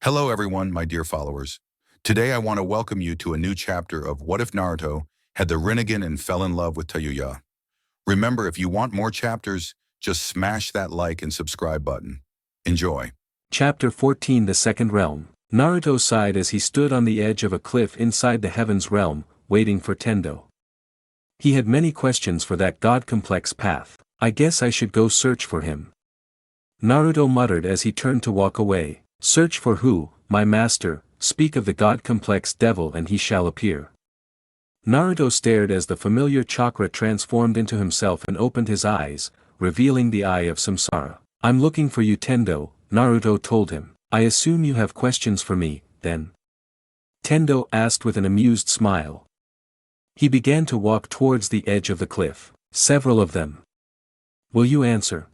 Hello everyone, my dear followers. Today I want to welcome you to a new chapter of What If Naruto Had the Rinnegan and Fell in Love with TAYUYA. Remember, if you want more chapters, just smash that like and subscribe button. Enjoy. Chapter 14 The Second Realm. Naruto sighed as he stood on the edge of a cliff inside the Heaven's Realm, waiting for Tendo. He had many questions for that god-complex path. I guess I should go search for him. Naruto muttered as he turned to walk away. Search for who, my master? Speak of the god-complex devil and he shall appear. Naruto stared as the familiar chakra transformed into himself and opened his eyes, revealing the eye of Samsara. I'm looking for you, Tendo, Naruto told him. I assume you have questions for me, then? Tendo asked with an amused smile. He began to walk towards the edge of the cliff. Several of them. Will you answer?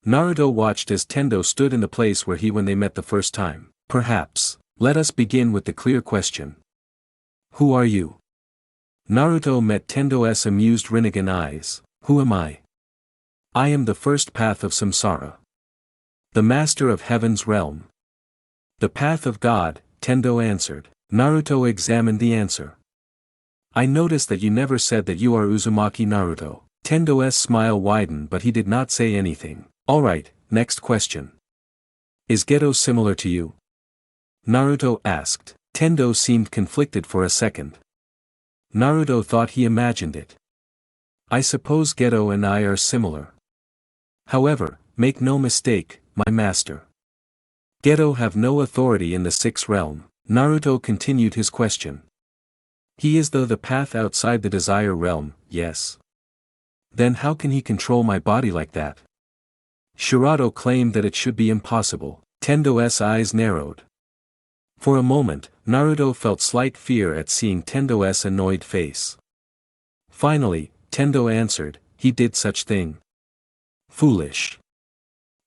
Naruto watched as Tendo stood in the place where when they met the first time. Perhaps. Let us begin with the clear question. Who are you? Naruto met Tendo's amused Rinnegan eyes. Who am I? I am the first path of Samsara. The master of Heaven's realm. The path of God, Tendo answered. Naruto examined the answer. I noticed that you never said that you are Uzumaki Naruto. Tendo's smile widened but he did not say anything. Alright, next question. Is Geto similar to you? Naruto asked. Tendo seemed conflicted for a second. Naruto thought he imagined it. I suppose Geto and I are similar. However, make no mistake, my master. Geto have no authority in the sixth realm. Naruto continued his question. He is the path outside the desire realm, yes. Then how can he control my body like that? Shirato claimed that it should be impossible. Tendo's eyes narrowed. For a moment, Naruto felt slight fear at seeing Tendo's annoyed face. Finally, Tendo answered, he did such thing. Foolish.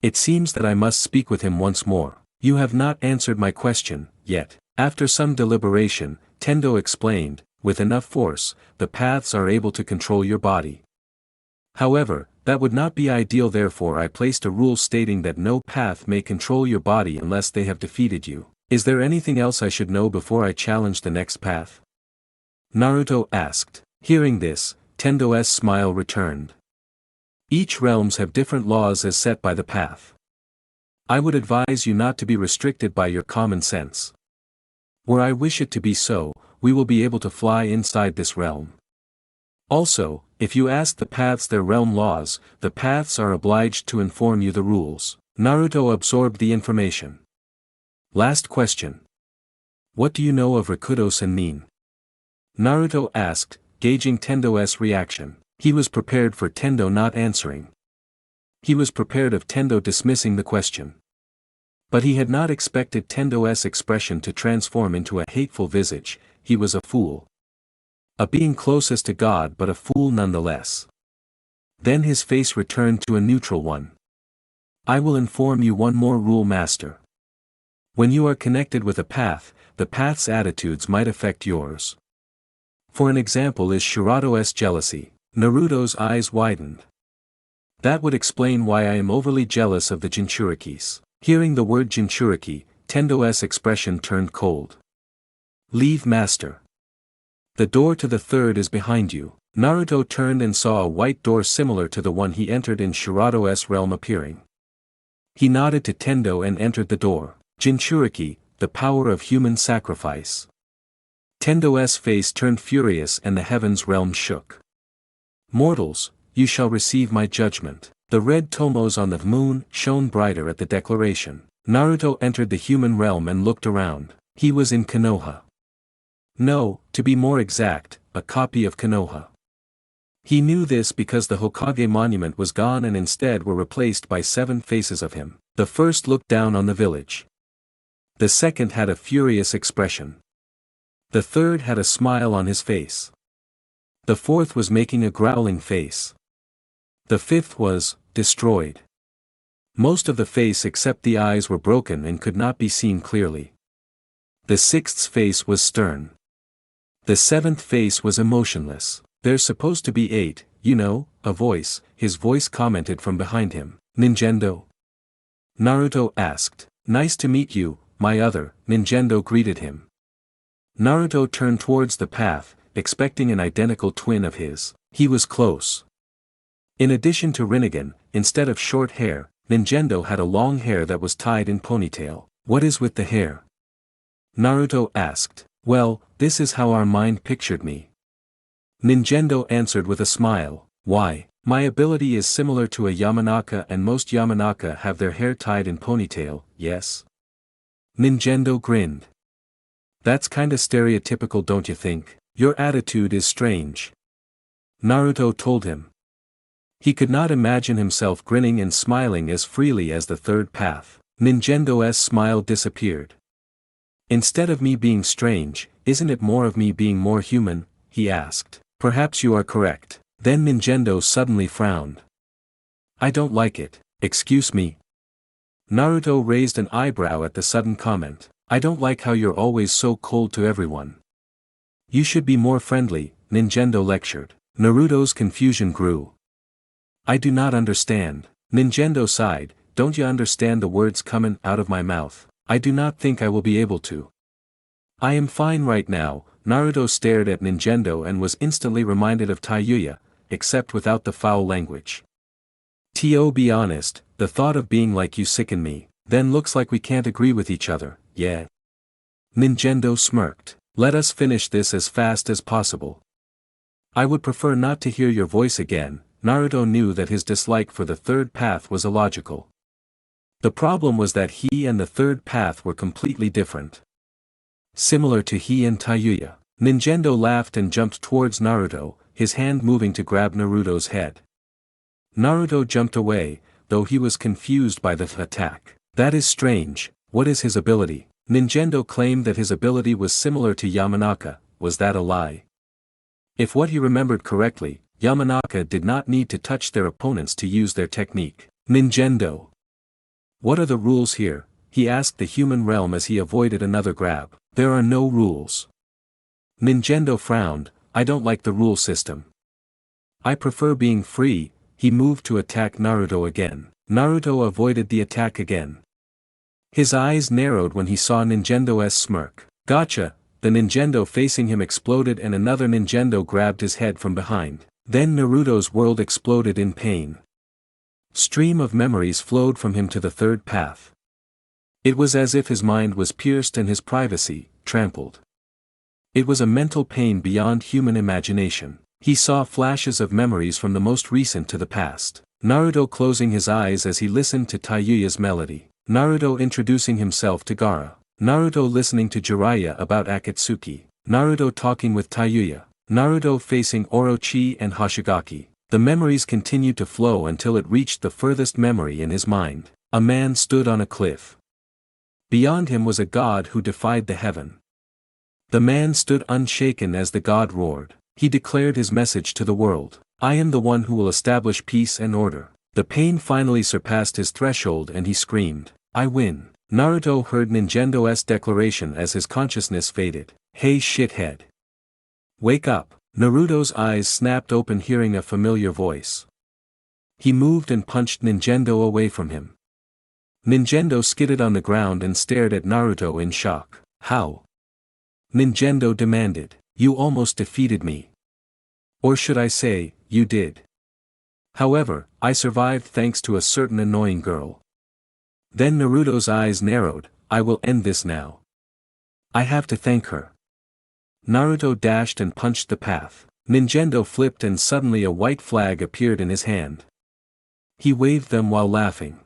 It seems that I must speak with him once more. You have not answered my question, yet. After some deliberation, Tendo explained, with enough force, the paths are able to control your body. However, that would not be ideal, therefore I placed a rule stating that no path may control your body unless they have defeated you. Is there anything else I should know before I challenge the next path? Naruto asked. Hearing this, Tendo's smile returned. Each realms have different laws as set by the path. I would advise you not to be restricted by your common sense. Where I wish it to be so, we will be able to fly inside this realm. Also, if you ask the paths their realm laws, the paths are obliged to inform you the rules. Naruto absorbed the information. Last question. What do you know of Rikudo Sennin? Naruto asked, gauging Tendo's reaction. He was prepared for Tendo not answering. He was prepared of Tendo dismissing the question. But he had not expected Tendo's expression to transform into a hateful visage. He was a fool. A being closest to God but a fool nonetheless. Then his face returned to a neutral one. I will inform you one more rule, master. When you are connected with a path, the path's attitudes might affect yours. For an example is Shirato's jealousy. Naruto's eyes widened. That would explain why I am overly jealous of the Jinchurikis. Hearing the word Jinchuriki, Tendo's expression turned cold. Leave, master. The door to the third is behind you. Naruto turned and saw a white door similar to the one he entered in Shirato's realm appearing. He nodded to Tendo and entered the door. Jinchuriki, the power of human sacrifice. Tendo's face turned furious and the heavens realm shook. Mortals, you shall receive my judgment. The red tomos on the moon shone brighter at the declaration. Naruto entered the human realm and looked around. He was in Konoha. No, to be more exact, a copy of Konoha. He knew this because the Hokage monument was gone and instead were replaced by 7 faces of him. The first looked down on the village. The second had a furious expression. The third had a smile on his face. The fourth was making a growling face. The fifth was destroyed. Most of the face except the eyes were broken and could not be seen clearly. The sixth's face was stern. The seventh face was emotionless. There's supposed to be 8, you know, a voice, his voice commented from behind him. Ninjendo? Naruto asked. Nice to meet you, my other, Ninjendo greeted him. Naruto turned towards the path, expecting an identical twin of his. He was close. In addition to Rinnegan, instead of short hair, Ninjendo had a long hair that was tied in ponytail. What is with the hair? Naruto asked. Well, this is how our mind pictured me. Ninjendo answered with a smile. Why? My ability is similar to a Yamanaka, and most Yamanaka have their hair tied in ponytail, yes? Ninjendo grinned. That's kinda stereotypical, don't you think? Your attitude is strange. Naruto told him. He could not imagine himself grinning and smiling as freely as the third path. Ninjendo's smile disappeared. Instead of me being strange, isn't it more of me being more human? He asked. Perhaps you are correct. Then Ninjendo suddenly frowned. I don't like it. Excuse me. Naruto raised an eyebrow at the sudden comment. I don't like how you're always so cold to everyone. You should be more friendly, Ninjendo lectured. Naruto's confusion grew. I do not understand. Ninjendo sighed. Don't you understand the words coming out of my mouth? I do not think I will be able to. I am fine right now. Naruto stared at Ninjendo and was instantly reminded of TAYUYA, except without the foul language. To be honest, the thought of being like you sicken me. Then looks like we can't agree with each other, yeah? Ninjendo smirked. Let us finish this as fast as possible. I would prefer not to hear your voice again. Naruto knew that his dislike for the third path was illogical. The problem was that he and the third path were completely different. Similar to he and TAYUYA. Ninjendo laughed and jumped towards Naruto, his hand moving to grab Naruto's head. Naruto jumped away, though he was confused by the attack. That is strange. What is his ability? Ninjendo claimed that his ability was similar to Yamanaka. Was that a lie? If what he remembered correctly, Yamanaka did not need to touch their opponents to use their technique. Ninjendo. What are the rules here? He asked the human realm as he avoided another grab. There are no rules. Ninjendo frowned. I don't like the rule system. I prefer being free. He moved to attack Naruto again. Naruto avoided the attack again. His eyes narrowed when he saw Ninjendo's smirk. Gotcha! The Ninjendo facing him exploded and another Ninjendo grabbed his head from behind. Then Naruto's world exploded in pain. Stream of memories flowed from him to the third path. It was as if his mind was pierced and his privacy, trampled. It was a mental pain beyond human imagination. He saw flashes of memories from the most recent to the past. Naruto closing his eyes as he listened to TAYUYA's melody. Naruto introducing himself to Gaara. Naruto listening to Jiraiya about Akatsuki. Naruto talking with TAYUYA. Naruto facing Orochi and Hoshigaki. The memories continued to flow until it reached the furthest memory in his mind. A man stood on a cliff. Beyond him was a god who defied the heaven. The man stood unshaken as the god roared. He declared his message to the world. I am the one who will establish peace and order. The pain finally surpassed his threshold and he screamed, I win. Naruto heard Ninjendo's declaration as his consciousness faded. Hey shithead. Wake up. Naruto's eyes snapped open hearing a familiar voice. He moved and punched Ninjendo away from him. Ninjendo skidded on the ground and stared at Naruto in shock. How? Ninjendo demanded. You almost defeated me. Or should I say, you did. However, I survived thanks to a certain annoying girl. Then Naruto's eyes narrowed. I will end this now. I have to thank her. Naruto dashed and punched the path. Ninjendo flipped and suddenly a white flag appeared in his hand. He waved them while laughing.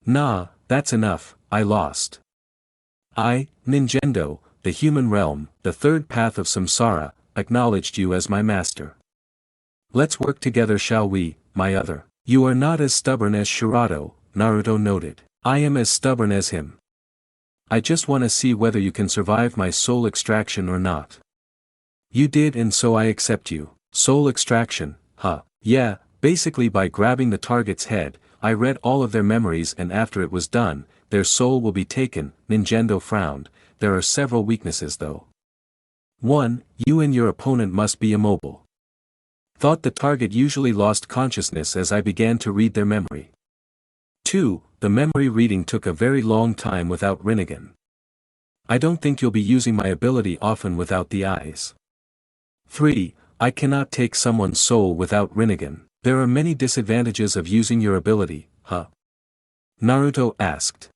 Nah, that's enough, I lost. I, Ninjendo, the human realm, the third path of samsara, acknowledged you as my master. Let's work together, shall we, my other? You are not as stubborn as Shirato, Naruto noted. I am as stubborn as him. I just want to see whether you can survive my soul extraction or not. You did, and so I accept you. Soul extraction, huh? Yeah, basically by grabbing the target's head, I read all of their memories and after it was done, their soul will be taken. Ninjendo frowned. There are several weaknesses though. 1. You and your opponent must be immobile. Thought the target usually lost consciousness as I began to read their memory. 2. The memory reading took a very long time without Rinnegan. I don't think you'll be using my ability often without the eyes. 3. I cannot take someone's soul without Rinnegan. There are many disadvantages of using your ability, huh? Naruto asked.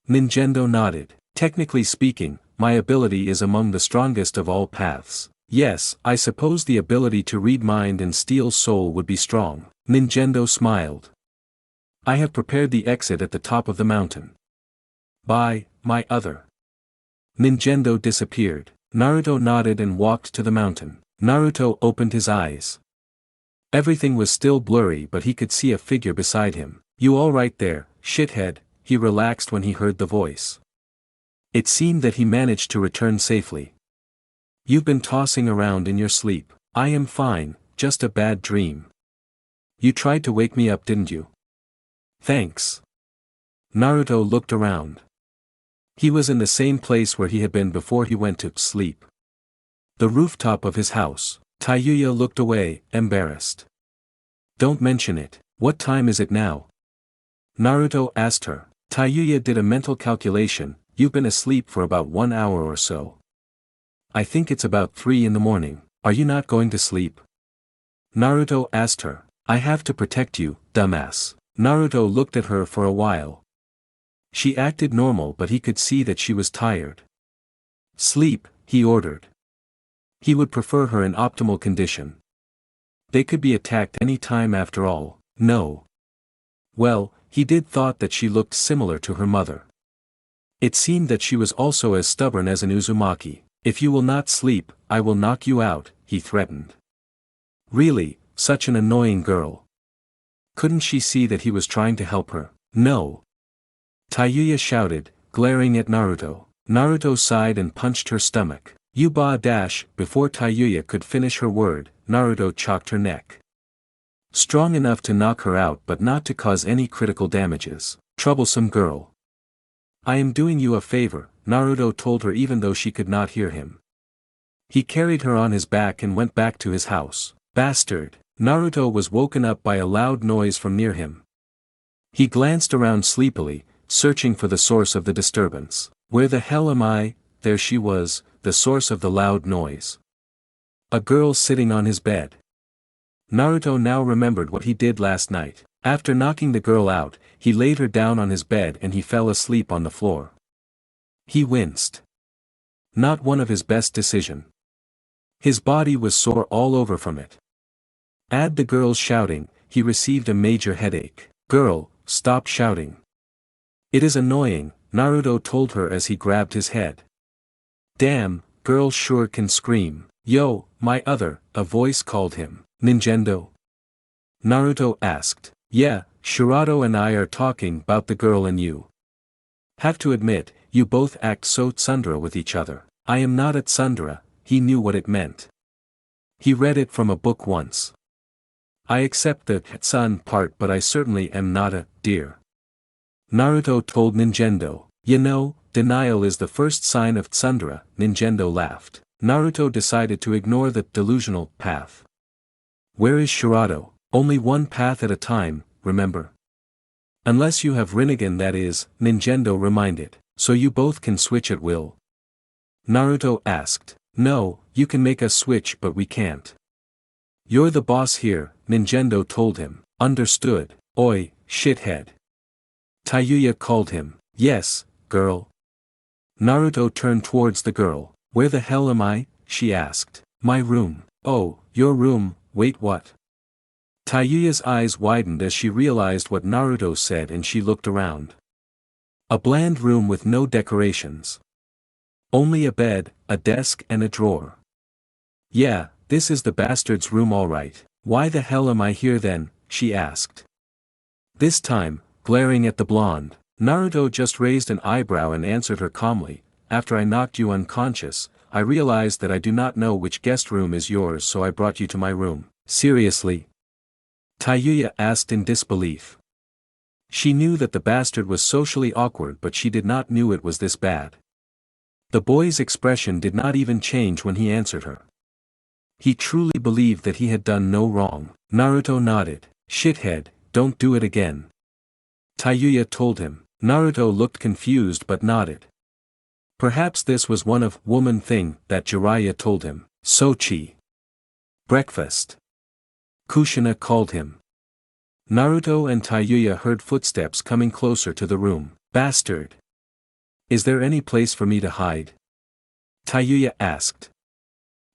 Ninjendo nodded. Technically speaking, my ability is among the strongest of all paths. Yes, I suppose the ability to read mind and steal soul would be strong. Ninjendo smiled. I have prepared the exit at the top of the mountain. Bye, my other. Ninjendo disappeared. Naruto nodded and walked to the mountain. Naruto opened his eyes. Everything was still blurry, but he could see a figure beside him. You all right there, shithead? He relaxed when he heard the voice. It seemed that he managed to return safely. You've been tossing around in your sleep. I am fine, just a bad dream. You tried to wake me up, didn't you? Thanks. Naruto looked around. He was in the same place where he had been before he went to sleep. The rooftop of his house. TAYUYA looked away, embarrassed. Don't mention it. What time is it now? Naruto asked her. TAYUYA did a mental calculation. You've been asleep for about 1 hour or so. I think it's about 3 in the morning. Are you not going to sleep? Naruto asked her. I have to protect you, dumbass. Naruto looked at her for a while. She acted normal, but he could see that she was tired. Sleep, he ordered. He would prefer her in optimal condition. They could be attacked any time after all. No. Well, he did thought that she looked similar to her mother. It seemed that she was also as stubborn as an Uzumaki. If you will not sleep, I will knock you out, he threatened. Really, such an annoying girl. Couldn't she see that he was trying to help her? No. TAYUYA shouted, glaring at Naruto. Naruto sighed and punched her stomach. You ba dash. Before TAYUYA could finish her word, Naruto chalked her neck. Strong enough to knock her out but not to cause any critical damages. Troublesome girl. I am doing you a favor, Naruto told her even though she could not hear him. He carried her on his back and went back to his house. Bastard. Naruto was woken up by a loud noise from near him. He glanced around sleepily, searching for the source of the disturbance. Where the hell am I? There she was, the source of the loud noise. A girl sitting on his bed. Naruto now remembered what he did last night. After knocking the girl out, he laid her down on his bed and he fell asleep on the floor. He winced. Not one of his best decisions. His body was sore all over from it. Add the girl's shouting, he received a major headache. Girl, stop shouting. It is annoying, Naruto told her as he grabbed his head. Damn, girl sure can scream. Yo, my other, a voice called him. Ninjendo? Naruto asked. Yeah, Shirato and I are talking about the girl and you. Have to admit, you both act so tsundere with each other. I am not a tsundere, he knew what it meant. He read it from a book once. I accept the tsun part, but I certainly am not a dear. Naruto told Ninjendo. You know, denial is the first sign of tsundere. Ninjendo laughed. Naruto decided to ignore the delusional path. Where is Shirato? Only one path at a time, remember? Unless you have Rinnegan, that is, Ninjendo reminded. So you both can switch at will? Naruto asked. No, you can make us switch but we can't. You're the boss here, Ninjendo told him. Understood. Oi, shithead. TAYUYA called him. Yes, girl. Naruto turned towards the girl. Where the hell am I? She asked. My room. Oh, your room, wait what? TAYUYA's eyes widened as she realized what Naruto said and she looked around. A bland room with no decorations. Only a bed, a desk and a drawer. Yeah, this is the bastard's room all right. Why the hell am I here then? She asked. This time, glaring at the blonde, Naruto just raised an eyebrow and answered her calmly. After I knocked you unconscious, I realized that I do not know which guest room is yours, so I brought you to my room. Seriously? TAYUYA asked in disbelief. She knew that the bastard was socially awkward, but she did not knew it was this bad. The boy's expression did not even change when he answered her. He truly believed that he had done no wrong. Naruto nodded. Shithead, don't do it again. TAYUYA told him. Naruto looked confused but nodded. Perhaps this was one of woman thing that Jiraiya told him. Sochi. Breakfast. Kushina called him. Naruto and Taiyuya heard footsteps coming closer to the room. Bastard. Is there any place for me to hide? Taiyuya asked.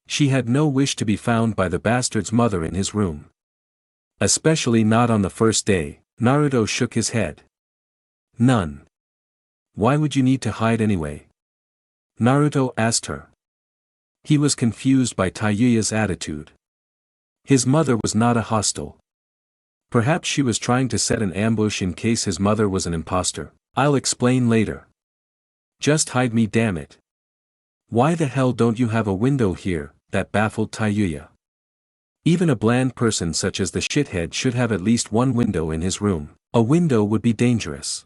She had no wish to be found by the bastard's mother in his room. Especially not on the first day. Naruto shook his head. None. Why would you need to hide anyway? Naruto asked her. He was confused by Taiyuya's attitude. His mother was not a hostile. Perhaps she was trying to set an ambush in case his mother was an imposter. I'll explain later. Just hide me, damn it. Why the hell don't you have a window here? That baffled Taiyuya. Even a bland person such as the shithead should have at least one window in his room. A window would be dangerous.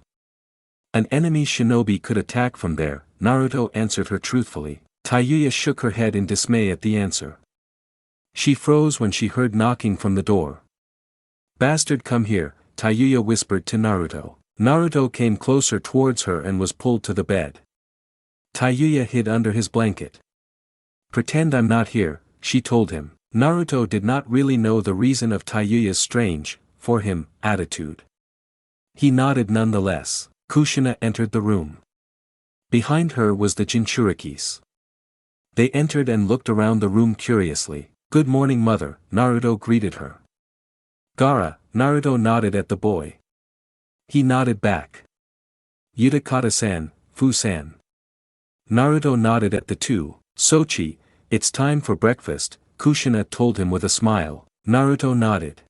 An enemy shinobi could attack from there, Naruto answered her truthfully. Taiyuya shook her head in dismay at the answer. She froze when she heard knocking from the door. Bastard, come here, Taiyuya whispered to Naruto. Naruto came closer towards her and was pulled to the bed. Taiyuya hid under his blanket. Pretend I'm not here, she told him. Naruto did not really know the reason of Taiyuya's strange, for him, attitude. He nodded nonetheless. Kushina entered the room. Behind her was the Jinchurikis. They entered and looked around the room curiously. Good morning, mother, Naruto greeted her. Gaara, Naruto nodded at the boy. He nodded back. Utakata-san, Fu-san. Naruto nodded at the two. Sochi, it's time for breakfast, Kushina told him with a smile. Naruto nodded.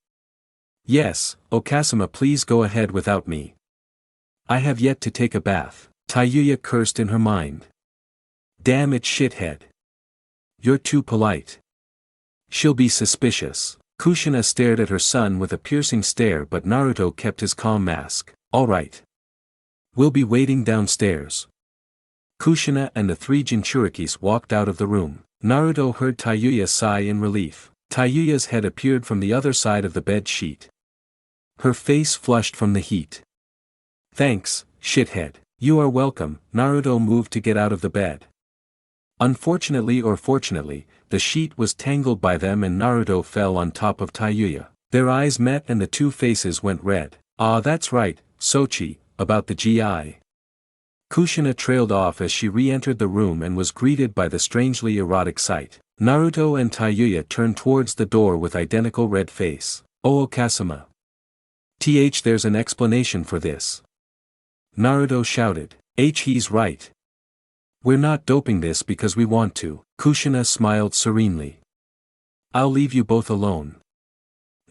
Yes, Okasama, please go ahead without me. I have yet to take a bath. Taiyuya cursed in her mind. Damn it, shithead. You're too polite. She'll be suspicious. Kushina stared at her son with a piercing stare, but Naruto kept his calm mask. All right. We'll be waiting downstairs. Kushina and the three Jinchurikis walked out of the room. Naruto heard Taiyuya sigh in relief. Taiyuya's head appeared from the other side of the bed sheet. Her face flushed from the heat. Thanks, shithead. You are welcome. Naruto moved to get out of the bed. Unfortunately or fortunately, the sheet was tangled by them and Naruto fell on top of Taiyuya. Their eyes met and the two faces went red. Ah, that's right, Sochi, about the GI. Kushina trailed off as she re-entered the room and was greeted by the strangely erotic sight. Naruto and Taiyuya turned towards the door with identical red face. Oh, Okasama. There's an explanation for this. Naruto shouted. He's right. We're not doping this because we want to. Kushina smiled serenely. I'll leave you both alone.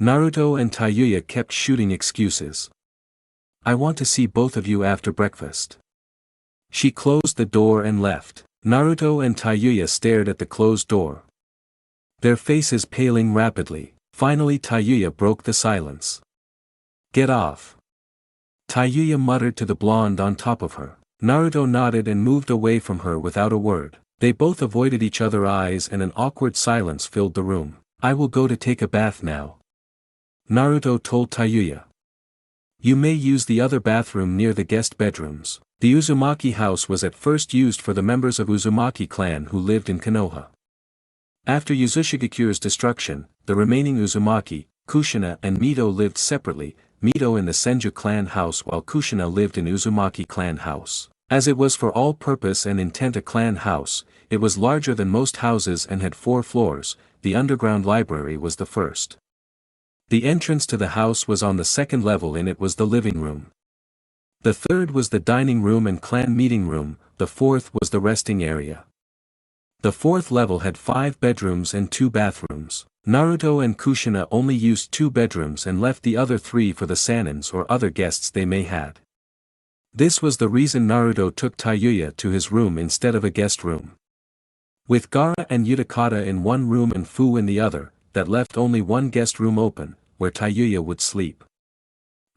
Naruto and Taiyuya kept shooting excuses. I want to see both of you after breakfast. She closed the door and left. Naruto and Taiyuya stared at the closed door. Their faces paling rapidly. Finally Taiyuya broke the silence. Get off. Taiyuya muttered to the blonde on top of her. Naruto nodded and moved away from her without a word. They both avoided each other's eyes and an awkward silence filled the room. I will go to take a bath now. Naruto told Taiyuya. You may use the other bathroom near the guest bedrooms. The Uzumaki house was at first used for the members of Uzumaki clan who lived in Konoha. After Uzushigakure's destruction, the remaining Uzumaki, Kushina and Mito lived separately, Mito in the Senju clan house while Kushina lived in Uzumaki clan house. As it was for all purpose and intent a clan house, it was larger than most houses and had 4 floors. The underground library was the first. The entrance to the house was on the second level and it was the living room. The third was the dining room and clan meeting room, the fourth was the resting area. The fourth level had 5 bedrooms and 2 bathrooms. Naruto and Kushina only used 2 bedrooms and left the other 3 for the Sanins or other guests they may had. This was the reason Naruto took Taiyuya to his room instead of a guest room. With Gaara and Utakata in one room and Fu in the other, that left only one guest room open, where Taiyuya would sleep.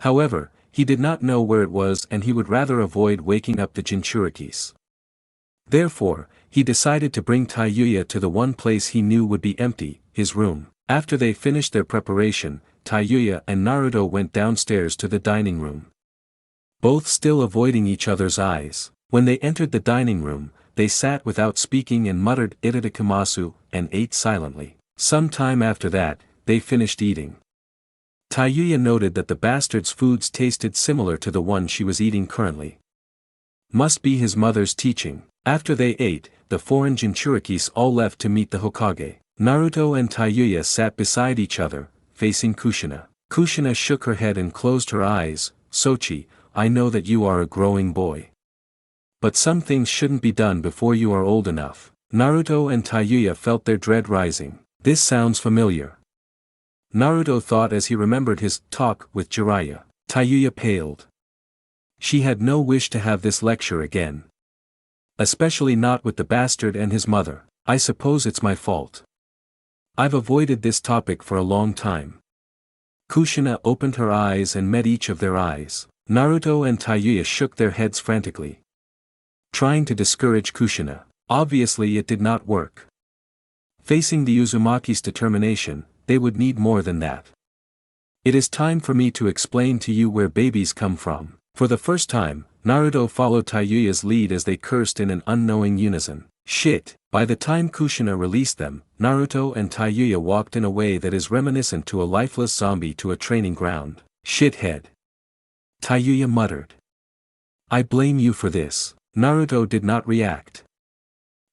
However, he did not know where it was and he would rather avoid waking up the Jinchurikis. Therefore, he decided to bring Taiyuya to the one place he knew would be empty, his room. After they finished their preparation, Taiyuya and Naruto went downstairs to the dining room. Both still avoiding each other's eyes. When they entered the dining room, they sat without speaking and muttered itadakimasu, and ate silently. Some time after that, they finished eating. TAYUYA noted that the bastard's foods tasted similar to the one she was eating currently. Must be his mother's teaching. After they ate, the foreign Jinchurikis all left to meet the Hokage. Naruto and TAYUYA sat beside each other, facing Kushina. Kushina shook her head and closed her eyes. Sochi, I know that you are a growing boy. But some things shouldn't be done before you are old enough. Naruto and TAYUYA felt their dread rising. This sounds familiar. Naruto thought as he remembered his talk with Jiraiya. TAYUYA paled. She had no wish to have this lecture again. Especially not with the bastard and his mother. I suppose it's my fault. I've avoided this topic for a long time. Kushina opened her eyes and met each of their eyes. Naruto and TAYUYA shook their heads frantically, trying to discourage Kushina. Obviously it did not work. Facing the Uzumaki's determination, they would need more than that. It is time for me to explain to you where babies come from. For the first time, Naruto followed TAYUYA's lead as they cursed in an unknowing unison. Shit. By the time Kushina released them, Naruto and TAYUYA walked in a way that is reminiscent to a lifeless zombie to a training ground. Shithead. TAYUYA muttered. I blame you for this. Naruto did not react.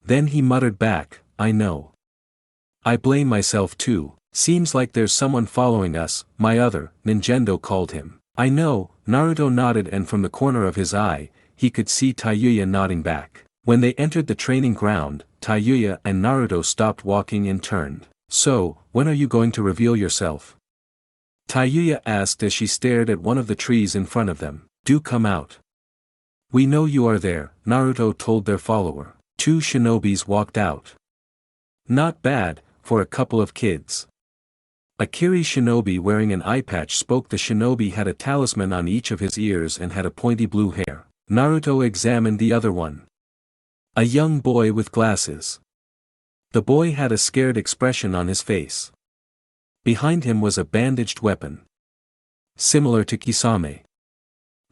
Then he muttered back, I know. I blame myself too. Seems like there's someone following us, my other, Ninjendo called him. I know, Naruto nodded and from the corner of his eye, he could see TAYUYA nodding back. When they entered the training ground, TAYUYA and Naruto stopped walking and turned. So, when are you going to reveal yourself? TAYUYA asked as she stared at one of the trees in front of them. Do come out. We know you are there, Naruto told their follower. 2 shinobis walked out. Not bad, for a couple of kids. A Kiri shinobi wearing an eye patch spoke. The shinobi had a talisman on each of his ears and had a pointy blue hair. Naruto examined the other one. A young boy with glasses. The boy had a scared expression on his face. Behind him was a bandaged weapon. Similar to Kisame.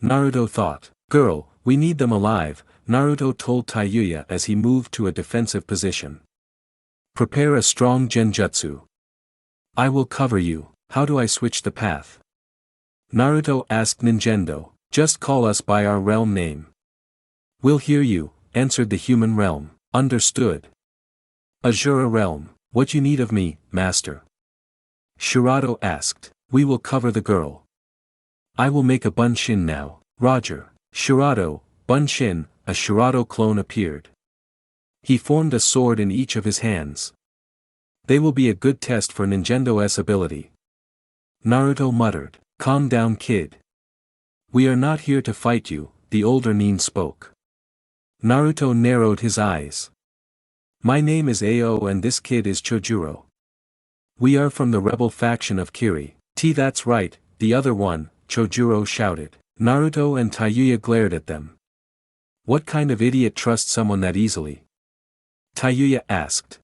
Naruto thought. Girl, we need them alive, Naruto told TAYUYA as he moved to a defensive position. Prepare a strong genjutsu. I will cover you. How do I switch the path? Naruto asked Ninjendo. Just call us by our realm name. We'll hear you, answered the human realm. Understood. Azura realm. What you need of me, master? Shirato asked. We will cover the girl. I will make a bunshin now. Roger. Shirato, bunshin, a Shirato clone appeared. He formed a sword in each of his hands. They will be a good test for Ninjendo's ability. Naruto muttered. Calm down, kid. We are not here to fight you, the older Nin spoke. Naruto narrowed his eyes. My name is Ao and this kid is Chojuro. We are from the rebel faction of Kiri. That's right, the other one, Chojuro shouted. Naruto and TAYUYA glared at them. What kind of idiot trusts someone that easily? TAYUYA asked.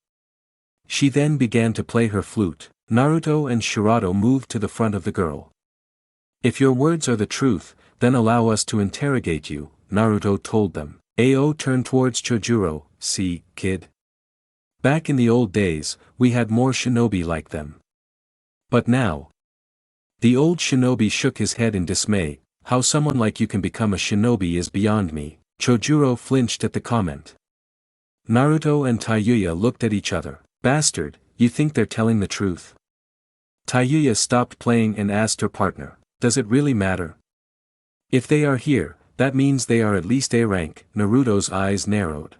She then began to play her flute. Naruto and Shirato moved to the front of the girl. If your words are the truth, then allow us to interrogate you, Naruto told them. Ao turned towards Chojuro. See, kid? Back in the old days, we had more shinobi like them. But now. The old shinobi shook his head in dismay. How someone like you can become a shinobi is beyond me. Chojuro flinched at the comment. Naruto and TAYUYA looked at each other. Bastard, you think they're telling the truth? TAYUYA stopped playing and asked her partner. Does it really matter? If they are here, that means they are at least A rank. Naruto's eyes narrowed.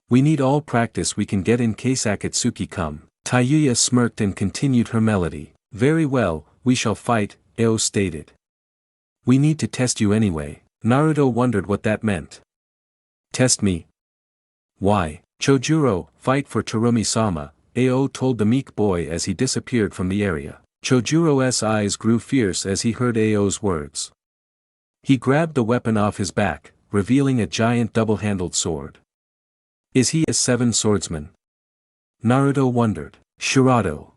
We need all practice we can get in case Akatsuki come. TAYUYA smirked and continued her melody. Very well, we shall fight, Ao stated. We need to test you anyway. Naruto wondered what that meant. Test me? Why? Chojuro, fight for Terumi-sama, Ao told the meek boy as he disappeared from the area. Chojuro's eyes grew fierce as he heard Ao's words. He grabbed the weapon off his back, revealing a giant double-handled sword. Is he a 7 swordsman? Naruto wondered. Shirato.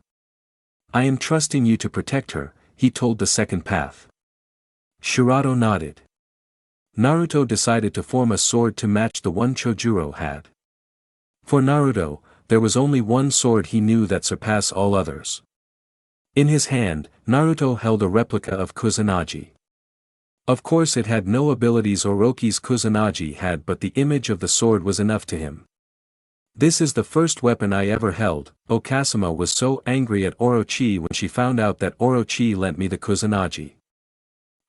I am trusting you to protect her, he told the second path. Shirato nodded. Naruto decided to form a sword to match the one Chojuro had. For Naruto, there was only one sword he knew that surpassed all others. In his hand, Naruto held a replica of Kusanagi. Of course it had no abilities Orochi's Kusanagi had, but the image of the sword was enough to him. This is the first weapon I ever held. Okasama was so angry at Orochi when she found out that Orochi lent me the Kusanagi.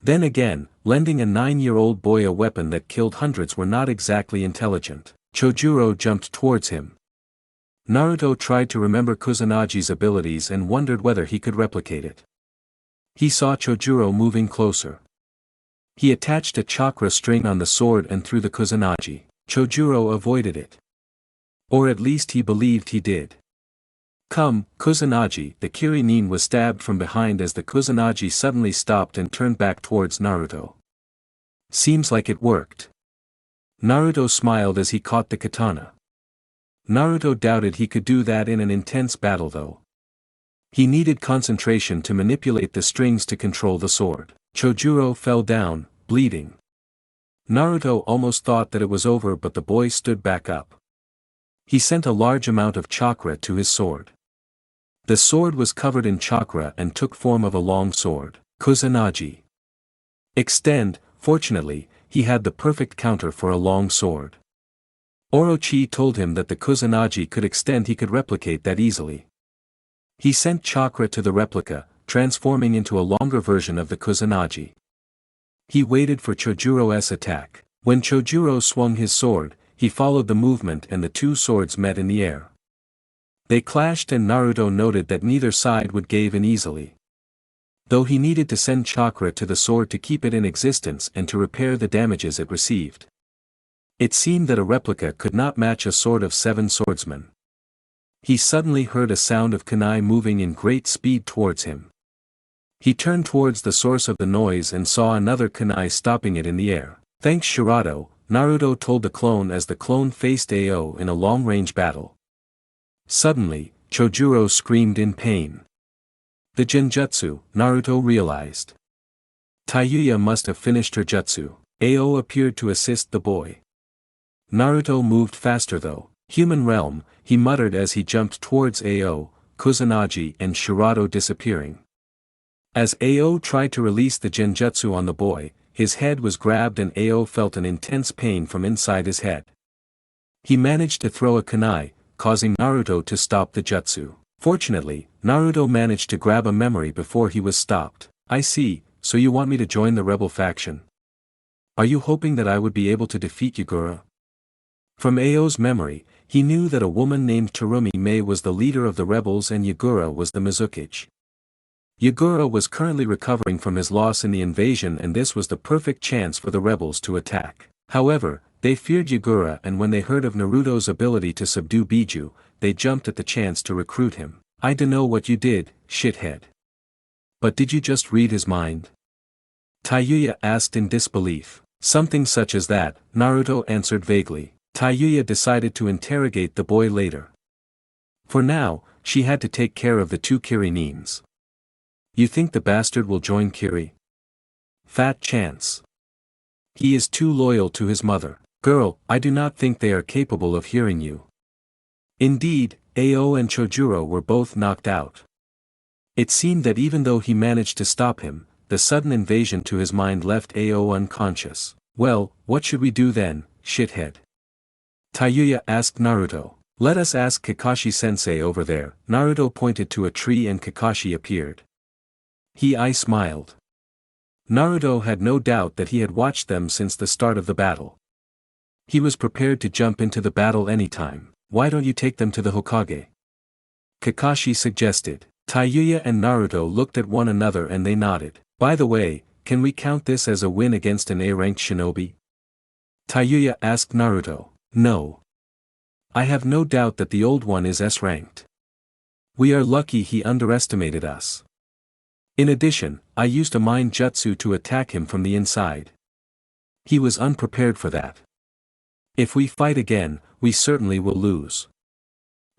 Then again, lending a 9-year-old boy a weapon that killed hundreds were not exactly intelligent. Chojuro jumped towards him. Naruto tried to remember Kusanagi's abilities and wondered whether he could replicate it. He saw Chojuro moving closer. He attached a chakra string on the sword and threw the Kusanagi. Chojuro avoided it. Or at least he believed he did. Come, Kusanagi! The Kirinin was stabbed from behind as the Kusanagi suddenly stopped and turned back towards Naruto. Seems like it worked. Naruto smiled as he caught the katana. Naruto doubted he could do that in an intense battle though. He needed concentration to manipulate the strings to control the sword. Chojuro fell down, bleeding. Naruto almost thought that it was over, but the boy stood back up. He sent a large amount of chakra to his sword. The sword was covered in chakra and took form of a long sword. Kusanagi. Extend. Fortunately, he had the perfect counter for a long sword. Orochi told him that the Kusanagi could extend, he could replicate that easily. He sent chakra to the replica, transforming into a longer version of the Kusanagi. He waited for Chojuro's attack. When Chojuro swung his sword, he followed the movement and the two swords met in the air. They clashed and Naruto noted that neither side would give in easily. Though he needed to send chakra to the sword to keep it in existence and to repair the damages it received. It seemed that a replica could not match a sword of 7 swordsmen. He suddenly heard a sound of kunai moving in great speed towards him. He turned towards the source of the noise and saw another kunai stopping it in the air. Thanks Shirato, Naruto told the clone as the clone faced Ao in a long-range battle. Suddenly, Chojuro screamed in pain. The genjutsu, Naruto realized. Tayuya must have finished her jutsu. Ao appeared to assist the boy. Naruto moved faster though. Human realm, he muttered as he jumped towards Ao, Kusanagi and Shirato disappearing. As Ao tried to release the genjutsu on the boy, his head was grabbed and Ao felt an intense pain from inside his head. He managed to throw a kunai, causing Naruto to stop the jutsu. Fortunately, Naruto managed to grab a memory before he was stopped. I see, so you want me to join the rebel faction? Are you hoping that I would be able to defeat Yagura? From Ao's memory, he knew that a woman named Terumi Mei was the leader of the rebels and Yagura was the Mizukage. Yagura was currently recovering from his loss in the invasion and this was the perfect chance for the rebels to attack. However, they feared Yagura and when they heard of Naruto's ability to subdue Biju, they jumped at the chance to recruit him. I dunno what you did, shithead. But did you just read his mind? Tayuya asked in disbelief. Something such as that, Naruto answered vaguely. Tayuya decided to interrogate the boy later. For now, she had to take care of the 2 Kirinins. You think the bastard will join Kiri? Fat chance. He is too loyal to his mother. Girl, I do not think they are capable of hearing you. Indeed, Ao and Chojuro were both knocked out. It seemed that even though he managed to stop him, the sudden invasion to his mind left Ao unconscious. Well, what should we do then, shithead? Tayuya asked Naruto. Let us ask Kakashi-sensei over there. Naruto pointed to a tree and Kakashi appeared. I smiled. Naruto had no doubt that he had watched them since the start of the battle. He was prepared to jump into the battle anytime. Why don't you take them to the Hokage? Kakashi suggested. Tayuya and Naruto looked at one another and they nodded. By the way, can we count this as a win against an A-ranked shinobi? Tayuya asked Naruto. No. I have no doubt that the old one is S-ranked. We are lucky he underestimated us. In addition, I used a mind jutsu to attack him from the inside. He was unprepared for that. If we fight again, we certainly will lose.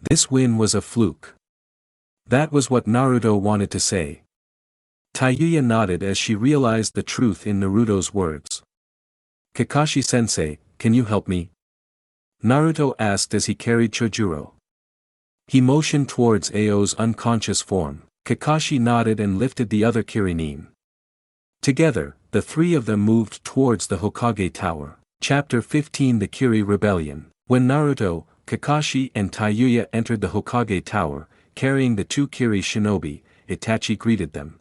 This win was a fluke. That was what Naruto wanted to say. Tayuya nodded as she realized the truth in Naruto's words. Kakashi-sensei, can you help me? Naruto asked as he carried Chojuro. He motioned towards Ao's unconscious form. Kakashi nodded and lifted the other Kirinin. Together, the three of them moved towards the Hokage Tower. Chapter 15 The Kiri Rebellion. When Naruto, Kakashi and TAYUYA entered the Hokage Tower, carrying the two Kiri shinobi, Itachi greeted them.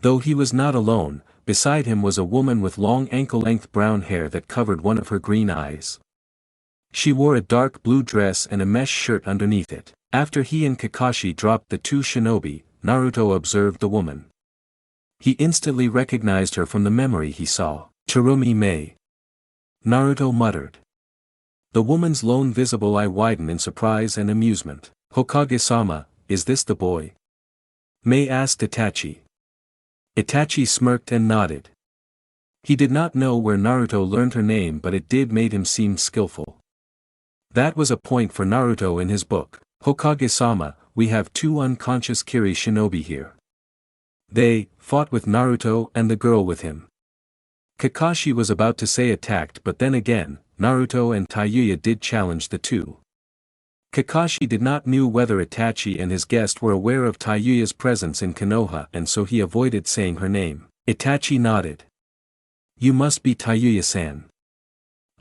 Though he was not alone, beside him was a woman with long ankle-length brown hair that covered one of her green eyes. She wore a dark blue dress and a mesh shirt underneath it. After he and Kakashi dropped the two shinobi, Naruto observed the woman. He instantly recognized her from the memory he saw. Tsurumi Mei. Naruto muttered. The woman's lone visible eye widened in surprise and amusement. Hokage-sama, is this the boy? Mei asked Itachi. Itachi smirked and nodded. He did not know where Naruto learned her name, but it did made him seem skillful. That was a point for Naruto in his book. Hokage-sama, we have two unconscious Kiri shinobi here. They fought with Naruto and the girl with him. Kakashi was about to say attacked, but then again, Naruto and TAYUYA did challenge the two. Kakashi did not know whether Itachi and his guest were aware of TAYUYA's presence in Konoha, and so he avoided saying her name. Itachi nodded. You must be TAYUYA-san.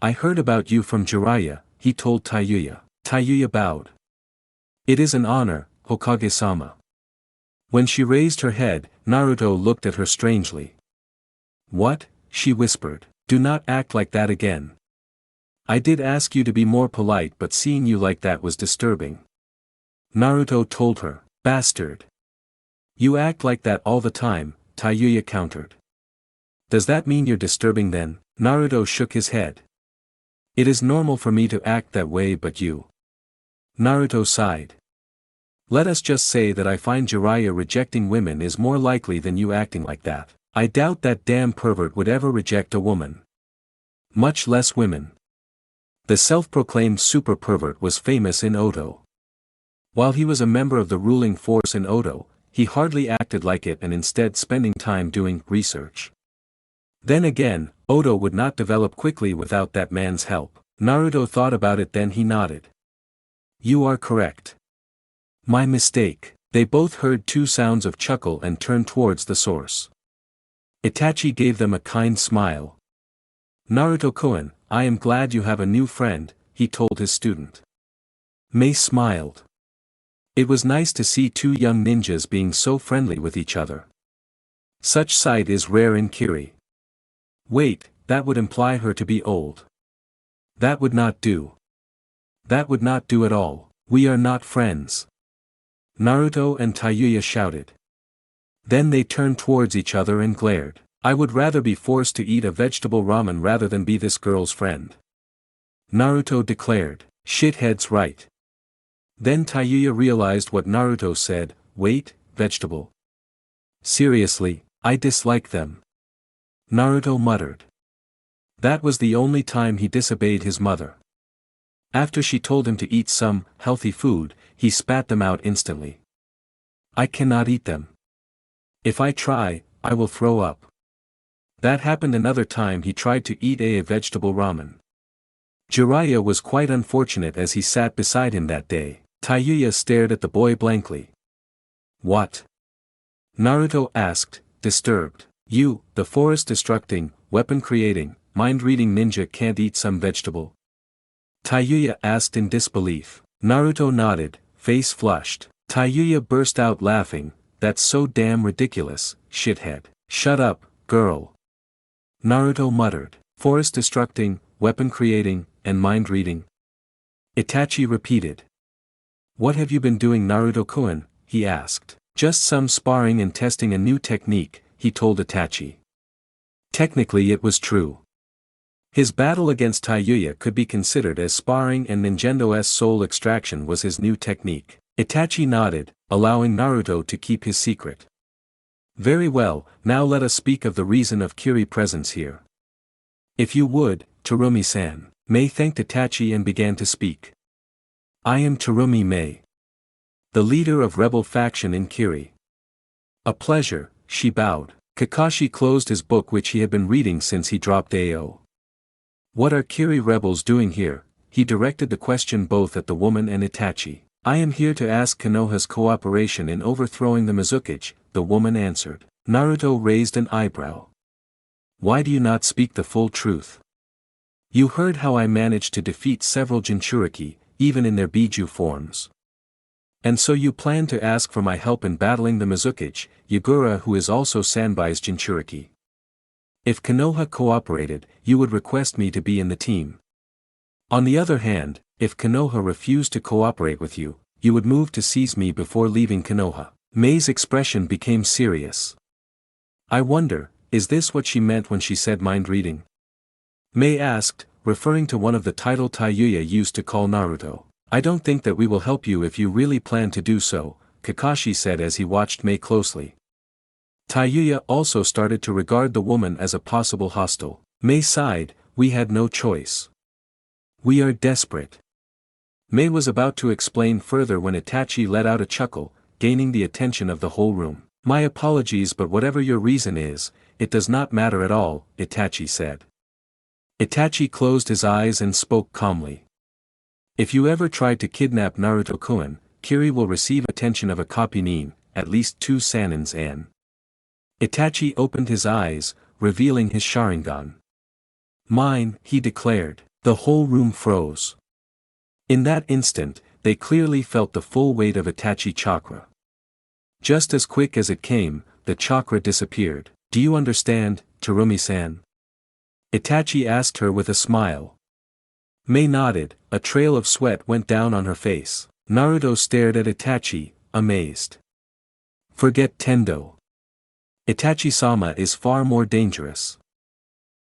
I heard about you from Jiraiya, he told TAYUYA. TAYUYA bowed. It is an honor, Hokage-sama. When she raised her head, Naruto looked at her strangely. What? She whispered. Do not act like that again. I did ask you to be more polite, but seeing you like that was disturbing. Naruto told her. Bastard. You act like that all the time, TAYUYA countered. Does that mean you're disturbing then? Naruto shook his head. It is normal for me to act that way, but you. Naruto sighed. Let us just say that I find Jiraiya rejecting women is more likely than you acting like that. I doubt that damn pervert would ever reject a woman. Much less women. The self-proclaimed super pervert was famous in Oto. While he was a member of the ruling force in Oto, he hardly acted like it and instead spending time doing research. Then again, Oto would not develop quickly without that man's help. Naruto thought about it, then he nodded. You are correct. My mistake. They both heard two sounds of chuckle and turned towards the source. Itachi gave them a kind smile. Naruto-kun, I am glad you have a new friend, he told his student. Mei smiled. It was nice to see two young ninjas being so friendly with each other. Such sight is rare in Kiri. Wait, that would imply her to be old. That would not do. That would not do at all. We are not friends. Naruto and TAYUYA shouted. Then they turned towards each other and glared. I would rather be forced to eat a vegetable ramen rather than be this girl's friend. Naruto declared. Shithead's right. Then TAYUYA realized what Naruto said. Wait, vegetable. Seriously, I dislike them. Naruto muttered. That was the only time he disobeyed his mother. After she told him to eat some healthy food, he spat them out instantly. I cannot eat them. If I try, I will throw up. That happened another time he tried to eat a vegetable ramen. Jiraiya was quite unfortunate as he sat beside him that day. TAYUYA stared at the boy blankly. What? Naruto asked, disturbed. You, the forest-destructing, weapon-creating, mind-reading ninja can't eat some vegetable? TAYUYA asked in disbelief. Naruto nodded, face flushed. TAYUYA burst out laughing. That's so damn ridiculous, shithead. Shut up, girl. Naruto muttered. Forest-destructing, weapon-creating, and mind-reading. Itachi repeated. What have you been doing, Naruto-kun? He asked. Just some sparring and testing a new technique, he told Itachi. Technically it was true. His battle against TAYUYA could be considered as sparring, and Ninjendo's soul extraction was his new technique. Itachi nodded, allowing Naruto to keep his secret. Very well, now let us speak of the reason of Kiri presence here. If you would, Tsurumi-san. Mei thanked Itachi and began to speak. I am Tsurumi Mei, the leader of rebel faction in Kiri. A pleasure, she bowed. Kakashi closed his book which he had been reading since he dropped AO. What are Kiri rebels doing here? He directed the question both at the woman and Itachi. I am here to ask Konoha's cooperation in overthrowing the Mizukage, the woman answered. Naruto raised an eyebrow. Why do you not speak the full truth? You heard how I managed to defeat several Jinchuriki, even in their Biju forms. And so you plan to ask for my help in battling the Mizukage, Yagura, who is also Sanbai's Jinchuriki. If Konoha cooperated, you would request me to be in the team. On the other hand, if Konoha refused to cooperate with you, you would move to seize me before leaving Konoha. Mei's expression became serious. I wonder, is this what she meant when she said mind reading? Mei asked, referring to one of the title TAYUYA used to call Naruto. I don't think that we will help you if you really plan to do so, Kakashi said as he watched Mei closely. TAYUYA also started to regard the woman as a possible hostile. Mei sighed, we had no choice. We are desperate. Mei was about to explain further when Itachi let out a chuckle, gaining the attention of the whole room. My apologies, but whatever your reason is, it does not matter at all, Itachi said. Itachi closed his eyes and spoke calmly. If you ever try to kidnap Naruto-kun, Kiri will receive attention of accompaniment, at least 2 sanins and. Itachi opened his eyes, revealing his Sharingan. Mine, he declared. The whole room froze. In that instant, they clearly felt the full weight of Itachi chakra. Just as quick as it came, the chakra disappeared. Do you understand, Terumi-san? Itachi asked her with a smile. Mei nodded, a trail of sweat went down on her face. Naruto stared at Itachi, amazed. Forget Tendo. Itachi-sama is far more dangerous.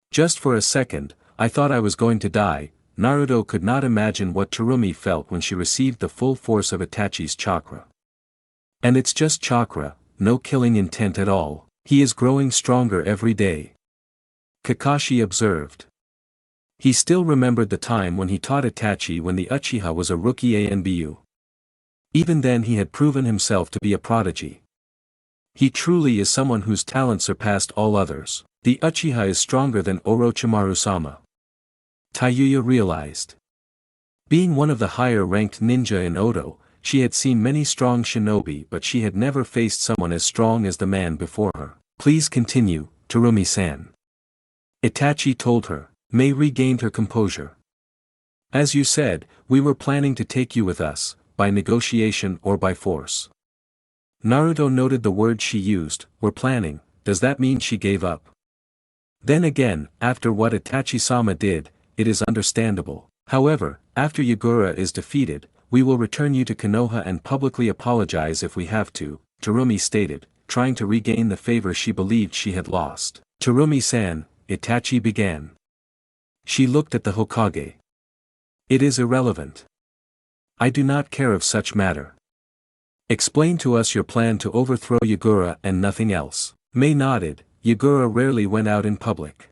Just for a second, I thought I was going to die. Naruto could not imagine what Terumi felt when she received the full force of Itachi's chakra. And it's just chakra, no killing intent at all. He is growing stronger every day. Kakashi observed. He still remembered the time when he taught Itachi when the Uchiha was a rookie ANBU. Even then he had proven himself to be a prodigy. He truly is someone whose talent surpassed all others. The Uchiha is stronger than Orochimaru-sama. TAYUYA realized. Being one of the higher-ranked ninja in Odo, she had seen many strong shinobi, but she had never faced someone as strong as the man before her. Please continue, Terumi-san. Itachi told her. Mei regained her composure. As you said, we were planning to take you with us, by negotiation or by force. Naruto noted the word she used, were planning. Does that mean she gave up? Then again, after what Itachi-sama did, it is understandable. However, after Yagura is defeated, we will return you to Konoha and publicly apologize if we have to, Terumi stated, trying to regain the favor she believed she had lost. Terumi-san, Itachi began. She looked at the Hokage. It is irrelevant. I do not care of such matter. Explain to us your plan to overthrow Yagura and nothing else. Mei nodded. Yagura rarely went out in public.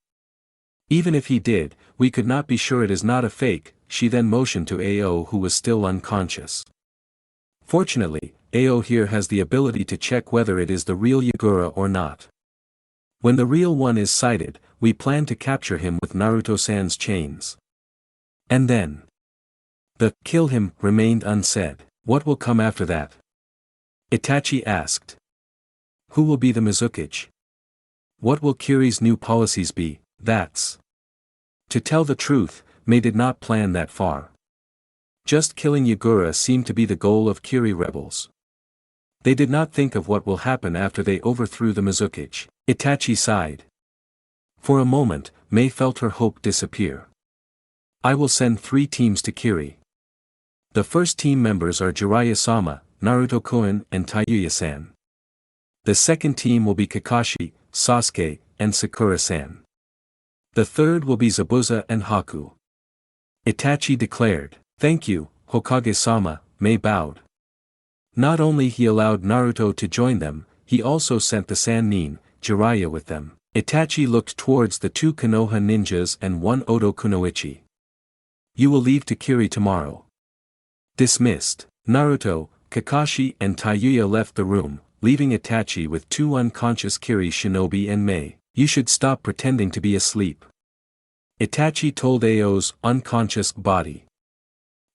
Even if he did, we could not be sure it is not a fake. She then motioned to Ao, who was still unconscious. Fortunately, Ao here has the ability to check whether it is the real Yagura or not. When the real one is sighted, we plan to capture him with Naruto-san's chains. And then. The kill him remained unsaid. What will come after that? Itachi asked. Who will be the Mizukage? What will Kiri's new policies be? That's. To tell the truth, Mei did not plan that far. Just killing Yagura seemed to be the goal of Kiri rebels. They did not think of what will happen after they overthrew the Mizukage. Itachi sighed. For a moment, Mei felt her hope disappear. I will send 3 teams to Kiri. The first team members are Jiraiya-sama, Naruto-kun, and TAYUYA-san. The second team will be Kakashi, Sasuke, and Sakura-san. The third will be Zabuza and Haku. Itachi declared. Thank you, Hokage-sama, Mei bowed. Not only he allowed Naruto to join them, he also sent the Sannin, Jiraiya with them. Itachi looked towards the 2 Konoha ninjas and 1 Odo kunoichi. You will leave to Kiri tomorrow. Dismissed. Naruto, Kakashi and TAYUYA left the room, leaving Itachi with 2 unconscious Kiri shinobi and Mei. You should stop pretending to be asleep. Itachi told Ao's unconscious body.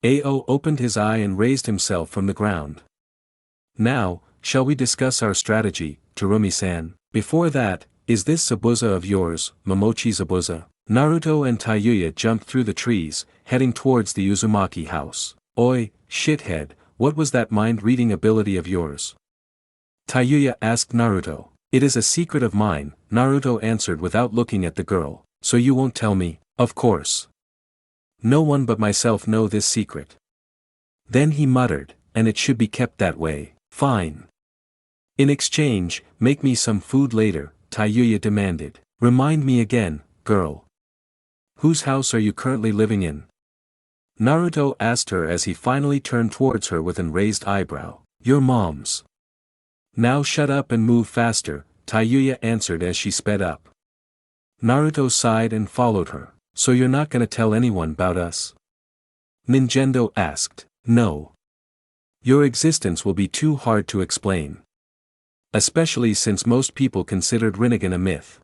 Ao opened his eye and raised himself from the ground. Now, shall we discuss our strategy, Terumi-san? Before that, is this Zabuza of yours, Momochi Zabuza? Naruto and TAYUYA jumped through the trees, heading towards the Uzumaki house. Oi, shithead, what was that mind-reading ability of yours? TAYUYA asked Naruto. It is a secret of mine, Naruto answered without looking at the girl. So you won't tell me? Of course. No one but myself know this secret. Then he muttered, and it should be kept that way. Fine. In exchange, make me some food later, TAYUYA demanded. Remind me again, girl. Whose house are you currently living in? Naruto asked her as he finally turned towards her with an raised eyebrow. Your mom's. Now shut up and move faster, TAYUYA answered as she sped up. Naruto sighed and followed her. So you're not gonna tell anyone about us? Ninjendo asked. No. Your existence will be too hard to explain. Especially since most people considered Rinnegan a myth.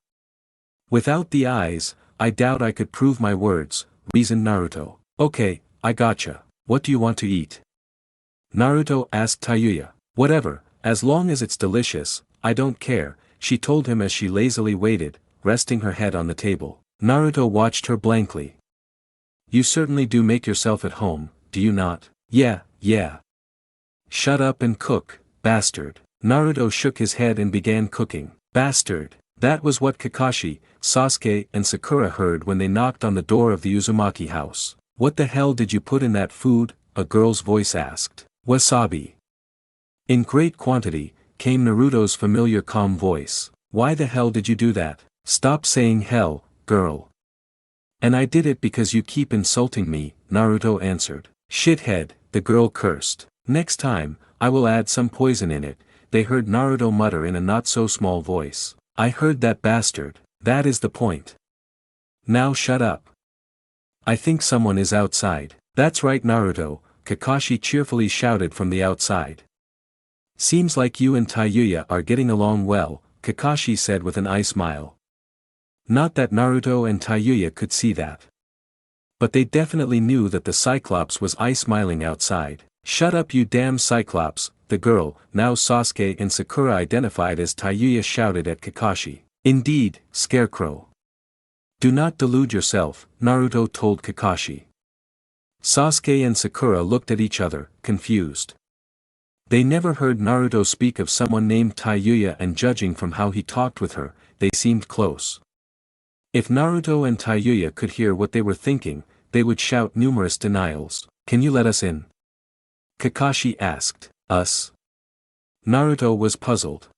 Without the eyes, I doubt I could prove my words, reasoned Naruto. Okay, I gotcha. What do you want to eat? Naruto asked TAYUYA. Whatever, as long as it's delicious, I don't care, she told him as she lazily waited, resting her head on the table. Naruto watched her blankly. You certainly do make yourself at home, do you not? Yeah. Shut up and cook, bastard. Naruto shook his head and began cooking. Bastard. That was what Kakashi, Sasuke and Sakura heard when they knocked on the door of the Uzumaki house. What the hell did you put in that food? A girl's voice asked. Wasabi. In great quantity, came Naruto's familiar calm voice. Why the hell did you do that? Stop saying hell, girl. And I did it because you keep insulting me, Naruto answered. Shithead, the girl cursed. Next time, I will add some poison in it, they heard Naruto mutter in a not-so-small voice. I heard that bastard, that is the point. Now shut up. I think someone is outside. That's right Naruto, Kakashi cheerfully shouted from the outside. Seems like you and TAYUYA are getting along well, Kakashi said with an eye smile. Not that Naruto and TAYUYA could see that. But they definitely knew that the Cyclops was eye-smiling outside. Shut up you damn Cyclops, the girl, now Sasuke and Sakura identified as TAYUYA shouted at Kakashi. Indeed, Scarecrow. Do not delude yourself, Naruto told Kakashi. Sasuke and Sakura looked at each other, confused. They never heard Naruto speak of someone named TAYUYA and judging from how he talked with her, they seemed close. If Naruto and TAYUYA could hear what they were thinking, they would shout numerous denials. Can you let us in? Kakashi asked. Us? Naruto was puzzled.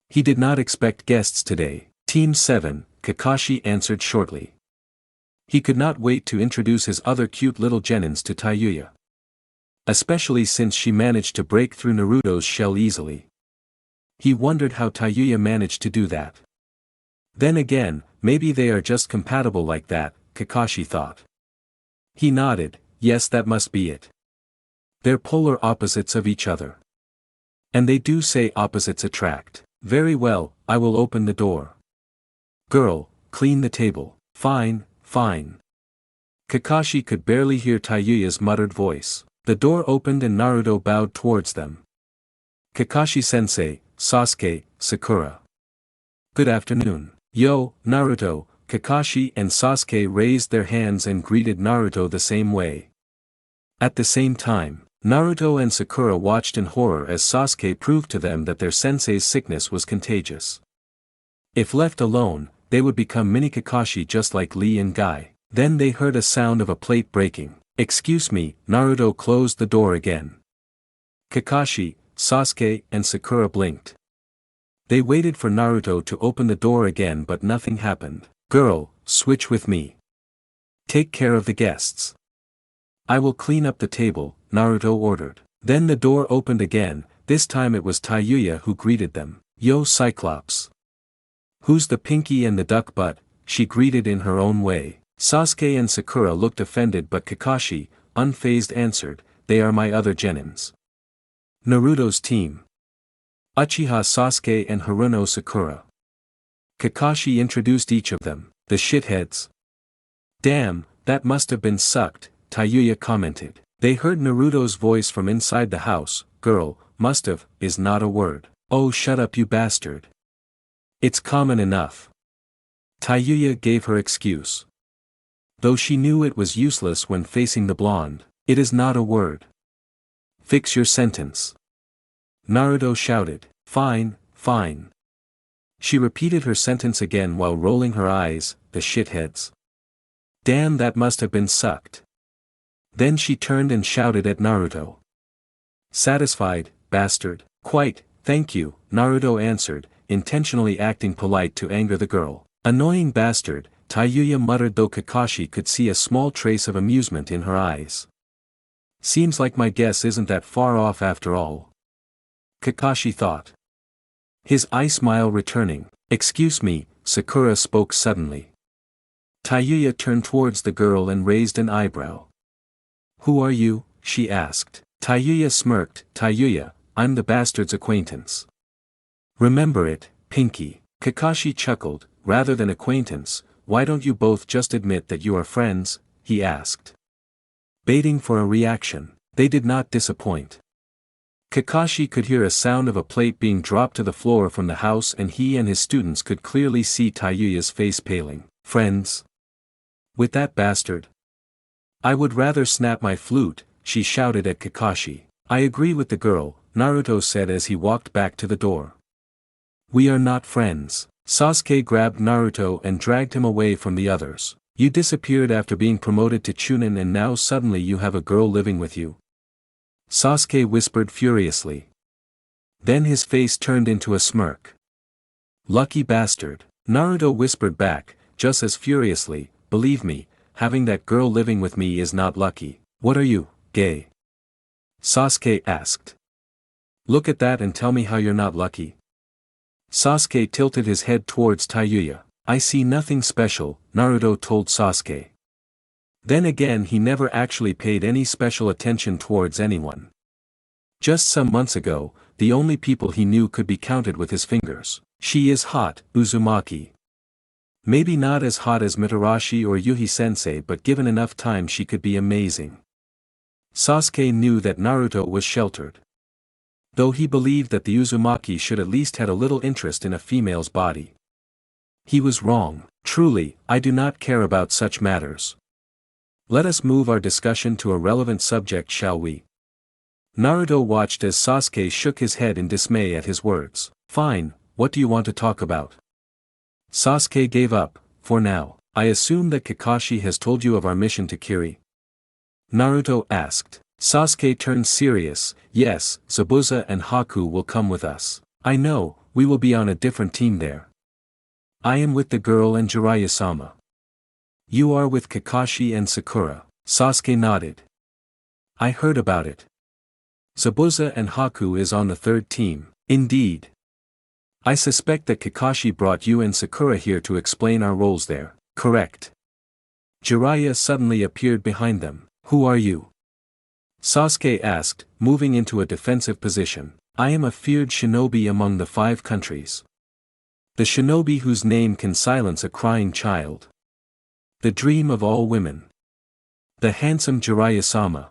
He did not expect guests today. Team 7, Kakashi answered shortly. He could not wait to introduce his other cute little genins to TAYUYA. Especially since she managed to break through Naruto's shell easily. He wondered how TAYUYA managed to do that. Then again, maybe they are just compatible like that, Kakashi thought. He nodded, yes that must be it. They're polar opposites of each other. And they do say opposites attract. Very well, I will open the door. Girl, clean the table. Fine. Kakashi could barely hear TAYUYA's muttered voice. The door opened and Naruto bowed towards them. Kakashi-sensei, Sasuke, Sakura. Good afternoon. Yo, Naruto, Kakashi and Sasuke raised their hands and greeted Naruto the same way. At the same time, Naruto and Sakura watched in horror as Sasuke proved to them that their sensei's sickness was contagious. If left alone, they would become mini Kakashi just like Lee and Guy. Then they heard a sound of a plate breaking. Excuse me, Naruto closed the door again. Kakashi, Sasuke and Sakura blinked. They waited for Naruto to open the door again but nothing happened. Girl, switch with me. Take care of the guests. I will clean up the table, Naruto ordered. Then the door opened again, this time it was TAYUYA who greeted them. Yo Cyclops. Who's the pinky and the duck butt? She greeted in her own way. Sasuke and Sakura looked offended but Kakashi, unfazed answered, they are my other genins. Naruto's team. Uchiha Sasuke and Haruno Sakura. Kakashi introduced each of them, the shitheads. Damn, that must have been sucked, TAYUYA commented. They heard Naruto's voice from inside the house. Girl, must've, is not a word. Oh, shut up, you bastard. It's common enough. TAYUYA gave her excuse. Though she knew it was useless when facing the blonde. It is not a word. Fix your sentence. Naruto shouted. Fine, fine. She repeated her sentence again while rolling her eyes. The shitheads. Damn, that must have been sucked. Then she turned and shouted at Naruto. Satisfied, bastard? Quite, thank you, Naruto answered, intentionally acting polite to anger the girl. Annoying bastard, TAYUYA muttered, though Kakashi could see a small trace of amusement in her eyes. Seems like my guess isn't that far off after all. Kakashi thought. His eye smile returning. Excuse me, Sakura spoke suddenly. TAYUYA turned towards the girl and raised an eyebrow. Who are you? She asked. TAYUYA smirked. TAYUYA, I'm the bastard's acquaintance. Remember it, Pinky. Kakashi chuckled. Rather than acquaintance, why don't you both just admit that you are friends? He asked. Baiting for a reaction. They did not disappoint. Kakashi could hear a sound of a plate being dropped to the floor from the house, and he and his students could clearly see TAYUYA's face paling. Friends? With that bastard? I would rather snap my flute, she shouted at Kakashi. I agree with the girl, Naruto said as he walked back to the door. We are not friends. Sasuke grabbed Naruto and dragged him away from the others. You disappeared after being promoted to Chunin and now suddenly you have a girl living with you. Sasuke whispered furiously. Then his face turned into a smirk. Lucky bastard. Naruto whispered back, just as furiously, believe me, having that girl living with me is not lucky. What are you, gay? Sasuke asked. Look at that and tell me how you're not lucky. Sasuke tilted his head towards TAYUYA. I see nothing special, Naruto told Sasuke. Then again, he never actually paid any special attention towards anyone. Just some months ago, the only people he knew could be counted with his fingers. She is hot, Uzumaki. Maybe not as hot as Mitarashi or Yuhi-sensei, but given enough time she could be amazing. Sasuke knew that Naruto was sheltered. Though he believed that the Uzumaki should at least had a little interest in a female's body. He was wrong. Truly, I do not care about such matters. Let us move our discussion to a relevant subject, shall we? Naruto watched as Sasuke shook his head in dismay at his words. Fine, what do you want to talk about? Sasuke gave up, for now. I assume that Kakashi has told you of our mission to Kiri? Naruto asked. Sasuke turned serious. Yes, Zabuza and Haku will come with us. I know, we will be on a different team there. I am with the girl and Jiraiya-sama. You are with Kakashi and Sakura. Sasuke nodded. I heard about it. Zabuza and Haku is on the third team. Indeed. I suspect that Kakashi brought you and Sakura here to explain our roles there. Correct. Jiraiya suddenly appeared behind them. Who are you? Sasuke asked, moving into a defensive position. I am a feared shinobi among the 5 countries. The shinobi whose name can silence a crying child. The dream of all women. The handsome Jiraiya-sama.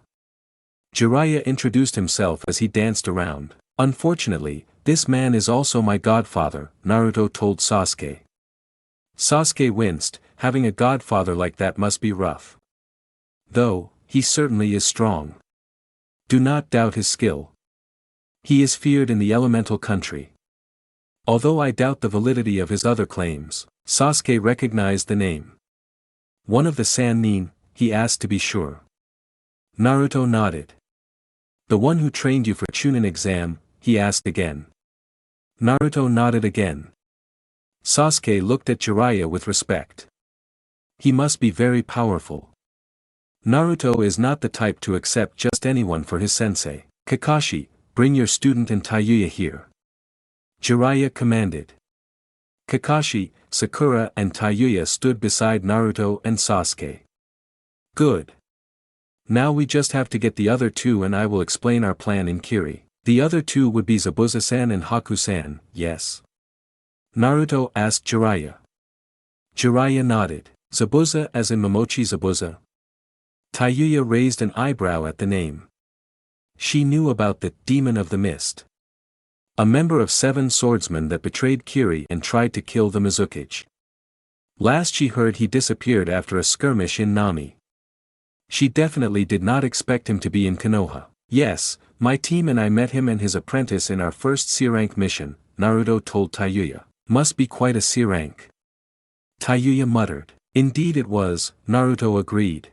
Jiraiya introduced himself as he danced around. Unfortunately, this man is also my godfather, Naruto told Sasuke. Sasuke winced, having a godfather like that must be rough. Though, he certainly is strong. Do not doubt his skill. He is feared in the elemental country. Although I doubt the validity of his other claims, Sasuke recognized the name. One of the Sannin, he asked to be sure. Naruto nodded. The one who trained you for Chunin exam, he asked again. Naruto nodded again. Sasuke looked at Jiraiya with respect. He must be very powerful. Naruto is not the type to accept just anyone for his sensei. Kakashi, bring your student and TAYUYA here. Jiraiya commanded. Kakashi, Sakura and TAYUYA stood beside Naruto and Sasuke. Good. Now we just have to get the other 2 and I will explain our plan in Kiri. The other 2 would be Zabuza-san and Haku-san, yes? Naruto asked Jiraiya. Jiraiya nodded. Zabuza as in Momochi Zabuza? Tayuya raised an eyebrow at the name. She knew about the Demon of the Mist. A member of 7 swordsmen that betrayed Kiri and tried to kill the Mizukage. Last she heard he disappeared after a skirmish in Nami. She definitely did not expect him to be in Konoha. Yes, my team and I met him and his apprentice in our first C-rank mission, Naruto told Tayuya. Must be quite a C-rank. Tayuya muttered. Indeed it was, Naruto agreed.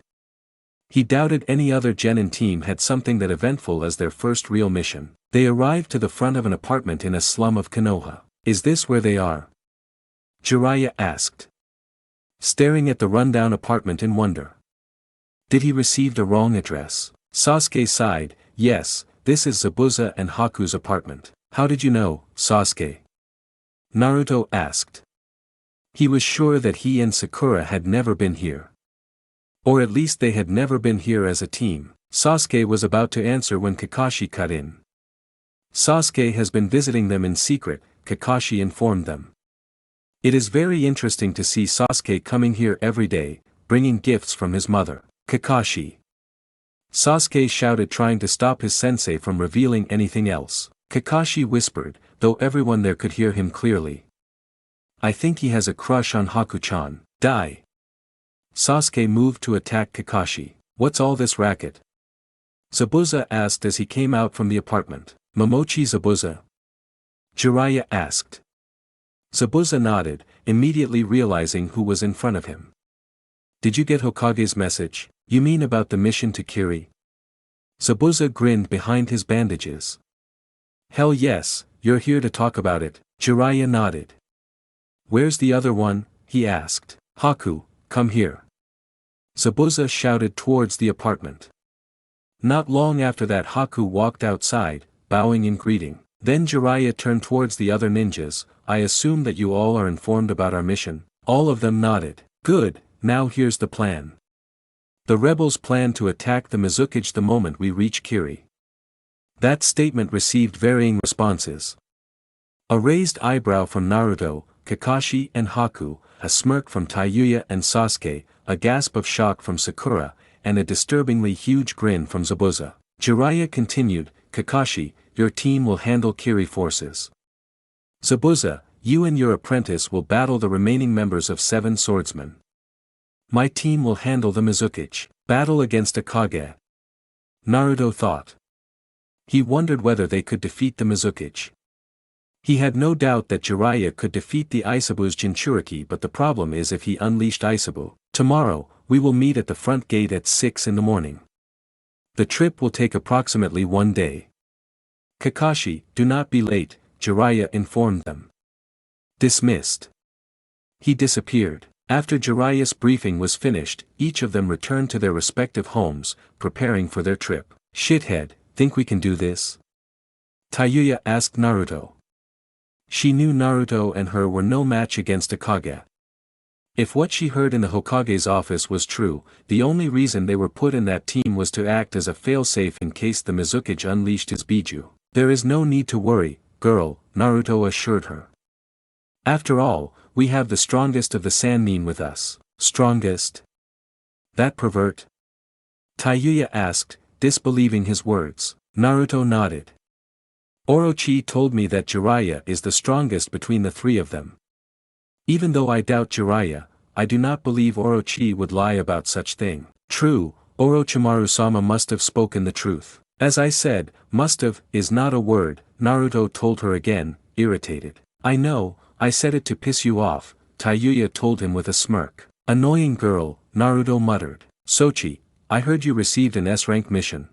He doubted any other genin team had something that eventful as their first real mission. They arrived to the front of an apartment in a slum of Konoha. Is this where they are? Jiraiya asked, staring at the rundown apartment in wonder. Did he receive the wrong address? Sasuke sighed. Yes, this is Zabuza and Haku's apartment. How did you know, Sasuke? Naruto asked. He was sure that he and Sakura had never been here. Or at least they had never been here as a team. Sasuke was about to answer when Kakashi cut in. Sasuke has been visiting them in secret, Kakashi informed them. It is very interesting to see Sasuke coming here every day, bringing gifts from his mother, Kakashi. Sasuke shouted, trying to stop his sensei from revealing anything else. Kakashi whispered, though everyone there could hear him clearly. I think he has a crush on Haku-chan. Die. Sasuke moved to attack Kakashi. What's all this racket? Zabuza asked as he came out from the apartment. Momochi Zabuza? Jiraiya asked. Zabuza nodded, immediately realizing who was in front of him. Did you get Hokage's message? You mean about the mission to Kiri? Zabuza grinned behind his bandages. Hell yes, you're here to talk about it, Jiraiya nodded. Where's the other one? He asked. Haku, come here. Zabuza shouted towards the apartment. Not long after that Haku walked outside, bowing in greeting. Then Jiraiya turned towards the other ninjas. I assume that you all are informed about our mission. All of them nodded. Good, now here's the plan. The rebels plan to attack the Mizukage the moment we reach Kiri. That statement received varying responses. A raised eyebrow from Naruto, Kakashi and Haku, a smirk from Tayuya and Sasuke, a gasp of shock from Sakura, and a disturbingly huge grin from Zabuza. Jiraiya continued, Kakashi, your team will handle Kiri forces. Zabuza, you and your apprentice will battle the remaining members of 7 swordsmen. My team will handle the Mizukage. Battle against Akage. Naruto thought. He wondered whether they could defeat the Mizukage. He had no doubt that Jiraiya could defeat the Isabu's Jinchuriki, but the problem is if he unleashed Isabu. Tomorrow, we will meet at the front gate at 6 in the morning. The trip will take approximately 1 day. Kakashi, do not be late, Jiraiya informed them. Dismissed. He disappeared. After Jiraiya's briefing was finished, each of them returned to their respective homes, preparing for their trip. Shithead, think we can do this? Tayuya asked Naruto. She knew Naruto and her were no match against Akage. If what she heard in the Hokage's office was true, the only reason they were put in that team was to act as a failsafe in case the Mizukage unleashed his Biju. There is no need to worry, girl, Naruto assured her. After all, we have the strongest of the Sannin with us. Strongest? That pervert? Tayuya asked, disbelieving his words. Naruto nodded. Orochi told me that Jiraiya is the strongest between the 3 of them. Even though I doubt Jiraiya, I do not believe Orochi would lie about such thing. True, Orochimaru-sama must have spoken the truth. As I said, must have is not a word, Naruto told her again, irritated. I know, I said it to piss you off, Tayuya told him with a smirk. Annoying girl, Naruto muttered. Sochi, I heard you received an S-rank mission.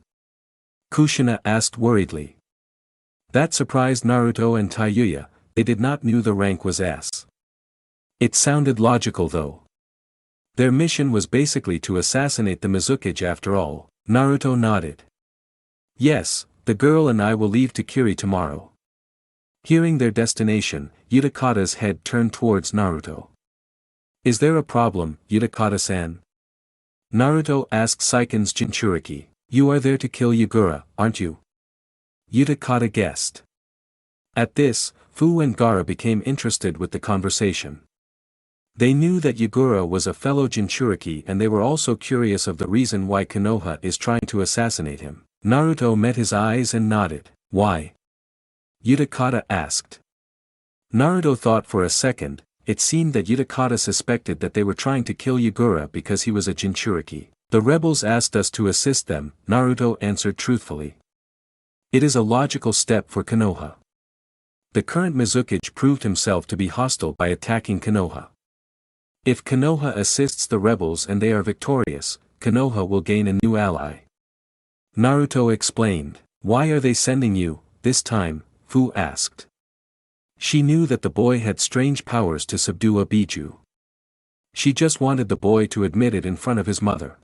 Kushina asked worriedly. That surprised Naruto and Tayuya, they did not knew the rank was S. It sounded logical though. Their mission was basically to assassinate the Mizukage after all. Naruto nodded. Yes, the girl and I will leave to Kiri tomorrow. Hearing their destination, Utakata's head turned towards Naruto. Is there a problem, Utakata-san? Naruto asked Saiken's Jinchuriki. You are there to kill Yagura, aren't you? Utakata guessed. At this, Fu and Gaara became interested with the conversation. They knew that Yagura was a fellow Jinchuriki and they were also curious of the reason why Konoha is trying to assassinate him. Naruto met his eyes and nodded. Why? Utakata asked. Naruto thought for a second. It seemed that Utakata suspected that they were trying to kill Yagura because he was a Jinchuriki. The rebels asked us to assist them, Naruto answered truthfully. It is a logical step for Konoha. The current Mizukage proved himself to be hostile by attacking Konoha. If Konoha assists the rebels and they are victorious, Konoha will gain a new ally. Naruto explained. Why are they sending you, this time? Fu asked. She knew that the boy had strange powers to subdue a Biju. She just wanted the boy to admit it in front of his mother.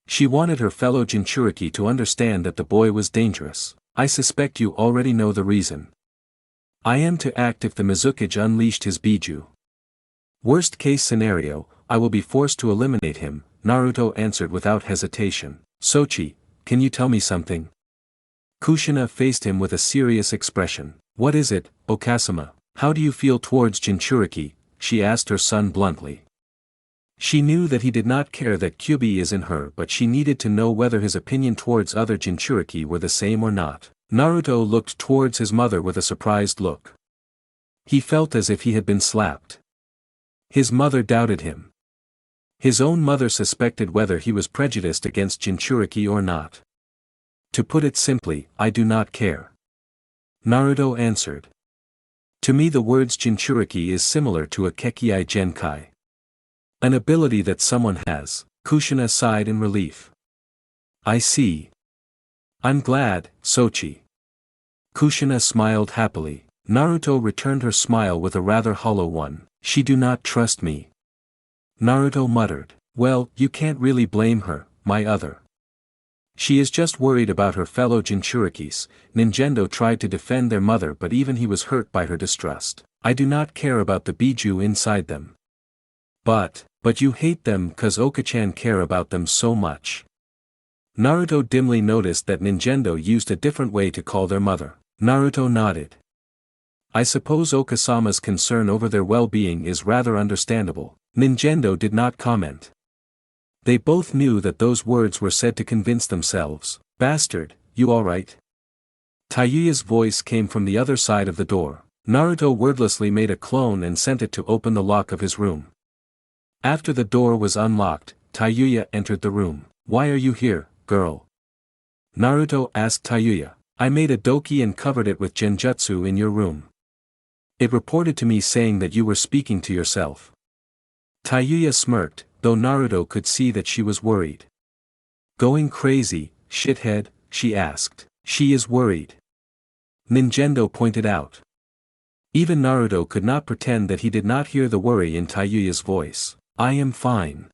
She wanted her fellow Jinchuriki to understand that the boy was dangerous. I suspect you already know the reason. I am to act if the Mizukage unleashed his Biju. Worst case scenario, I will be forced to eliminate him, Naruto answered without hesitation. Sochi, can you tell me something? Kushina faced him with a serious expression. What is it, Okasama? How do you feel towards Jinchuriki? She asked her son bluntly. She knew that he did not care that Kyubi is in her, but she needed to know whether his opinion towards other Jinchuriki were the same or not. Naruto looked towards his mother with a surprised look. He felt as if he had been slapped. His mother doubted him. His own mother suspected whether he was prejudiced against Jinchuriki or not. To put it simply, I do not care. Naruto answered. To me the words Jinchuriki is similar to a Kekkei Genkai. An ability that someone has. Kushina sighed in relief. I see. I'm glad, Sochi. Kushina smiled happily. Naruto returned her smile with a rather hollow one. She do not trust me. Naruto muttered. Well, you can't really blame her, my other. She is just worried about her fellow Jinchurikis. Ninjendo tried to defend their mother but even he was hurt by her distrust. I do not care about the Biju inside them. But you hate them cause Okachan care about them so much. Naruto dimly noticed that Ninjendo used a different way to call their mother. Naruto nodded. I suppose Okasama's concern over their well-being is rather understandable. Ninjendo did not comment. They both knew that those words were said to convince themselves. Bastard, you alright? Taiyuya's voice came from the other side of the door. Naruto wordlessly made a clone and sent it to open the lock of his room. After the door was unlocked, Taiyuya entered the room. Why are you here, girl? Naruto asked Taiyuya. I made a doki and covered it with genjutsu in your room. It reported to me saying that you were speaking to yourself. Taiyuya smirked, though Naruto could see that she was worried. Going crazy, shithead? She asked. She is worried. Ninjendo pointed out. Even Naruto could not pretend that he did not hear the worry in Taiyuya's voice. I am fine.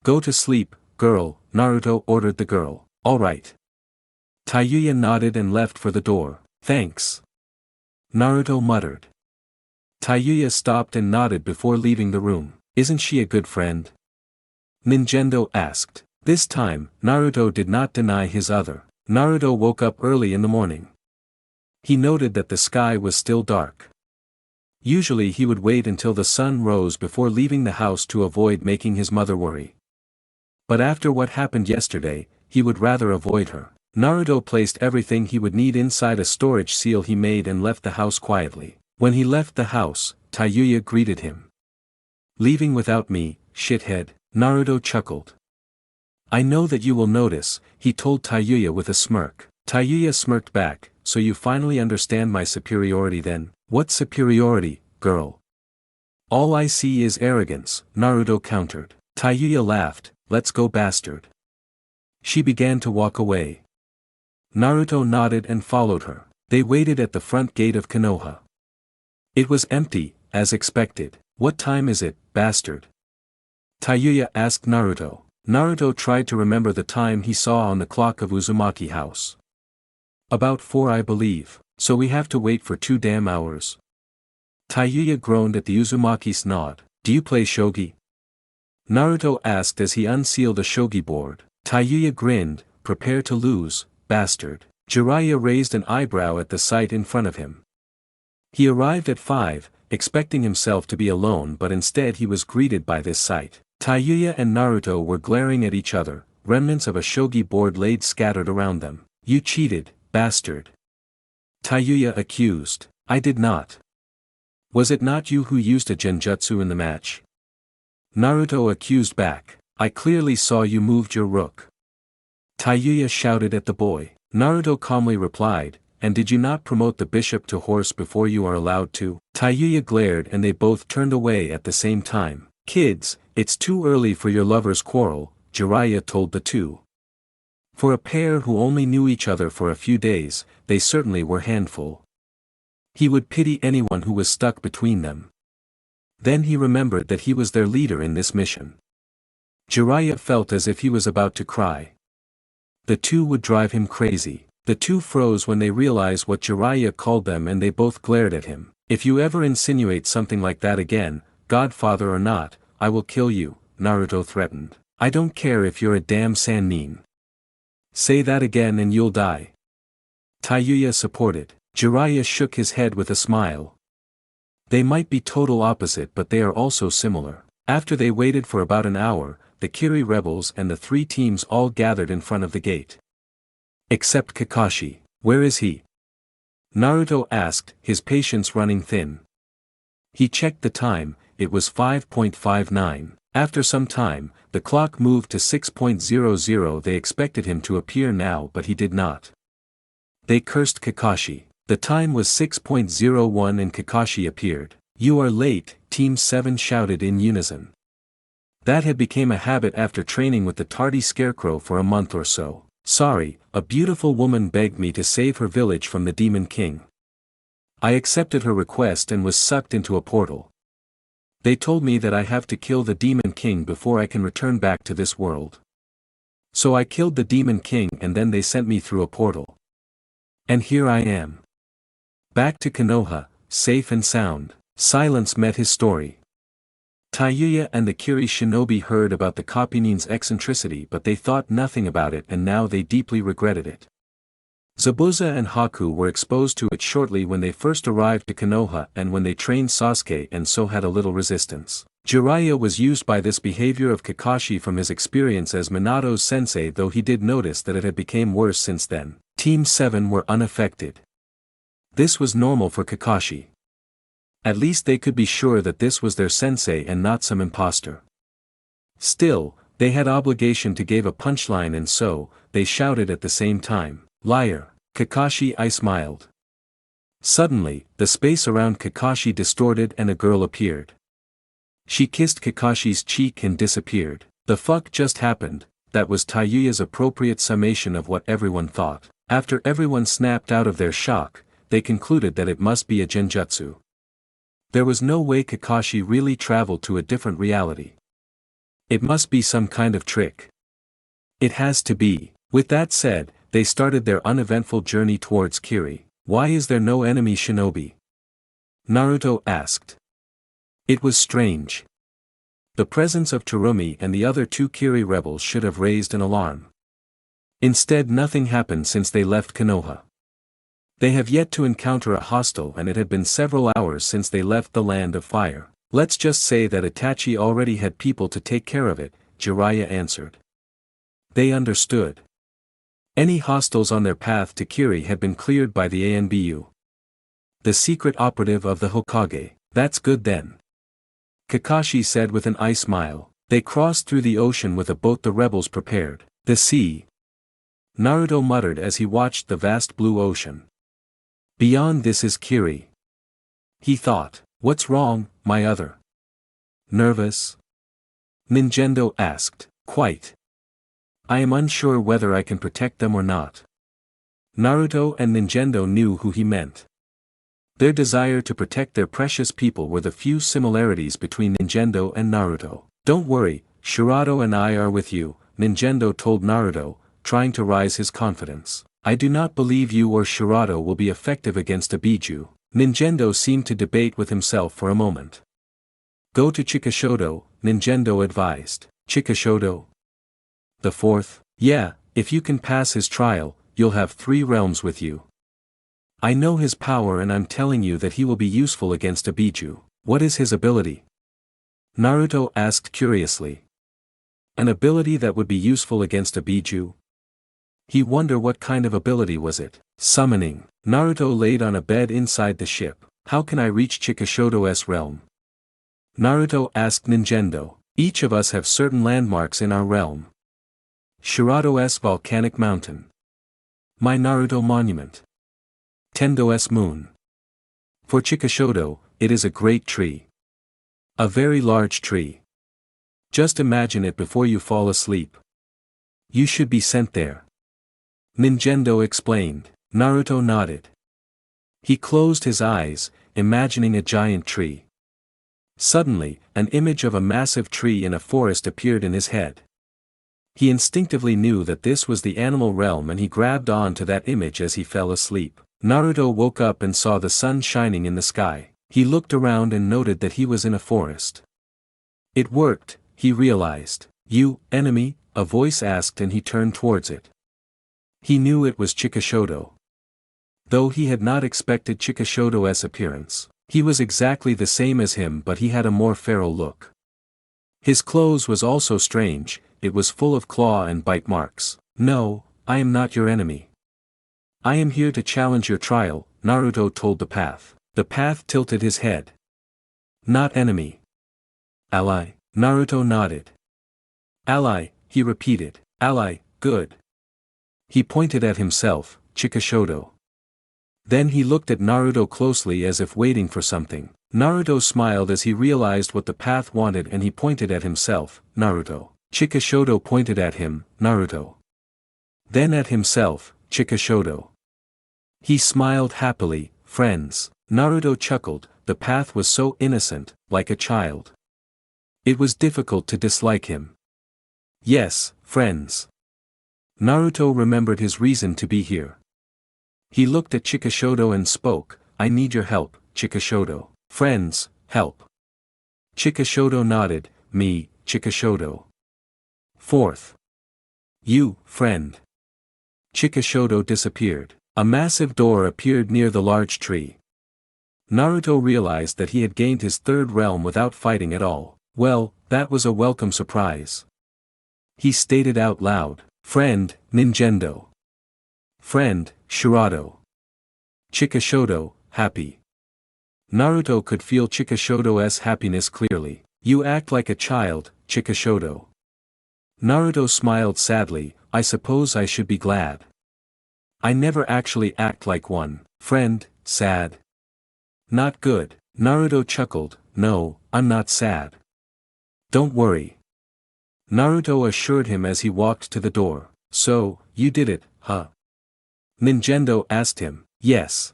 Go to sleep, girl, Naruto ordered the girl. Alright. Taiyuya nodded and left for the door. Thanks. Naruto muttered. Taiyuya stopped and nodded before leaving the room. Isn't she a good friend? Ninjendo asked. This time, Naruto did not deny his other. Naruto woke up early in the morning. He noted that the sky was still dark. Usually he would wait until the sun rose before leaving the house to avoid making his mother worry. But after what happened yesterday, he would rather avoid her. Naruto placed everything he would need inside a storage seal he made and left the house quietly. When he left the house, Taiyuya greeted him. Leaving without me, shithead, Naruto chuckled. I know that you will notice, he told Taiyuya with a smirk. Taiyuya smirked back, so you finally understand my superiority then? What superiority, girl? All I see is arrogance, Naruto countered. Taiyuya laughed, let's go bastard. She began to walk away. Naruto nodded and followed her. They waited at the front gate of Konoha. It was empty, as expected. What time is it, bastard? Taiyuya asked Naruto. Naruto tried to remember the time he saw on the clock of Uzumaki house. About 4 I believe, so we have to wait for 2 damn hours. Taiyuya groaned at the Uzumaki's nod. Do you play shogi? Naruto asked as he unsealed a shogi board. Taiyuya grinned, prepare to lose, bastard. Jiraiya raised an eyebrow at the sight in front of him. He arrived at 5, expecting himself to be alone, but instead he was greeted by this sight. TAYUYA and Naruto were glaring at each other, remnants of a shogi board laid scattered around them. "You cheated, bastard." TAYUYA accused. "I did not. Was it not you who used a genjutsu in the match?" Naruto accused back. "I clearly saw you moved your rook." TAYUYA shouted at the boy. Naruto calmly replied, "And did you not promote the bishop to horse before you are allowed to?" TAYUYA glared and they both turned away at the same time. "Kids, it's too early for your lovers' quarrel," Jiraiya told the two. For a pair who only knew each other for a few days, they certainly were handful. He would pity anyone who was stuck between them. Then he remembered that he was their leader in this mission. Jiraiya felt as if he was about to cry. The two would drive him crazy. The two froze when they realized what Jiraiya called them and they both glared at him. "If you ever insinuate something like that again, godfather or not, I will kill you," Naruto threatened. "I don't care if you're a damn Sannin. Say that again and you'll die." TAYUYA supported. Jiraiya shook his head with a smile. They might be total opposite, but they are also similar. After they waited for about an hour, the Kiri rebels and the three teams all gathered in front of the gate. Except Kakashi. "Where is he?" Naruto asked, his patience running thin. He checked the time, it was 5:59. After some time, the clock moved to 6:00. They expected him to appear now, but he did not. They cursed Kakashi. The time was 6:01 and Kakashi appeared. "You are late," Team 7 shouted in unison. That had become a habit after training with the tardy scarecrow for a month or so. "Sorry, a beautiful woman begged me to save her village from the Demon King. I accepted her request and was sucked into a portal. They told me that I have to kill the Demon King before I can return back to this world. So I killed the Demon King and then they sent me through a portal. And here I am. Back to Konoha, safe and sound." Silence met his story. TAYUYA and the Kiri shinobi heard about the Copynin's eccentricity, but they thought nothing about it and now they deeply regretted it. Zabuza and Haku were exposed to it shortly when they first arrived to Konoha and when they trained Sasuke, and so had a little resistance. Jiraiya was used by this behavior of Kakashi from his experience as Minato's sensei, though he did notice that it had become worse since then. Team 7 were unaffected. This was normal for Kakashi. At least they could be sure that this was their sensei and not some imposter. Still, they had obligation to give a punchline, and so, they shouted at the same time, "Liar, Kakashi!" I smiled. Suddenly, the space around Kakashi distorted and a girl appeared. She kissed Kakashi's cheek and disappeared. "The fuck just happened?" That was TAYUYA's appropriate summation of what everyone thought. After everyone snapped out of their shock, they concluded that it must be a genjutsu. There was no way Kakashi really traveled to a different reality. It must be some kind of trick. It has to be. With that said, they started their uneventful journey towards Kiri. "Why is there no enemy shinobi?" Naruto asked. It was strange. The presence of Tsurumi and the other two Kiri rebels should have raised an alarm. Instead, nothing happened since they left Konoha. They have yet to encounter a hostile, and it had been several hours since they left the Land of Fire. "Let's just say that Itachi already had people to take care of it," Jiraiya answered. They understood. Any hostiles on their path to Kiri had been cleared by the ANBU. The secret operative of the Hokage. "That's good then," Kakashi said with an ice smile. They crossed through the ocean with a boat the rebels prepared. "The sea," Naruto muttered as he watched the vast blue ocean. "Beyond this is Kiri." He thought, "What's wrong, my other?" "Nervous?" Ninjendo asked. "Quite. I am unsure whether I can protect them or not." Naruto and Ninjendo knew who he meant. Their desire to protect their precious people were the few similarities between Ninjendo and Naruto. "Don't worry, Shirato and I are with you," Ninjendo told Naruto, trying to rise his confidence. "I do not believe you or Shirato will be effective against a Biju." Ninjendo seemed to debate with himself for a moment. "Go to Chikashodo," Ninjendo advised. "Chikashodo? The fourth?" "Yeah, if you can pass his trial, you'll have 3 realms with you." I know his power and I'm telling you that he will be useful against a Biju. What is his ability? Naruto asked curiously. An ability that would be useful against a Biju? He wondered what kind of ability was it. Summoning. Naruto laid on a bed inside the ship. How can I reach Chikashodo's realm? Naruto asked Ninjendo. Each of us have certain landmarks in our realm. Shirado's volcanic mountain. My Naruto monument. Tendo's moon. For Chikashodo, it is a great tree. A very large tree. Just imagine it before you fall asleep. You should be sent there. Ninjendo explained. Naruto nodded. He closed his eyes, imagining a giant tree. Suddenly, an image of a massive tree in a forest appeared in his head. He instinctively knew that this was the animal realm and he grabbed on to that image as he fell asleep. Naruto woke up and saw the sun shining in the sky. He looked around and noted that he was in a forest. It worked, he realized. You, enemy? A voice asked and he turned towards it. He knew it was Chikashodo. Though he had not expected Chikashodo's appearance, he was exactly the same as him but he had a more feral look. His clothes was also strange, it was full of claw and bite marks. No, I am not your enemy. I am here to challenge your trial, Naruto told the path. The path tilted his head. Not enemy. Ally, Naruto nodded. Ally, he repeated. Ally, good. He pointed at himself, Chikashodo. Then he looked at Naruto closely as if waiting for something. Naruto smiled as he realized what the path wanted and he pointed at himself, Naruto. Chikashodo pointed at him, Naruto. Then at himself, Chikashodo. He smiled happily, friends. Naruto chuckled, the path was so innocent, like a child. It was difficult to dislike him. Yes, friends. Naruto remembered his reason to be here. He looked at Chikashodo and spoke, I need your help, Chikashodo. Friends, help. Chikashodo nodded, me, Chikashodo. Fourth. You, friend. Chikashodo disappeared. A massive door appeared near the large tree. Naruto realized that he had gained his third realm without fighting at all. Well, that was a welcome surprise. He stated out loud, friend, Ninjendo. Friend, Shirado. Chikashodo, happy. Naruto could feel Chikashodo's happiness clearly. You act like a child, Chikashodo. Naruto smiled sadly, I suppose I should be glad. I never actually act like one, friend, sad. Not good. Naruto chuckled, no, I'm not sad. Don't worry. Naruto assured him as he walked to the door. So, you did it, huh? Ninjendo asked him. Yes.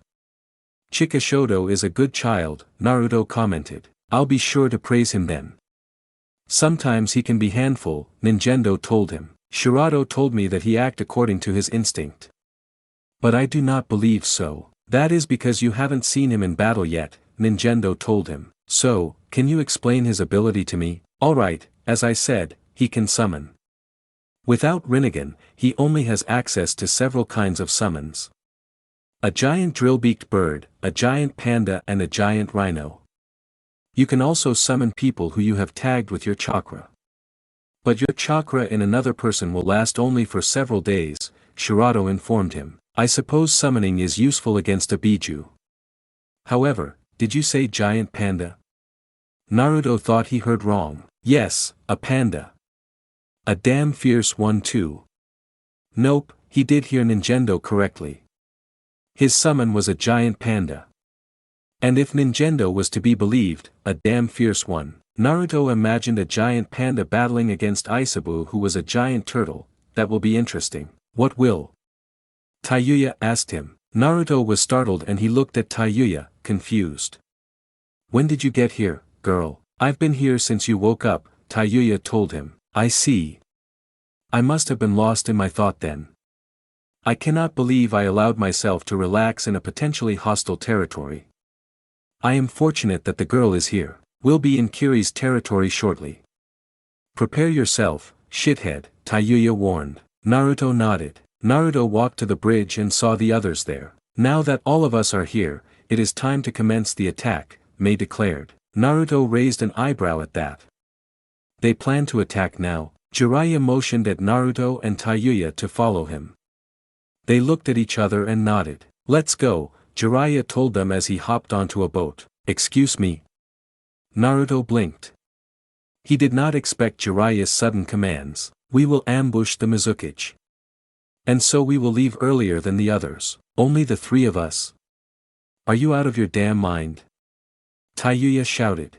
Chikashodo is a good child, Naruto commented. I'll be sure to praise him then. Sometimes he can be handful, Ninjendo told him. Shirado told me that he act according to his instinct. But I do not believe so. That is because you haven't seen him in battle yet, Ninjendo told him. So, can you explain his ability to me? Alright, as I said, he can summon. Without Rinnegan, he only has access to several kinds of summons. A giant drill-beaked bird, a giant panda and a giant rhino. You can also summon people who you have tagged with your chakra. But your chakra in another person will last only for several days, Shirado informed him. I suppose summoning is useful against a Biju. However, did you say giant panda? Naruto thought he heard wrong. Yes, a panda. A damn fierce one too. Nope, he did hear Ninjendo correctly. His summon was a giant panda. And if Ninjendo was to be believed, a damn fierce one. Naruto imagined a giant panda battling against Isabu who was a giant turtle. That will be interesting. What will? TAYUYA asked him. Naruto was startled and he looked at TAYUYA, confused. When did you get here, girl? I've been here since you woke up, TAYUYA told him. I see. I must have been lost in my thought then. I cannot believe I allowed myself to relax in a potentially hostile territory. I am fortunate that the girl is here. We'll be in Kiri's territory shortly. Prepare yourself, shithead, TAYUYA warned. Naruto nodded. Naruto walked to the bridge and saw the others there. Now that all of us are here, it is time to commence the attack, Mei declared. Naruto raised an eyebrow at that. They plan to attack now. Jiraiya motioned at Naruto and TAYUYA to follow him. They looked at each other and nodded. Let's go, Jiraiya told them as he hopped onto a boat. Excuse me. Naruto blinked. He did not expect Jiraiya's sudden commands. We will ambush the Mizukage. And so we will leave earlier than the others. Only the three of us. Are you out of your damn mind? TAYUYA shouted.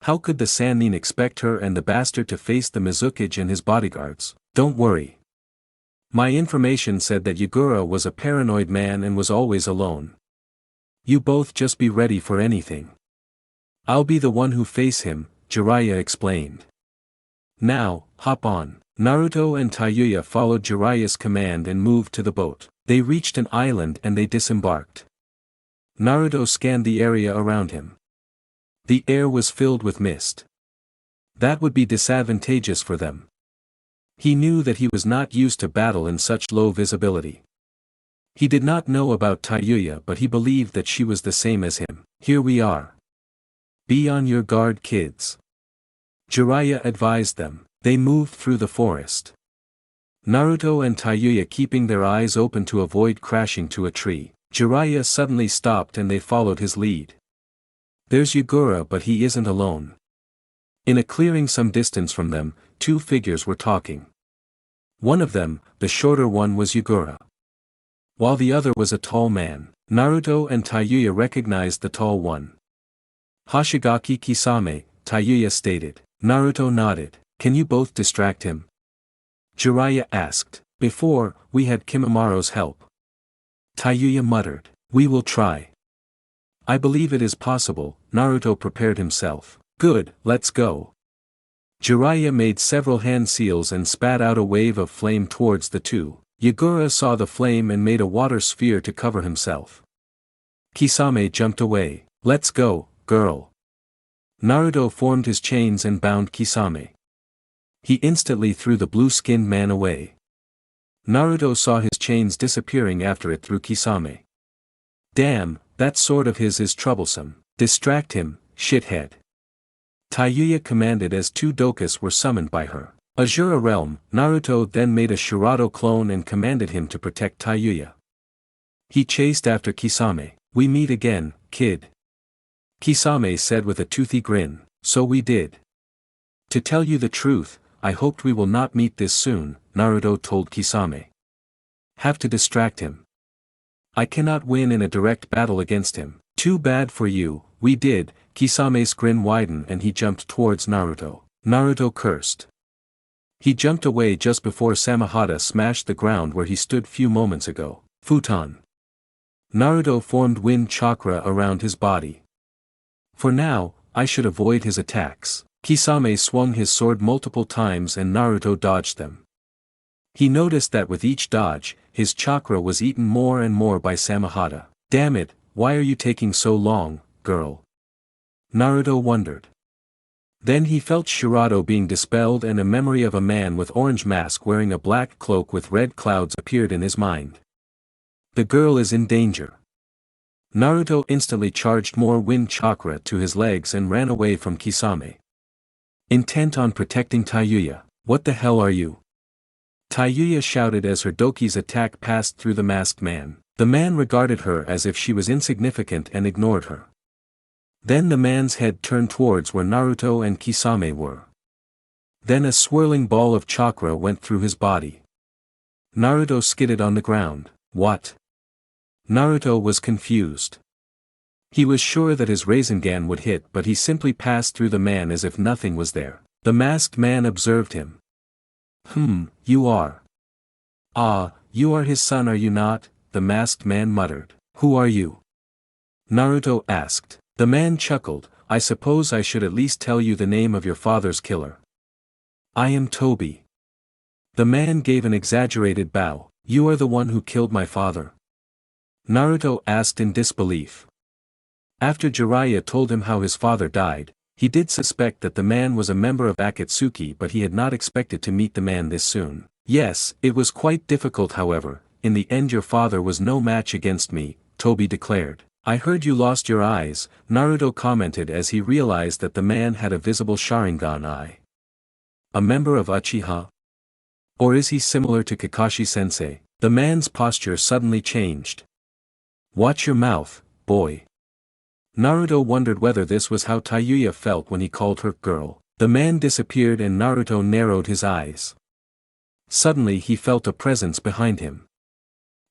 How could the Sannin expect her and the bastard to face the Mizukage and his bodyguards? Don't worry. My information said that Yagura was a paranoid man and was always alone. You both just be ready for anything. I'll be the one who face him, Jiraiya explained. Now, hop on. Naruto and TAYUYA followed Jiraiya's command and moved to the boat. They reached an island and they disembarked. Naruto scanned the area around him. The air was filled with mist. That would be disadvantageous for them. He knew that he was not used to battle in such low visibility. He did not know about TAYUYA, but he believed that she was the same as him. Here we are. Be on your guard, kids. Jiraiya advised them. They moved through the forest. Naruto and TAYUYA keeping their eyes open to avoid crashing to a tree. Jiraiya suddenly stopped and they followed his lead. There's Yagura, but he isn't alone. In a clearing some distance from them, two figures were talking. One of them, the shorter one, was Yagura, while the other was a tall man. Naruto and TAYUYA recognized the tall one. Hoshigaki Kisame, TAYUYA stated. Naruto nodded. Can you both distract him? Jiraiya asked. Before, we had Kimimara's help. TAYUYA muttered. We will try. I believe it is possible. Naruto prepared himself. Good, let's go. Jiraiya made several hand seals and spat out a wave of flame towards the two. Yagura saw the flame and made a water sphere to cover himself. Kisame jumped away. Let's go, girl. Naruto formed his chains and bound Kisame. He instantly threw the blue-skinned man away. Naruto saw his chains disappearing after it threw Kisame. Damn, that sword of his is troublesome. Distract him, shithead. TAYUYA commanded as two Dokas were summoned by her. Azura Realm. Naruto then made a Shirato clone and commanded him to protect TAYUYA. He chased after Kisame. We meet again, kid. Kisame said with a toothy grin. So we did. To tell you the truth, I hoped we will not meet this soon, Naruto told Kisame. Have to distract him. I cannot win in a direct battle against him. Too bad for you. We did. Kisame's grin widened and he jumped towards Naruto. Naruto cursed. He jumped away just before Samahata smashed the ground where he stood few moments ago. Futon. Naruto formed wind chakra around his body. For now, I should avoid his attacks. Kisame swung his sword multiple times and Naruto dodged them. He noticed that with each dodge, his chakra was eaten more and more by Samahata. Damn it, why are you taking so long, girl? Naruto wondered. Then he felt Shirato being dispelled and a memory of a man with orange mask wearing a black cloak with red clouds appeared in his mind. The girl is in danger. Naruto instantly charged more wind chakra to his legs and ran away from Kisame. Intent on protecting TAYUYA. What the hell are you? TAYUYA shouted as her Doki's attack passed through the masked man. The man regarded her as if she was insignificant and ignored her. Then the man's head turned towards where Naruto and Kisame were. Then a swirling ball of chakra went through his body. Naruto skidded on the ground. What? Naruto was confused. He was sure that his Rasengan would hit, but he simply passed through the man as if nothing was there. The masked man observed him. You are. Ah, you are his son, are you not? The masked man muttered. Who are you? Naruto asked. The man chuckled. I suppose I should at least tell you the name of your father's killer. I am Tobi. The man gave an exaggerated bow. You are the one who killed my father? Naruto asked in disbelief. After Jiraiya told him how his father died, he did suspect that the man was a member of Akatsuki, but he had not expected to meet the man this soon. Yes, it was quite difficult, however. in the end your father was no match against me, Toby declared. I heard you lost your eyes, Naruto commented as he realized that the man had a visible Sharingan eye. A member of Uchiha? Or is he similar to Kakashi-sensei? The man's posture suddenly changed. Watch your mouth, boy. Naruto wondered whether this was how TAYUYA felt when he called her girl. The man disappeared and Naruto narrowed his eyes. Suddenly he felt a presence behind him.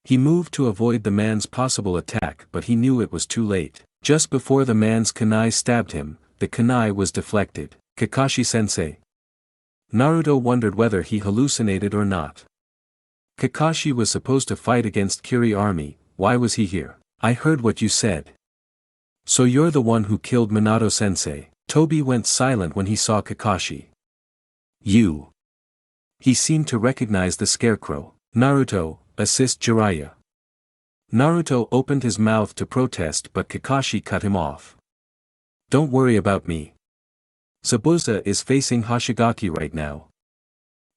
He moved to avoid the man's possible attack but he knew it was too late. Just before the man's kunai stabbed him, the kunai was deflected. Kakashi-sensei. Naruto wondered whether he hallucinated or not. Kakashi was supposed to fight against Kiri army, why was he here? I heard what you said. So you're the one who killed Minato-sensei. Toby went silent when he saw Kakashi. You. He seemed to recognize the scarecrow. Naruto, assist Jiraiya. Naruto opened his mouth to protest but Kakashi cut him off. Don't worry about me. Zabuza is facing Hoshigaki right now.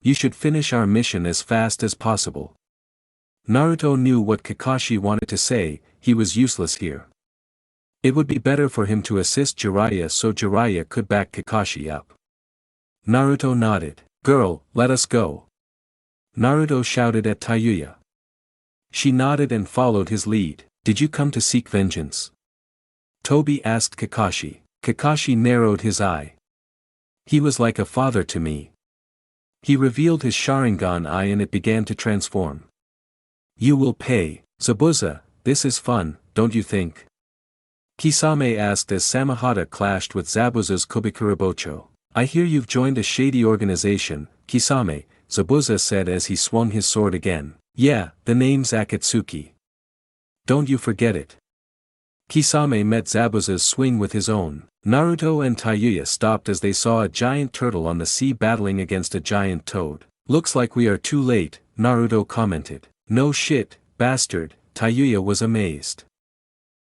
You should finish our mission as fast as possible. Naruto knew what Kakashi wanted to say, he was useless here. It would be better for him to assist Jiraiya so Jiraiya could back Kakashi up. Naruto nodded. Girl, let us go. Naruto shouted at TAYUYA. She nodded and followed his lead. Did you come to seek vengeance? Toby asked Kakashi. Kakashi narrowed his eye. He was like a father to me. He revealed his Sharingan eye and it began to transform. You will pay, Zabuza, this is fun, don't you think? Kisame asked as Samehada clashed with Zabuza's Kubikurabocho. I hear you've joined a shady organization, Kisame, Zabuza said as he swung his sword again. Yeah, the name's Akatsuki. Don't you forget it. Kisame met Zabuza's swing with his own. Naruto and TAYUYA stopped as they saw a giant turtle on the sea battling against a giant toad. Looks like we are too late, Naruto commented. No shit, bastard, TAYUYA was amazed.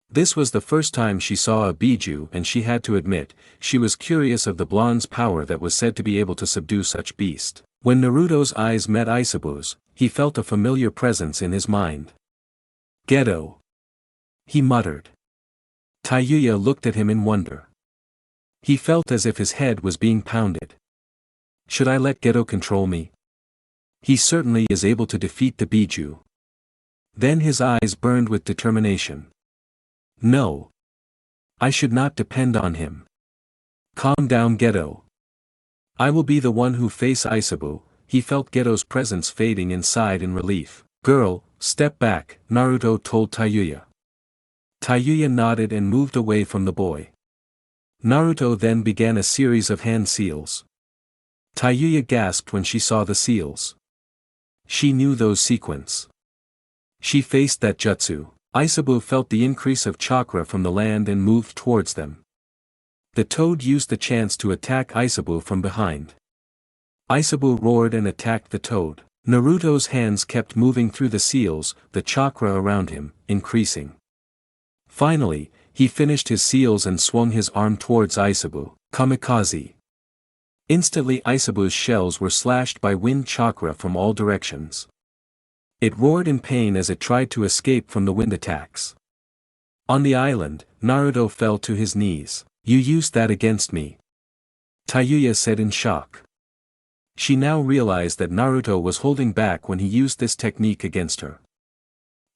This was the first time she saw a Biju and she had to admit, she was curious of the blonde's power that was said to be able to subdue such beast. When Naruto's eyes met Isabu's, he felt a familiar presence in his mind. Geto. He muttered. TAYUYA looked at him in wonder. He felt as if his head was being pounded. Should I let Geto control me? He certainly is able to defeat the Biju. Then his eyes burned with determination. No. I should not depend on him. Calm down, Geto. I will be the one who face Isabu. He felt Geto's presence fading inside in relief. Girl, step back, Naruto told TAYUYA. TAYUYA nodded and moved away from the boy. Naruto then began a series of hand seals. TAYUYA gasped when she saw the seals. She knew those sequence. She faced that jutsu. Isabu felt the increase of chakra from the land and moved towards them. The toad used the chance to attack Isabu from behind. Isabu roared and attacked the toad. Naruto's hands kept moving through the seals, the chakra around him, increasing. Finally, he finished his seals and swung his arm towards Isabu. Kamikaze. Instantly Isabu's shells were slashed by wind chakra from all directions. It roared in pain as it tried to escape from the wind attacks. On the island, Naruto fell to his knees. You used that against me. TAYUYA said in shock. She now realized that Naruto was holding back when he used this technique against her.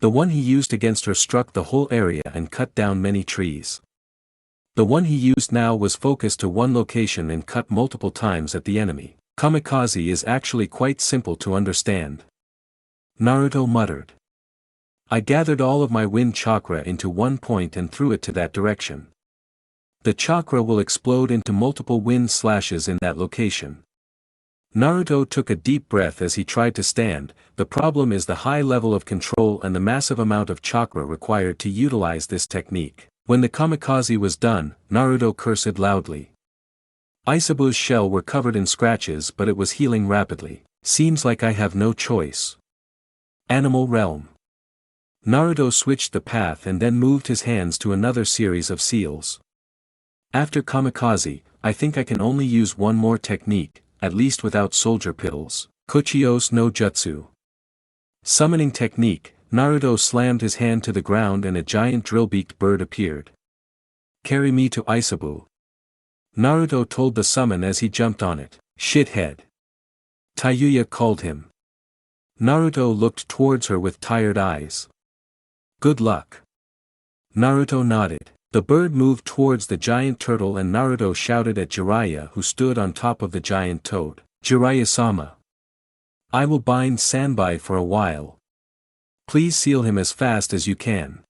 The one he used against her struck the whole area and cut down many trees. The one he used now was focused to one location and cut multiple times at the enemy. Kamikaze is actually quite simple to understand. Naruto muttered. I gathered all of my wind chakra into one point and threw it to that direction. The chakra will explode into multiple wind slashes in that location. Naruto took a deep breath as he tried to stand. The problem is the high level of control and the massive amount of chakra required to utilize this technique. When the kamikaze was done, Naruto cursed loudly. Isabu's shell were covered in scratches but it was healing rapidly. Seems like I have no choice. Animal realm. Naruto switched the path and then moved his hands to another series of seals. After kamikaze, I think I can only use one more technique, at least without soldier pills. Kuchiyos no Jutsu. Summoning technique, Naruto slammed his hand to the ground and a giant drill-beaked bird appeared. "Carry me to Isabu," Naruto told the summon as he jumped on it. "Shithead," TAYUYA called him. Naruto looked towards her with tired eyes. "Good luck." Naruto nodded. The bird moved towards the giant turtle and Naruto shouted at Jiraiya who stood on top of the giant toad. "Jiraiya-sama. I will bind Sanbai for a while. Please seal him as fast as you can."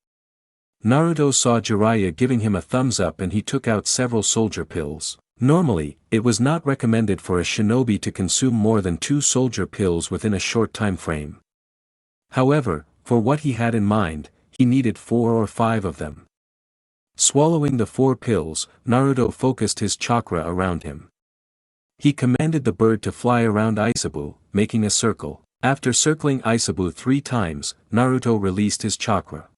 Naruto saw Jiraiya giving him a thumbs up and he took out several soldier pills. Normally, it was not recommended for a shinobi to consume more than 2 soldier pills within a short time frame. However, for what he had in mind, he needed 4 or 5 of them. Swallowing the 4 pills, Naruto focused his chakra around him. He commanded the bird to fly around Isabu, making a circle. After circling Isabu 3 times, Naruto released his chakra.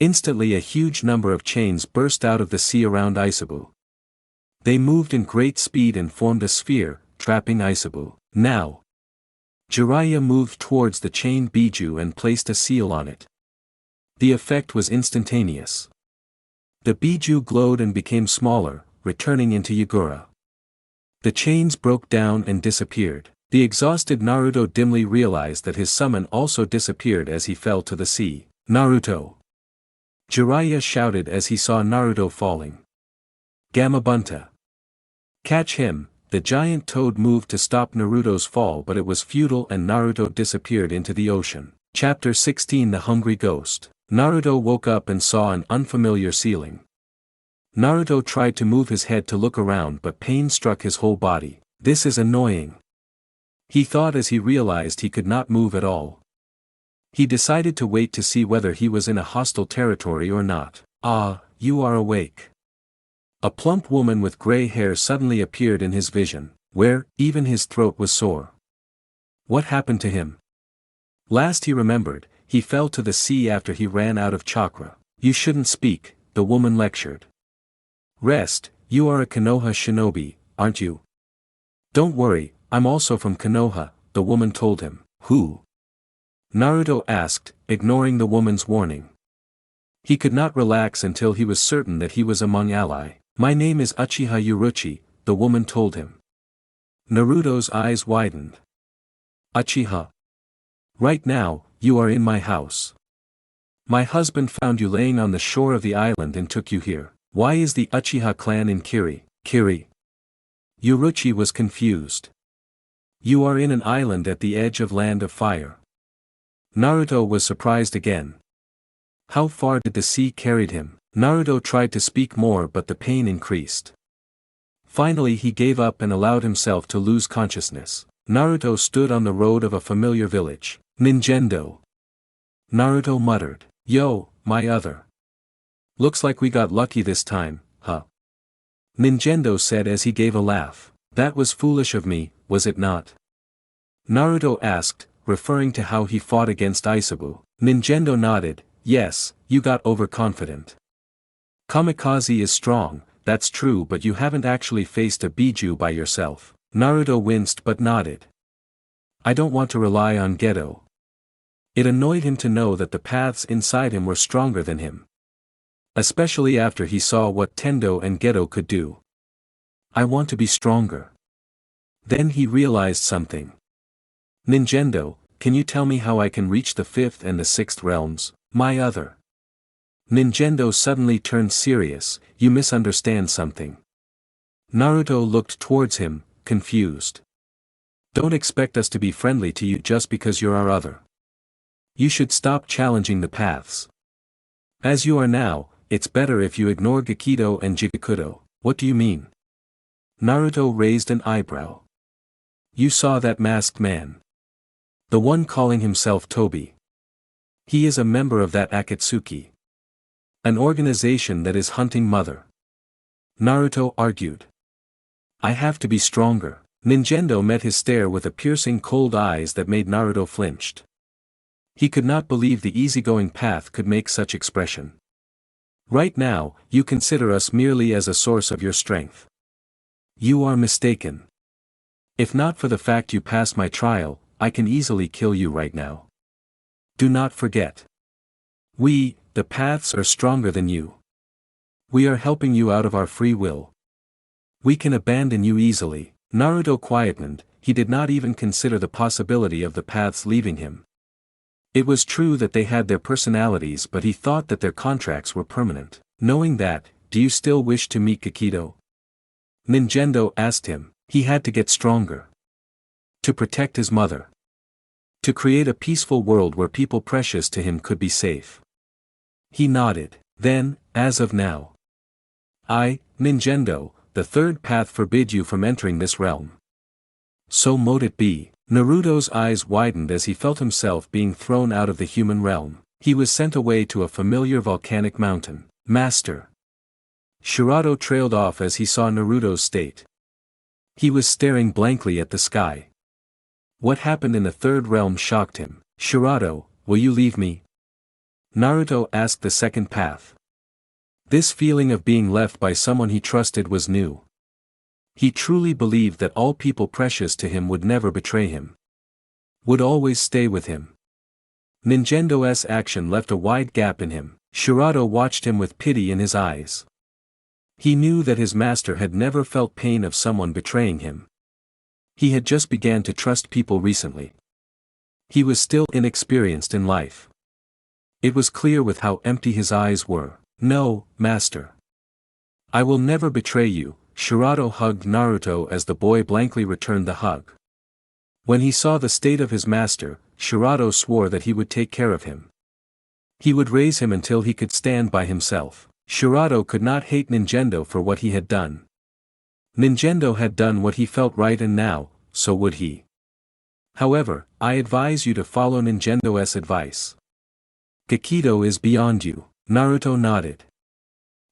Instantly a huge number of chains burst out of the sea around Isabu. They moved in great speed and formed a sphere, trapping Isabu. Now, Jiraiya moved towards the chain Biju and placed a seal on it. The effect was instantaneous. The Biju glowed and became smaller, returning into Yagura. The chains broke down and disappeared. The exhausted Naruto dimly realized that his summon also disappeared as he fell to the sea. "Naruto!" Jiraiya shouted as he saw Naruto falling. "Gamabunta! Catch him!" The giant toad moved to stop Naruto's fall but it was futile and Naruto disappeared into the ocean. Chapter 16 The Hungry Ghost. Naruto woke up and saw an unfamiliar ceiling. Naruto tried to move his head to look around but pain struck his whole body. "This is annoying," he thought as he realized he could not move at all. He decided to wait to see whether he was in a hostile territory or not. "Ah, you are awake." A plump woman with gray hair suddenly appeared in his vision, where, even his throat was sore. What happened to him? Last he remembered, he fell to the sea after he ran out of chakra. "You shouldn't speak," the woman lectured. "Rest, you are a Konoha shinobi, aren't you?" "Don't worry, I'm also from Konoha," the woman told him. "Who?" Naruto asked, ignoring the woman's warning. He could not relax until he was certain that he was among ally. "My name is Uchiha Uruchi," the woman told him. Naruto's eyes widened. "Uchiha? Right now, you are in my house. My husband found you laying on the shore of the island and took you here. Why is the Uchiha clan in Kiri?" Uruchi was confused. "You are in an island at the edge of Land of Fire." Naruto was surprised again. How far did the sea carry him? Naruto tried to speak more but the pain increased. Finally he gave up and allowed himself to lose consciousness. Naruto stood on the road of a familiar village. "Ninjendo," Naruto muttered. "Yo, my other. Looks like we got lucky this time, huh?" Ninjendo said as he gave a laugh. "That was foolish of me, was it not?" Naruto asked, referring to how he fought against Isabu. Ninjendo nodded. "Yes, you got overconfident. Kamikaze is strong, that's true, but you haven't actually faced a Biju by yourself." Naruto winced but nodded. "I don't want to rely on Geto." It annoyed him to know that the paths inside him were stronger than him. Especially after he saw what Tendo and Geto could do. "I want to be stronger." Then he realized something. "Ninjendo, can you tell me how I can reach the 5th and the 6th realms, my other?" Ninjendo suddenly turned serious. "You misunderstand something." Naruto looked towards him, confused. "Don't expect us to be friendly to you just because you're our other. You should stop challenging the paths. As you are now, it's better if you ignore Gekido and Jigakudo." "What do you mean?" Naruto raised an eyebrow. "You saw that masked man. The one calling himself Tobi. He is a member of that Akatsuki. An organization that is hunting Mother." Naruto argued. "I have to be stronger." Ninjendo met his stare with a piercing cold eyes that made Naruto flinched. He could not believe the easygoing path could make such expression. "Right now, you consider us merely as a source of your strength. You are mistaken. If not for the fact you passed my trial, I can easily kill you right now." Do not forget. We, the paths, are stronger than you. We are helping you out of our free will. We can abandon you easily. Naruto quietened, he did not even consider the possibility of the paths leaving him. It was true that they had their personalities, but he thought that their contracts were permanent. Knowing that, do you still wish to meet Kikido? Ninjendo asked him. He had to get stronger. To protect his mother. To create a peaceful world where people precious to him could be safe. He nodded. Then, as of now, I, Ninjendo, the third path, forbid you from entering this realm. So mote it be. Naruto's eyes widened as he felt himself being thrown out of the human realm. He was sent away to a familiar volcanic mountain. Master. Shirato trailed off as he saw Naruto's state. He was staring blankly at the sky. What happened in the third realm shocked him. Shirato, will you leave me? Naruto asked the second path. This feeling of being left by someone he trusted was new. He truly believed that all people precious to him would never betray him. Would always stay with him. Ninjendo's action left a wide gap in him. Shirato watched him with pity in his eyes. He knew that his master had never felt pain of someone betraying him. He had just begun to trust people recently. He was still inexperienced in life. It was clear with how empty his eyes were. No, master. I will never betray you. Shirato hugged Naruto as the boy blankly returned the hug. When he saw the state of his master, Shirato swore that he would take care of him. He would raise him until he could stand by himself. Shirato could not hate Ninjendo for what he had done. Ninjendo had done what he felt right, and now, so would he. However, I advise you to follow Ninjendo's advice. Kikido is beyond you. Naruto nodded.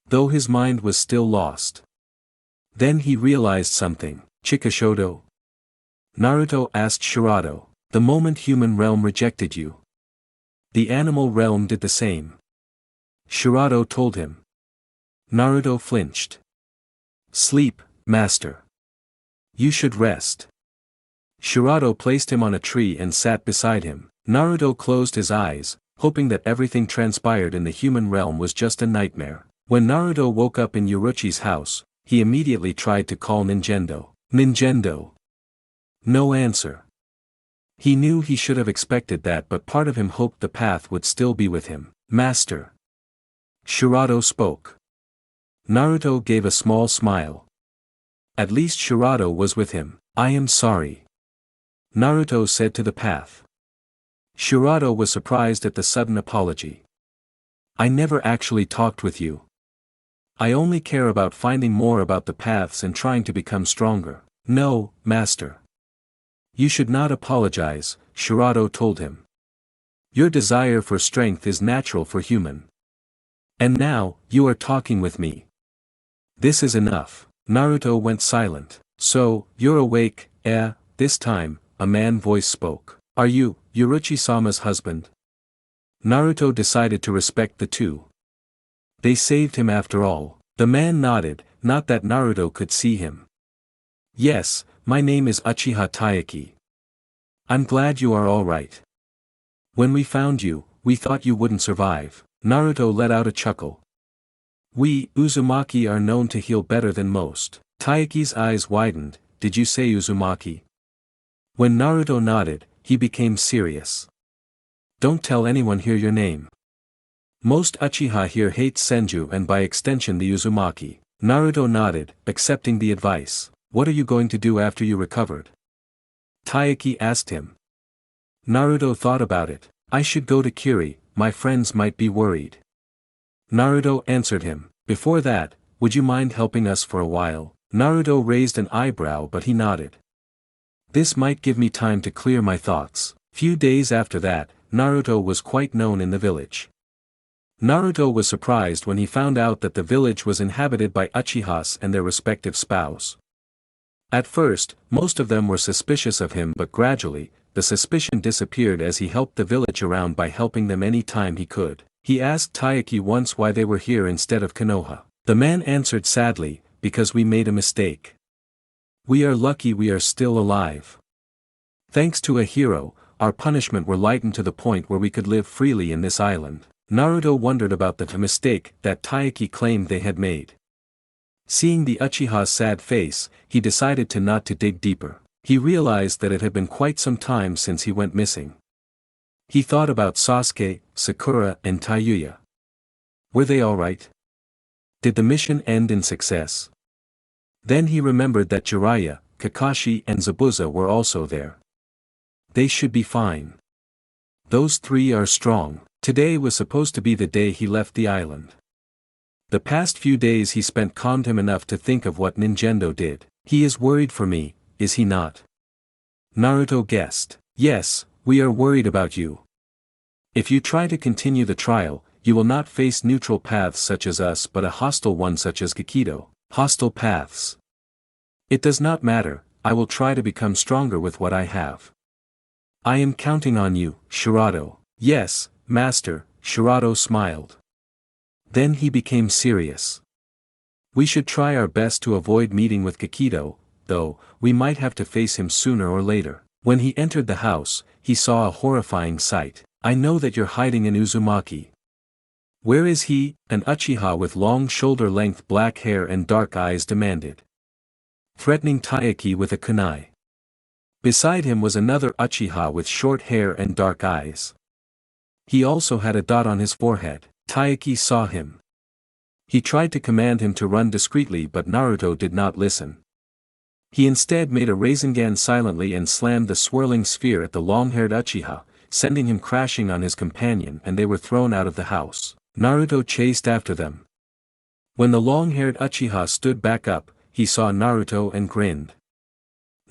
Though his mind was still lost. Then he realized something. Chikashodo? Naruto asked Shirato. The moment human realm rejected you. The animal realm did the same. Shirato told him. Naruto flinched. Sleep, master. You should rest. Shirato placed him on a tree and sat beside him. Naruto closed his eyes, hoping that everything transpired in the human realm was just a nightmare. When Naruto woke up in Uchiha's house, he immediately tried to call Ninjendo. Ninjendo. No answer. He knew he should have expected that, but part of him hoped the path would still be with him. Master. Shirato spoke. Naruto gave a small smile. At least Shirato was with him. I am sorry. Naruto said to the path. Shirato was surprised at the sudden apology. I never actually talked with you. I only care about finding more about the paths and trying to become stronger. No, master. You should not apologize, Shirato told him. Your desire for strength is natural for human. And now, you are talking with me. This is enough. Naruto went silent. So, you're awake, eh? This time, a man voice spoke. Are you, Uchiha-sama's husband? Naruto decided to respect the two. They saved him after all. The man nodded, not that Naruto could see him. Yes, my name is Uchiha Taiyuya. I'm glad you are alright. When we found you, we thought you wouldn't survive. Naruto let out a chuckle. We, Uzumaki, are known to heal better than most. Taiyuki's eyes widened. Did you say Uzumaki? When Naruto nodded, he became serious. Don't tell anyone here your name. Most Uchiha here hate Senju and by extension the Uzumaki. Naruto nodded, accepting the advice. What are you going to do after you recovered? Taiyuki asked him. Naruto thought about it. I should go to Kiri, my friends might be worried. Naruto answered him. Before that, would you mind helping us for a while? Naruto raised an eyebrow, but he nodded. This might give me time to clear my thoughts. Few days after that, Naruto was quite known in the village. Naruto was surprised when he found out that the village was inhabited by Uchihas and their respective spouse. At first, most of them were suspicious of him, but gradually, the suspicion disappeared as he helped the village around by helping them any time he could. He asked Taiyuki once why they were here instead of Konoha. The man answered sadly, because we made a mistake. We are lucky we are still alive. Thanks to a hero, our punishment were lightened to the point where we could live freely in this island. Naruto wondered about the mistake that Taiyuya claimed they had made. Seeing the Uchiha's sad face, he decided not to dig deeper. He realized that it had been quite some time since he went missing. He thought about Sasuke, Sakura, and TAYUYA. Were they alright? Did the mission end in success? Then he remembered that Jiraiya, Kakashi and Zabuza were also there. They should be fine. Those three are strong. Today was supposed to be the day he left the island. The past few days he spent calmed him enough to think of what Nintendo did. He is worried for me, is he not? Naruto guessed. Yes, we are worried about you. If you try to continue the trial, you will not face neutral paths such as us but a hostile one such as Kikido. Hostile paths. It does not matter, I will try to become stronger with what I have. I am counting on you, Shirato. Yes, master, Shirato smiled. Then he became serious. We should try our best to avoid meeting with Kikido, though, we might have to face him sooner or later. When he entered the house, he saw a horrifying sight. I know that you're hiding in Uzumaki. Where is he? An Uchiha with long shoulder-length black hair and dark eyes demanded. Threatening Taiyuya with a kunai. Beside him was another Uchiha with short hair and dark eyes. He also had a dot on his forehead. Taiyuya saw him. He tried to command him to run discreetly but Naruto did not listen. He instead made a Rasengan silently and slammed the swirling sphere at the long-haired Uchiha, sending him crashing on his companion and they were thrown out of the house. Naruto chased after them. When the long-haired Uchiha stood back up, he saw Naruto and grinned.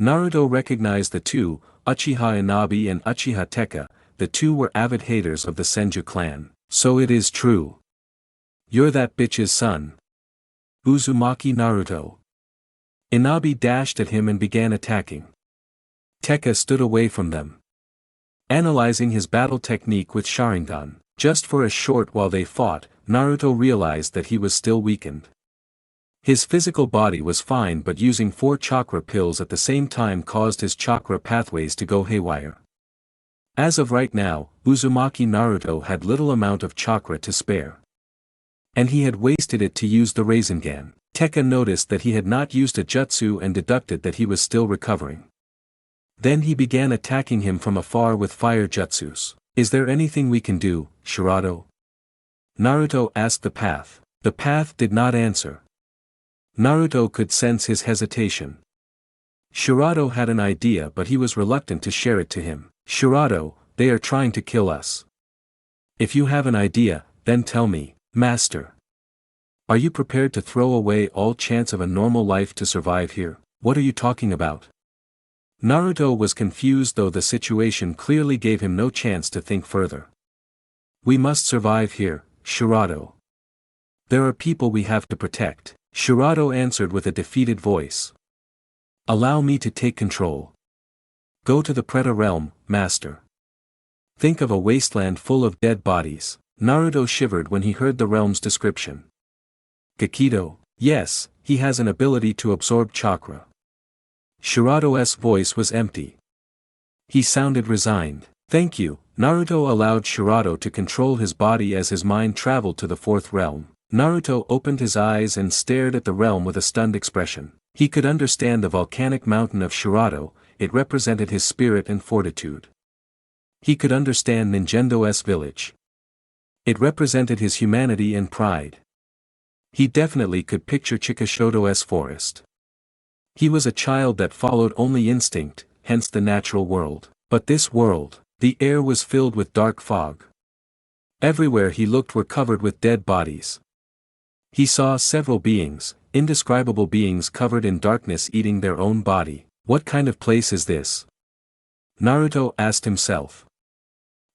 Naruto recognized the two, Uchiha Inabi and Uchiha Tekka, the two were avid haters of the Senju clan. So it is true. You're that bitch's son. Uzumaki Naruto. Inabi dashed at him and began attacking. Tekka stood away from them. Analyzing his battle technique with Sharingan. Just for a short while they fought, Naruto realized that he was still weakened. His physical body was fine but using 4 chakra pills at the same time caused his chakra pathways to go haywire. As of right now, Uzumaki Naruto had little amount of chakra to spare. And he had wasted it to use the Rasengan. Tekka noticed that he had not used a jutsu and deducted that he was still recovering. Then he began attacking him from afar with fire jutsus. Is there anything we can do, Shirato? Naruto asked the path. The path did not answer. Naruto could sense his hesitation. Shirato had an idea but he was reluctant to share it to him. Shirato, they are trying to kill us. If you have an idea, then tell me, master. Are you prepared to throw away all chance of a normal life to survive here? What are you talking about? Naruto was confused though the situation clearly gave him no chance to think further. We must survive here, Shirato. There are people we have to protect. Shirato answered with a defeated voice. Allow me to take control. Go to the Preta realm, master. Think of a wasteland full of dead bodies. Naruto shivered when he heard the realm's description. Kikido, yes, he has an ability to absorb chakra. Shirato's voice was empty. He sounded resigned. Thank you. Naruto allowed Shirato to control his body as his mind traveled to the 4th realm. Naruto opened his eyes and stared at the realm with a stunned expression. He could understand the volcanic mountain of Shirato, it represented his spirit and fortitude. He could understand Ninjendo's village. It represented his humanity and pride. He definitely could picture Chikashoto's forest. He was a child that followed only instinct, hence the natural world. But this world, the air was filled with dark fog. Everywhere he looked were covered with dead bodies. He saw several beings, indescribable beings covered in darkness eating their own body. What kind of place is this? Naruto asked himself.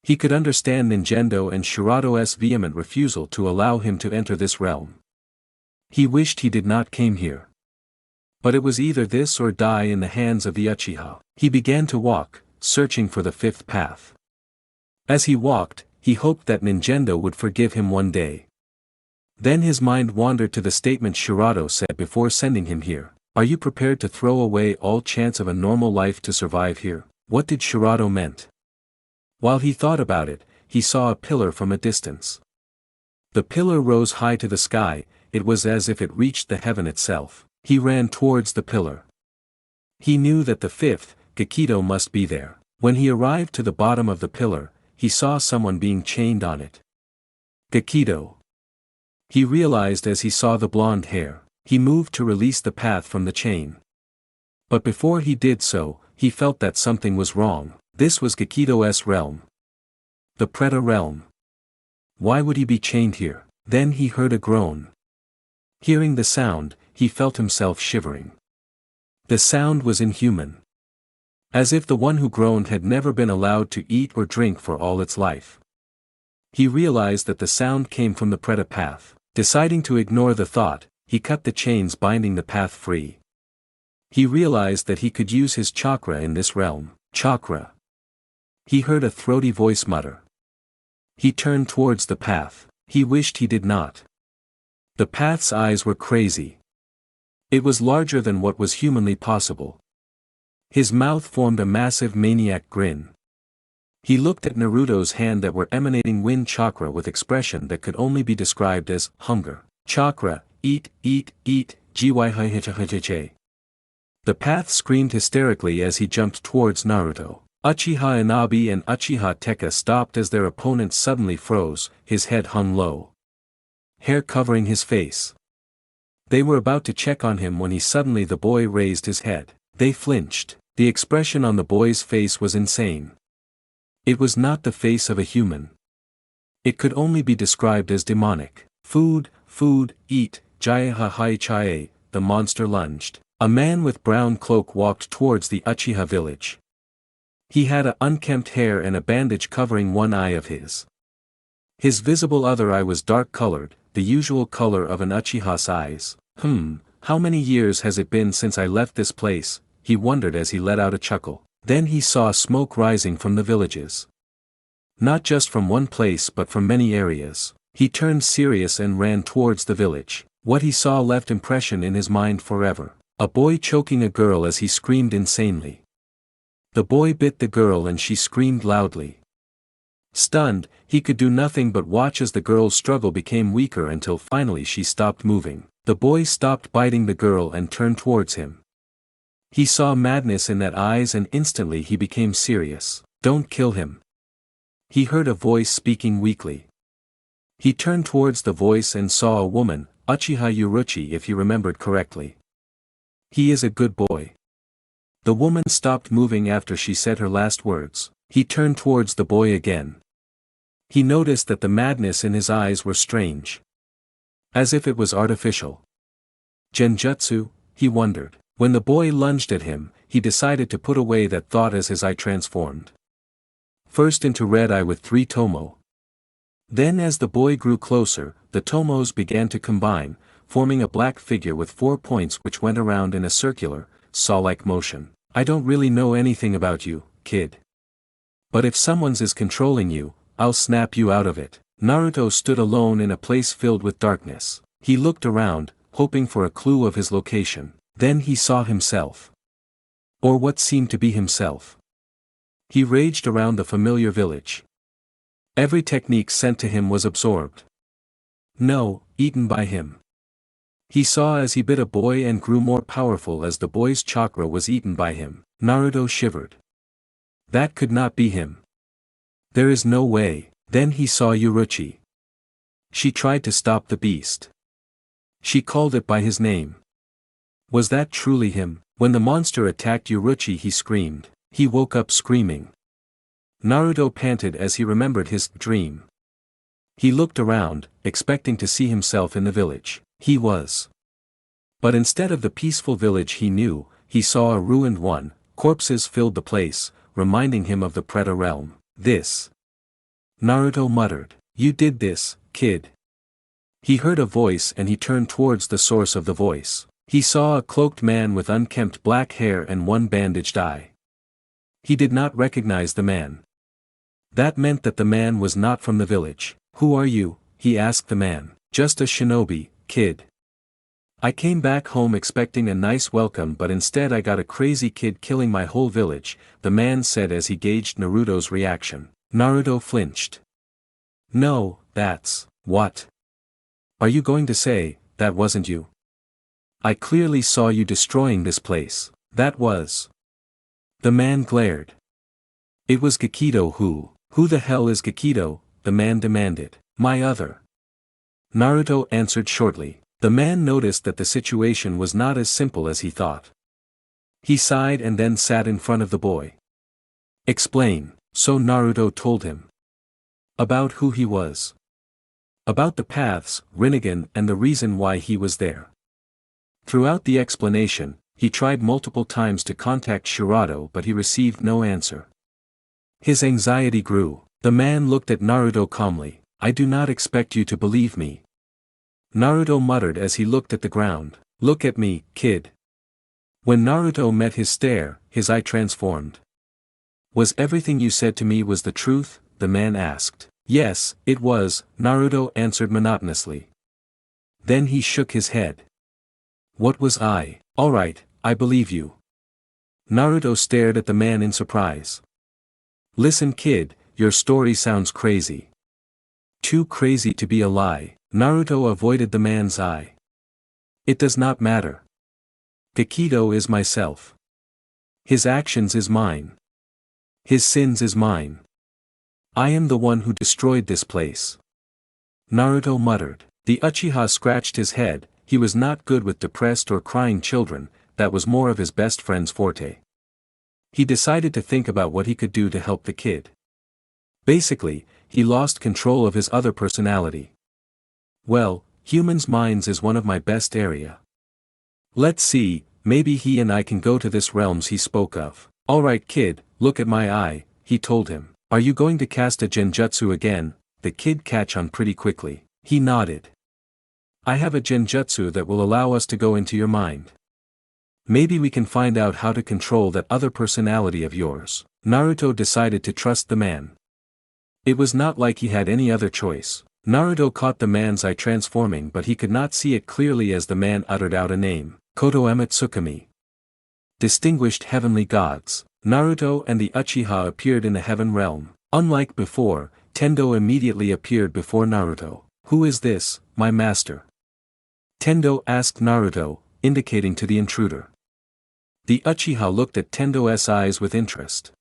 He could understand Ninjendo and Shirato's vehement refusal to allow him to enter this realm. He wished he did not came here. But it was either this or die in the hands of the Uchiha. He began to walk, searching for the 5th path. As he walked, he hoped that Ninjendo would forgive him one day. Then his mind wandered to the statement Shirato said before sending him here. Are you prepared to throw away all chance of a normal life to survive here? What did Shirato meant? While he thought about it, he saw a pillar from a distance. The pillar rose high to the sky, it was as if it reached the heaven itself. He ran towards the pillar. He knew that the fifth, Gakido must be there. When he arrived to the bottom of the pillar, he saw someone being chained on it. Gakido. He realized as he saw the blonde hair. He moved to release the path from the chain. But before he did so, he felt that something was wrong. This was Gakido's realm. The Preta realm. Why would he be chained here? Then he heard a groan. Hearing the sound, he felt himself shivering. The sound was inhuman. As if the one who groaned had never been allowed to eat or drink for all its life. He realized that the sound came from the Preta path. Deciding to ignore the thought, he cut the chains binding the path free. He realized that he could use his chakra in this realm. Chakra. He heard a throaty voice mutter. He turned towards the path. He wished he did not. The path's eyes were crazy. It was larger than what was humanly possible. His mouth formed a massive maniac grin. He looked at Naruto's hand that were emanating wind chakra with expression that could only be described as hunger. Chakra, eat, gyhihihihih. The path screamed hysterically as he jumped towards Naruto. Uchiha Inabi and Uchiha Tekka stopped as their opponent suddenly froze, his head hung low. Hair covering his face. They were about to check on him when the boy raised his head. They flinched. The expression on the boy's face was insane. It was not the face of a human. It could only be described as demonic. Food, eat, jaya. The monster lunged. A man with brown cloak walked towards the Uchiha village. He had unkempt hair and a bandage covering one eye of his. His visible other eye was dark-colored, the usual color of an Uchiha's eyes. How many years has it been since I left this place? He wondered as he let out a chuckle. Then he saw smoke rising from the villages. Not just from one place but from many areas. He turned serious and ran towards the village. What he saw left impression in his mind forever. A boy choking a girl as he screamed insanely. The boy bit the girl and she screamed loudly. Stunned, he could do nothing but watch as the girl's struggle became weaker until finally she stopped moving. The boy stopped biting the girl and turned towards him. He saw madness in that eyes and instantly he became serious. Don't kill him. He heard a voice speaking weakly. He turned towards the voice and saw a woman, Uchiha Uruchi if he remembered correctly. He is a good boy. The woman stopped moving after she said her last words. He turned towards the boy again. He noticed that the madness in his eyes were strange. As if it was artificial. Genjutsu, he wondered. When the boy lunged at him, he decided to put away that thought as his eye transformed. First into red eye with 3 tomo. Then as the boy grew closer, the tomos began to combine, forming a black figure with 4 points which went around in a circular, saw-like motion. I don't really know anything about you, kid. But if someone's is controlling you, I'll snap you out of it. Naruto stood alone in a place filled with darkness. He looked around, hoping for a clue of his location. Then he saw himself. Or what seemed to be himself. He raged around the familiar village. Every technique sent to him was absorbed. No, eaten by him. He saw as he bit a boy and grew more powerful as the boy's chakra was eaten by him. Naruto shivered. That could not be him. There is no way. Then he saw Uruchi. She tried to stop the beast. She called it by his name. Was that truly him? When the monster attacked Uruchi he screamed. He woke up screaming. Naruto panted as he remembered his dream. He looked around, expecting to see himself in the village. He was. But instead of the peaceful village he knew, he saw a ruined one. Corpses filled the place, reminding him of the Preta realm. This. Naruto muttered. You did this, kid. He heard a voice and he turned towards the source of the voice. He saw a cloaked man with unkempt black hair and one bandaged eye. He did not recognize the man. That meant that the man was not from the village. Who are you? He asked the man. Just a shinobi, kid. I came back home expecting a nice welcome but instead I got a crazy kid killing my whole village, the man said as he gauged Naruto's reaction. Naruto flinched. No, that's, what? Are you going to say, that wasn't you? I clearly saw you destroying this place, that was. The man glared. It was Gakido who the hell is Gakido? The man demanded. My other. Naruto answered shortly. The man noticed that the situation was not as simple as he thought. He sighed and then sat in front of the boy. Explain, so Naruto told him. About who he was. About the paths, Rinnegan, and the reason why he was there. Throughout the explanation, he tried multiple times to contact Shirato but he received no answer. His anxiety grew. The man looked at Naruto calmly. I do not expect you to believe me. Naruto muttered as he looked at the ground. Look at me, kid. When Naruto met his stare, his eye transformed. Was everything you said to me was the truth? The man asked. Yes, it was, Naruto answered monotonously. Then he shook his head. What was I? Alright, I believe you. Naruto stared at the man in surprise. Listen kid, your story sounds crazy. Too crazy to be a lie. Naruto avoided the man's eye. It does not matter. Gakido is myself. His actions is mine. His sins is mine. I am the one who destroyed this place. Naruto muttered. The Uchiha scratched his head. He was not good with depressed or crying children, that was more of his best friend's forte. He decided to think about what he could do to help the kid. Basically, he lost control of his other personality. Well, humans' minds is one of my best area. Let's see, maybe he and I can go to this realms he spoke of. Alright kid, look at my eye, he told him. Are you going to cast a genjutsu again? The kid catch on pretty quickly. He nodded. I have a genjutsu that will allow us to go into your mind. Maybe we can find out how to control that other personality of yours. Naruto decided to trust the man. It was not like he had any other choice. Naruto caught the man's eye transforming but he could not see it clearly as the man uttered out a name. Kotoema Tsukami. Distinguished heavenly gods. Naruto and the Uchiha appeared in the heaven realm. Unlike before, Tendo immediately appeared before Naruto. Who is this, my master? Tendo asked Naruto, indicating to the intruder. The Uchiha looked at Tendo's eyes with interest.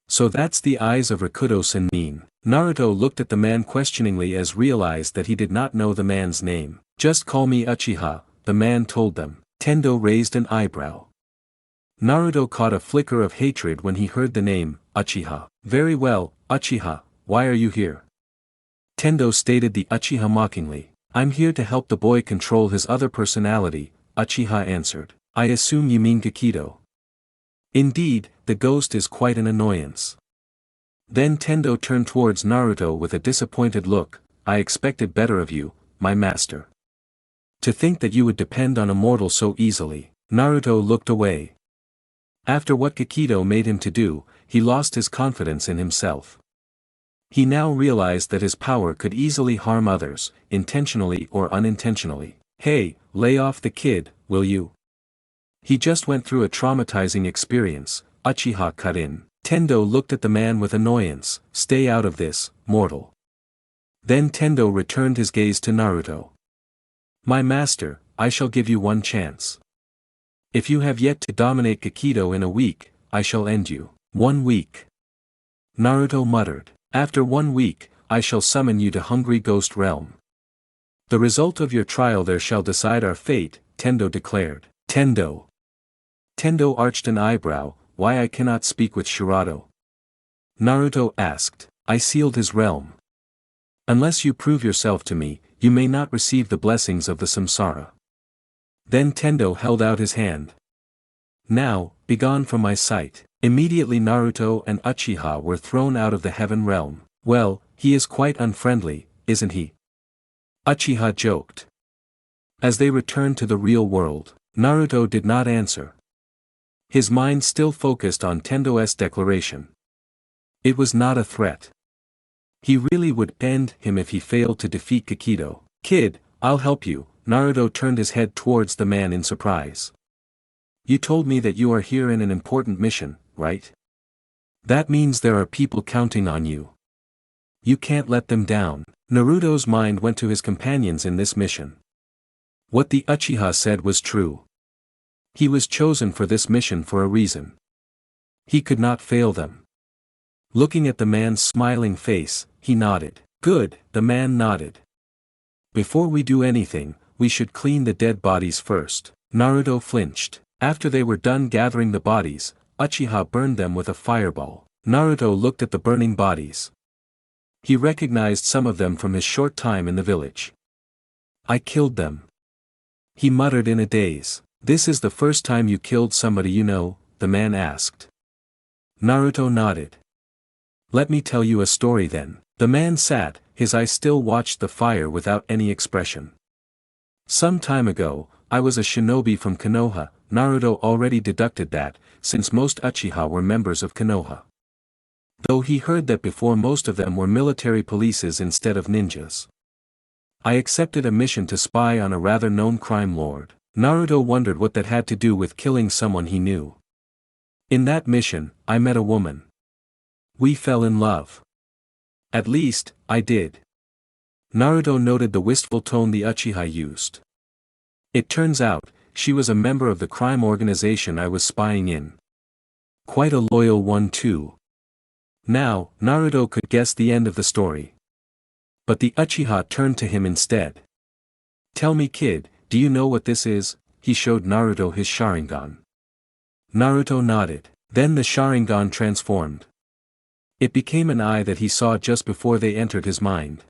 So that's the eyes of Rakuto Sennin. Naruto looked at the man questioningly as realized that he did not know the man's name. Just call me Uchiha, the man told them. Tendo raised an eyebrow. Naruto caught a flicker of hatred when he heard the name, Uchiha. Very well, Uchiha, why are you here? Tendo stated the Uchiha mockingly. I'm here to help the boy control his other personality, Uchiha answered. I assume you mean Gakido. Indeed, the ghost is quite an annoyance. Then Tendo turned towards Naruto with a disappointed look. I expected better of you, my master. To think that you would depend on a mortal so easily. Naruto looked away. After what Gakido made him to do, he lost his confidence in himself. He now realized that his power could easily harm others, intentionally or unintentionally. Hey, lay off the kid, will you? He just went through a traumatizing experience, Uchiha cut in. Tendo looked at the man with annoyance. Stay out of this, mortal. Then Tendo returned his gaze to Naruto. My master, I shall give you one chance. If you have yet to dominate Gakido in a week, I shall end you. 1 week. Naruto muttered. After 1 week, I shall summon you to Hungry Ghost Realm. The result of your trial there shall decide our fate, Tendo declared. Tendo. Tendo arched an eyebrow. Why I cannot speak with Shirato? Naruto asked. I sealed his realm. Unless you prove yourself to me, you may not receive the blessings of the samsara. Then Tendo held out his hand. Now, begone from my sight. Immediately Naruto and Uchiha were thrown out of the heaven realm. Well, he is quite unfriendly, isn't he? Uchiha joked. As they returned to the real world, Naruto did not answer. His mind still focused on Tendo's declaration. It was not a threat. He really would end him if he failed to defeat Gakido. Kid, I'll help you. Naruto turned his head towards the man in surprise. You told me that you are here in an important mission, right? That means there are people counting on you. You can't let them down. Naruto's mind went to his companions in this mission. What the Uchiha said was true. He was chosen for this mission for a reason. He could not fail them. Looking at the man's smiling face, he nodded. Good, the man nodded. Before we do anything, we should clean the dead bodies first. Naruto flinched. After they were done gathering the bodies, Uchiha burned them with a fireball. Naruto looked at the burning bodies. He recognized some of them from his short time in the village. I killed them. He muttered in a daze. This is the first time you killed somebody you know, the man asked. Naruto nodded. Let me tell you a story then. The man sat, his eyes still watched the fire without any expression. Some time ago, I was a shinobi from Konoha. Naruto already deducted that, since most Uchiha were members of Konoha. Though he heard that before most of them were military polices instead of ninjas. I accepted a mission to spy on a rather known crime lord. Naruto wondered what that had to do with killing someone he knew. In that mission, I met a woman. We fell in love. At least, I did. Naruto noted the wistful tone the Uchiha used. It turns out, she was a member of the crime organization I was spying in. Quite a loyal one too. Now, Naruto could guess the end of the story. But the Uchiha turned to him instead. Tell me kid, do you know what this is? He showed Naruto his Sharingan. Naruto nodded. Then the Sharingan transformed. It became an eye that he saw just before they entered his mind.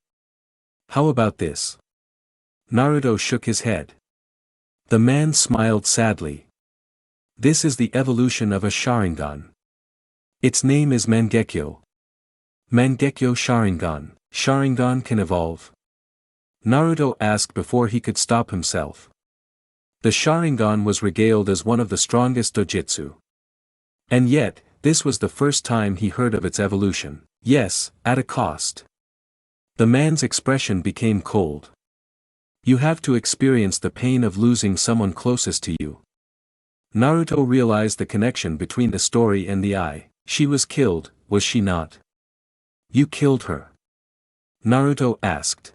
How about this? Naruto shook his head. The man smiled sadly. This is the evolution of a Sharingan. Its name is Mangekyo. Mangekyo Sharingan. Sharingan can evolve? Naruto asked before he could stop himself. The Sharingan was regaled as one of the strongest dojutsu. And yet, this was the first time he heard of its evolution. Yes, at a cost. The man's expression became cold. You have to experience the pain of losing someone closest to you. Naruto realized the connection between the story and the eye. She was killed, was she not? You killed her? Naruto asked.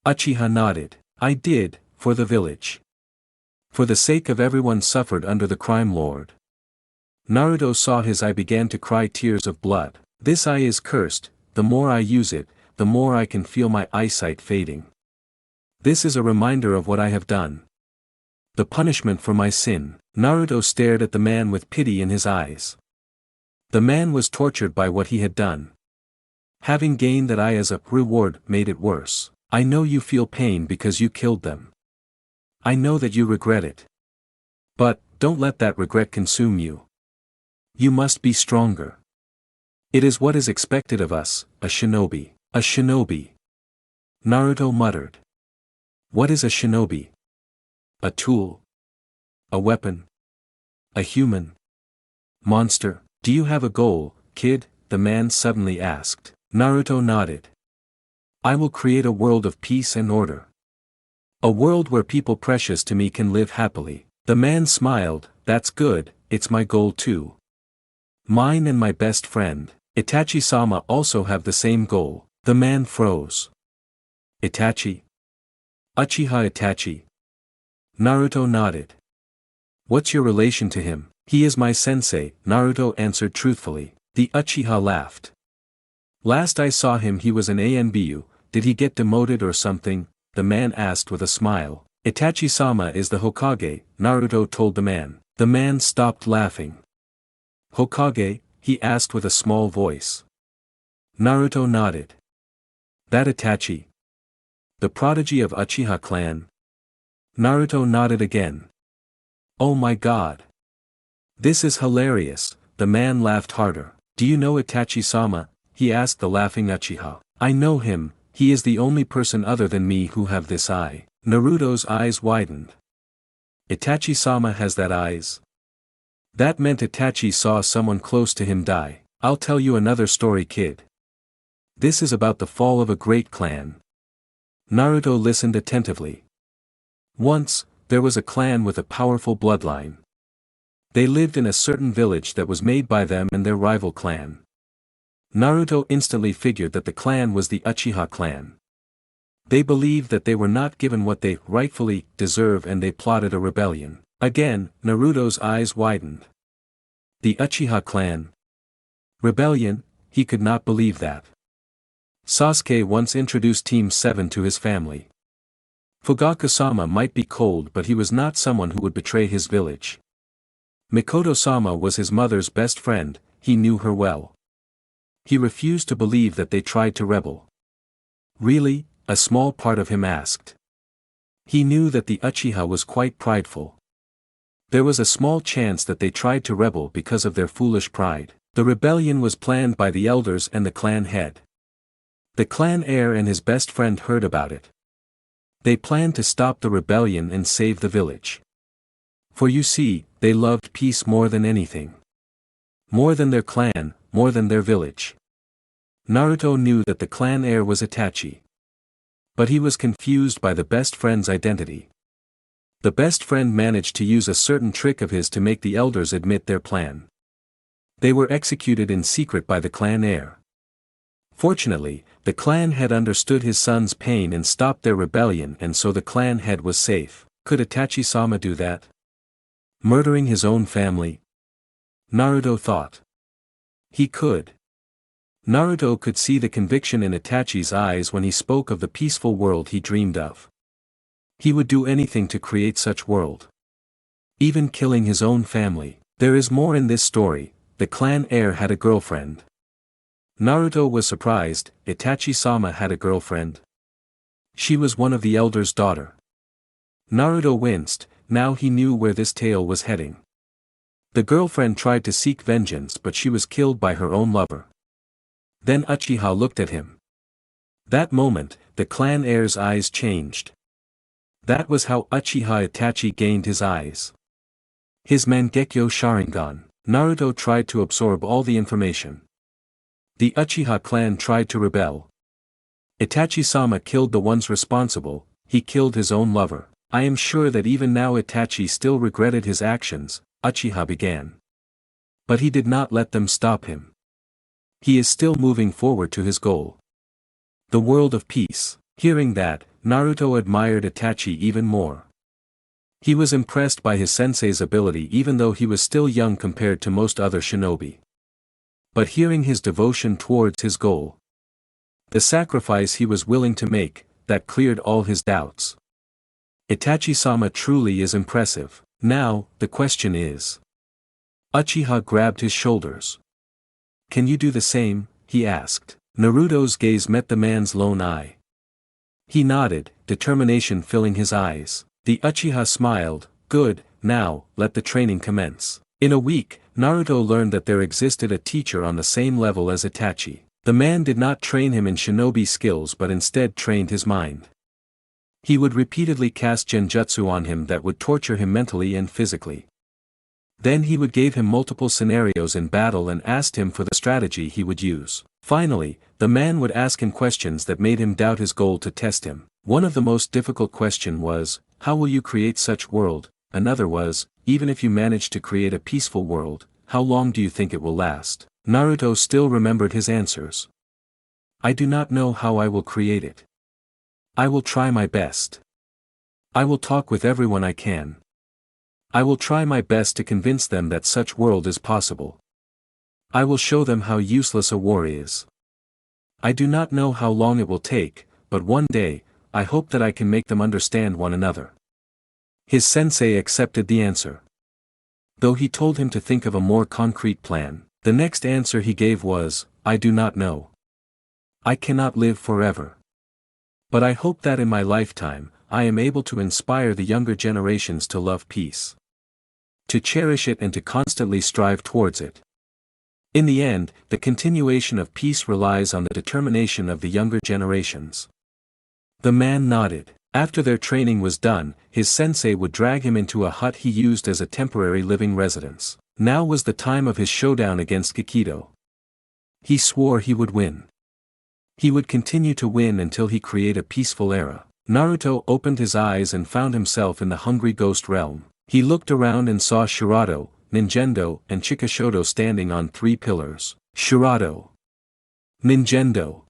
Uchiha nodded. I did, for the village. For the sake of everyone suffered under the crime lord. Naruto saw his eye began to cry tears of blood. This eye is cursed, the more I use it, the more I can feel my eyesight fading. This is a reminder of what I have done. The punishment for my sin. Naruto stared at the man with pity in his eyes. The man was tortured by what he had done. Having gained that eye as a reward made it worse. I know you feel pain because you killed them. I know that you regret it. But, don't let that regret consume you. You must be stronger. It is what is expected of us, a shinobi. A shinobi. Naruto muttered. What is a shinobi? A tool. A weapon. A human. Monster. Do you have a goal, kid? The man suddenly asked. Naruto nodded. I will create a world of peace and order. A world where people precious to me can live happily. The man smiled. That's good, it's my goal too. Mine and my best friend, Itachi-sama also have the same goal. The man froze. Itachi? Uchiha Itachi? Naruto nodded. What's your relation to him? He is my sensei, Naruto answered truthfully. The Uchiha laughed. Last I saw him he was an ANBU, did he get demoted or something? The man asked with a smile. Itachi-sama is the Hokage, Naruto told the man. The man stopped laughing. Hokage? He asked with a small voice. Naruto nodded. That Itachi? The prodigy of Uchiha clan? Naruto nodded again. Oh my god. This is hilarious, the man laughed harder. Do you know Itachi-sama? He asked the laughing Uchiha. I know him, he is the only person other than me who have this eye. Naruto's eyes widened. Itachi-sama has that eyes? That meant Itachi saw someone close to him die. I'll tell you another story kid. This is about the fall of a great clan. Naruto listened attentively. Once, there was a clan with a powerful bloodline. They lived in a certain village that was made by them and their rival clan. Naruto instantly figured that the clan was the Uchiha clan. They believed that they were not given what they rightfully deserve and they plotted a rebellion. Again, Naruto's eyes widened. The Uchiha clan. Rebellion, he could not believe that. Sasuke once introduced Team 7 to his family. Fugaku-sama might be cold but he was not someone who would betray his village. Mikoto-sama was his mother's best friend, he knew her well. He refused to believe that they tried to rebel. Really? A small part of him asked. He knew that the Uchiha was quite prideful. There was a small chance that they tried to rebel because of their foolish pride. The rebellion was planned by the elders and the clan head. The clan heir and his best friend heard about it. They planned to stop the rebellion and save the village. For you see, they loved peace more than anything. More than their clan, more than their village. Naruto knew that the clan heir was Itachi. But he was confused by the best friend's identity. The best friend managed to use a certain trick of his to make the elders admit their plan. They were executed in secret by the clan heir. Fortunately, the clan head understood his son's pain and stopped their rebellion and so the clan head was safe. Could Itachi-sama do that? Murdering his own family? Naruto thought. He could. Naruto could see the conviction in Itachi's eyes when he spoke of the peaceful world he dreamed of. He would do anything to create such world. Even killing his own family. There is more in this story. The clan heir had a girlfriend. Naruto was surprised. Itachi-sama had a girlfriend. She was one of the elder's daughter. Naruto winced, now he knew where this tale was heading. The girlfriend tried to seek vengeance but she was killed by her own lover. Then Uchiha looked at him. That moment, the clan heir's eyes changed. That was how Uchiha Itachi gained his eyes. His Mangekyo Sharingan. Naruto tried to absorb all the information. The Uchiha clan tried to rebel. Itachi-sama killed the ones responsible, he killed his own lover. I am sure that even now Itachi still regretted his actions, Uchiha began. But he did not let them stop him. He is still moving forward to his goal. The world of peace. Hearing that, Naruto admired Itachi even more. He was impressed by his sensei's ability even though he was still young compared to most other shinobi. But hearing his devotion towards his goal. The sacrifice he was willing to make, that cleared all his doubts. Itachi-sama truly is impressive. Now, the question is. Uchiha grabbed his shoulders. Can you do the same? He asked. Naruto's gaze met the man's lone eye. He nodded, determination filling his eyes. The Uchiha smiled, good, now, let the training commence. In a week, Naruto learned that there existed a teacher on the same level as Itachi. The man did not train him in shinobi skills but instead trained his mind. He would repeatedly cast genjutsu on him that would torture him mentally and physically. Then he would give him multiple scenarios in battle and asked him for the strategy he would use. Finally, the man would ask him questions that made him doubt his goal to test him. One of the most difficult question was, how will you create such world? Another was, even if you manage to create a peaceful world, how long do you think it will last? Naruto still remembered his answers. I do not know how I will create it. I will try my best. I will talk with everyone I can. I will try my best to convince them that such world is possible. I will show them how useless a war is. I do not know how long it will take, but one day, I hope that I can make them understand one another. His sensei accepted the answer. Though he told him to think of a more concrete plan, the next answer he gave was, I do not know. I cannot live forever. But I hope that in my lifetime, I am able to inspire the younger generations to love peace. To cherish it and to constantly strive towards it. In the end, the continuation of peace relies on the determination of the younger generations. The man nodded. After their training was done, his sensei would drag him into a hut he used as a temporary living residence. Now was the time of his showdown against Kikido. He swore he would win. He would continue to win until he create a peaceful era. Naruto opened his eyes and found himself in the hungry ghost realm. He looked around and saw Shirato, Nintendo, and Chikashodo standing on 3 pillars. Shirato. Nintendo.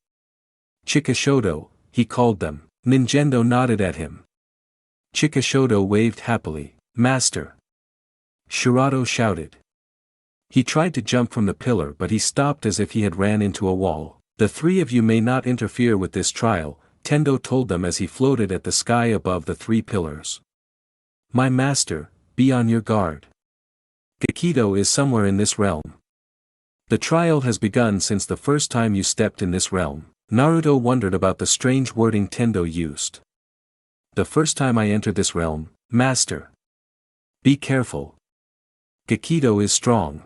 Chikashodo, he called them. Nintendo nodded at him. Chikashodo waved happily. Master. Shirato shouted. He tried to jump from the pillar but he stopped as if he had ran into a wall. The 3 of you may not interfere with this trial, Tendo told them as he floated at the sky above the 3 pillars. My master, be on your guard. Gakido is somewhere in this realm. The trial has begun since the first time you stepped in this realm. Naruto wondered about the strange wording Tendo used. The first time I entered this realm, master. Be careful. Gakido is strong.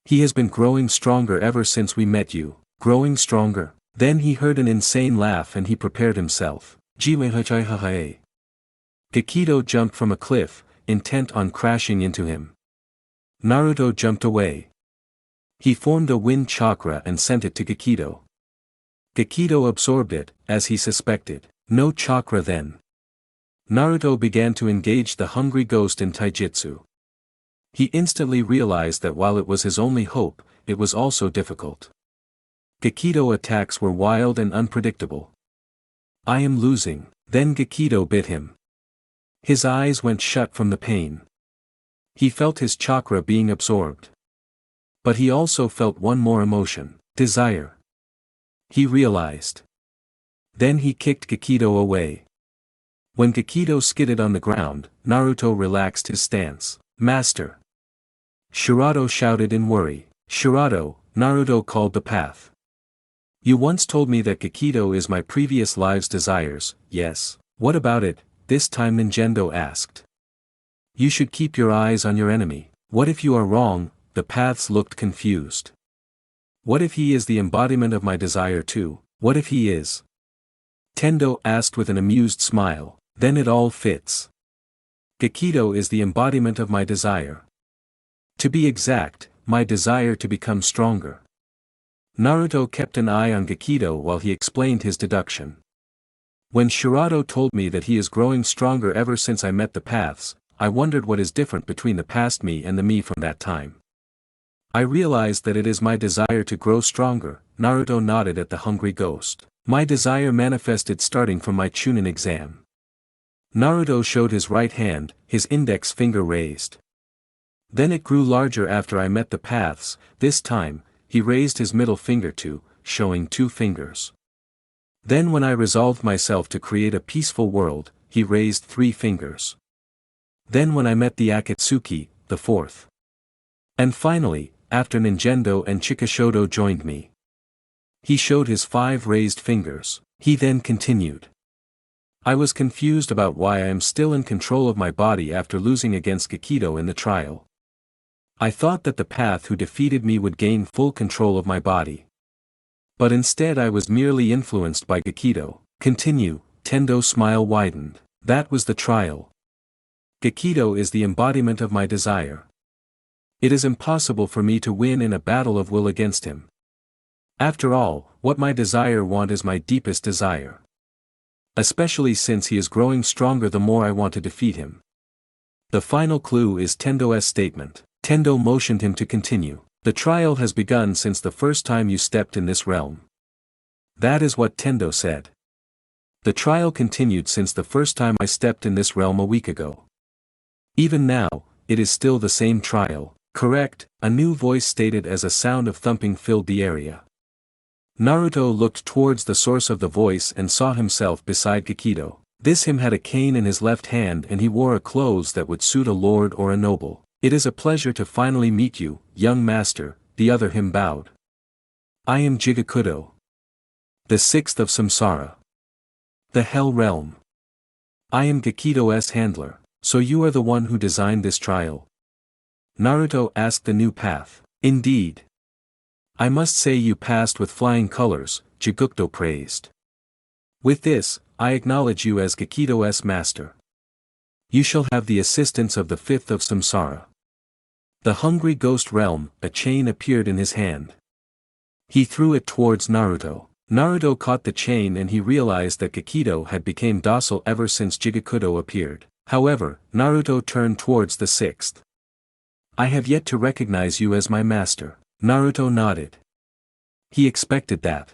He has been growing stronger ever since we met you. Growing stronger. Then he heard an insane laugh and he prepared himself. Gakido jumped from a cliff, intent on crashing into him. Naruto jumped away. He formed a wind chakra and sent it to Gakido. Gakido absorbed it, as he suspected. No chakra then. Naruto began to engage the hungry ghost in taijutsu. He instantly realized that while it was his only hope, it was also difficult. Gakido attacks were wild and unpredictable. I am losing. Then Gakido bit him. His eyes went shut from the pain. He felt his chakra being absorbed. But he also felt one more emotion, desire. He realized. Then he kicked Gakido away. When Gakido skidded on the ground, Naruto relaxed his stance. Master. Shirato shouted in worry. Shirato, Naruto called the path. You once told me that Gakido is my previous live's desires, yes. What about it? This time Nintendo asked. You should keep your eyes on your enemy. What if you are wrong? The paths looked confused. What if he is the embodiment of my desire too? What if he is? Tendo asked with an amused smile. Then it all fits. Gakido is the embodiment of my desire. To be exact, my desire to become stronger. Naruto kept an eye on Gakido while he explained his deduction. When Shirato told me that he is growing stronger ever since I met the paths, I wondered what is different between the past me and the me from that time. I realized that it is my desire to grow stronger. Naruto nodded at the hungry ghost. My desire manifested starting from my Chunin exam. Naruto showed his right hand, his index finger raised. Then it grew larger after I met the paths. This time, he raised his middle finger too, showing 2 fingers. Then when I resolved myself to create a peaceful world, he raised 3 fingers. Then when I met the Akatsuki, the 4th. And finally, after Nintendo and Chikashodo joined me. He showed his 5 raised fingers. He then continued. I was confused about why I am still in control of my body after losing against Gakido in the trial. I thought that the path who defeated me would gain full control of my body. But instead I was merely influenced by Gakido. Continue. Tendo's smile widened. That was the trial. Gakido is the embodiment of my desire. It is impossible for me to win in a battle of will against him. After all, what my desire want is my deepest desire. Especially since he is growing stronger the more I want to defeat him. The final clue is Tendo's statement. Tendo motioned him to continue. The trial has begun since the first time you stepped in this realm. That is what Tendo said. The trial continued since the first time I stepped in this realm a week ago. Even now, it is still the same trial. Correct, a new voice stated as a sound of thumping filled the area. Naruto looked towards the source of the voice and saw himself beside Gakido. This him had a cane in his left hand and he wore a clothes that would suit a lord or a noble. It is a pleasure to finally meet you, young master, the other him bowed. I am Jigakudo. The 6th of Samsara. The Hell Realm. I am Gakido's handler, so you are the one who designed this trial? Naruto asked the new path. Indeed. I must say you passed with flying colors, Jigukdo praised. With this, I acknowledge you as Gakido's master. You shall have the assistance of the 5th of Samsara. The hungry ghost realm, a chain appeared in his hand. He threw it towards Naruto. Naruto caught the chain and he realized that Gakido had become docile ever since Jigakudo appeared. However, Naruto turned towards the 6th. I have yet to recognize you as my master. Naruto nodded. He expected that.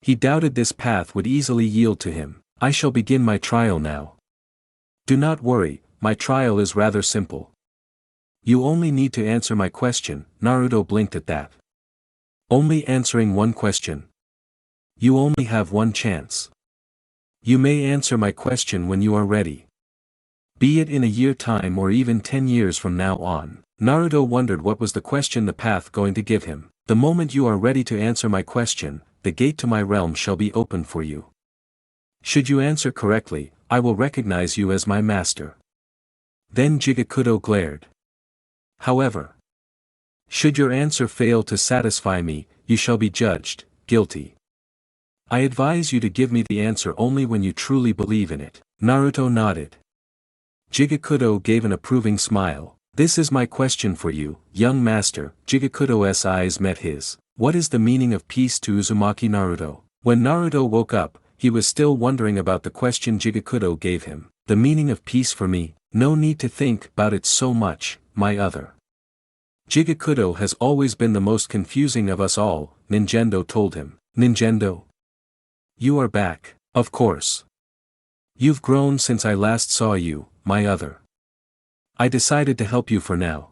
He doubted this path would easily yield to him. I shall begin my trial now. Do not worry, my trial is rather simple. You only need to answer my question. Naruto blinked at that. Only answering one question. You only have one chance. You may answer my question when you are ready. Be it in a year time or even 10 years from now on. Naruto wondered what was the question the path going to give him. The moment you are ready to answer my question, the gate to my realm shall be open for you. Should you answer correctly, I will recognize you as my master. Then Jigakudo glared. However, should your answer fail to satisfy me, you shall be judged guilty. I advise you to give me the answer only when you truly believe in it. Naruto nodded. Jigakudo gave an approving smile. This is my question for you, young master. Jigakudo's eyes met his. What is the meaning of peace to Uzumaki Naruto? When Naruto woke up, he was still wondering about the question Jigakudo gave him. The meaning of peace for me? No need to think about it so much, my other. Jigakudo has always been the most confusing of us all, Ninjendo told him. Ninjendo? You are back, of course. You've grown since I last saw you, my other. I decided to help you for now.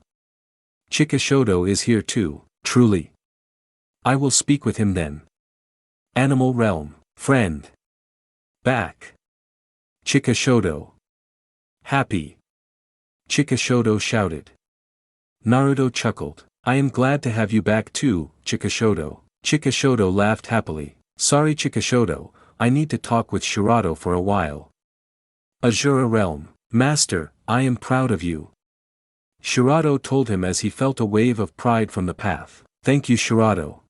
Chikashodo is here too, truly. I will speak with him then. Animal Realm, friend. Back. Chikashodo. Happy. Chikashodo shouted. Naruto chuckled. I am glad to have you back too, Chikashodo. Chikashodo laughed happily. Sorry Chikashodo, I need to talk with Shirato for a while. Azura Realm. Master, I am proud of you. Shirato told him as he felt a wave of pride from the path. Thank you Shirato.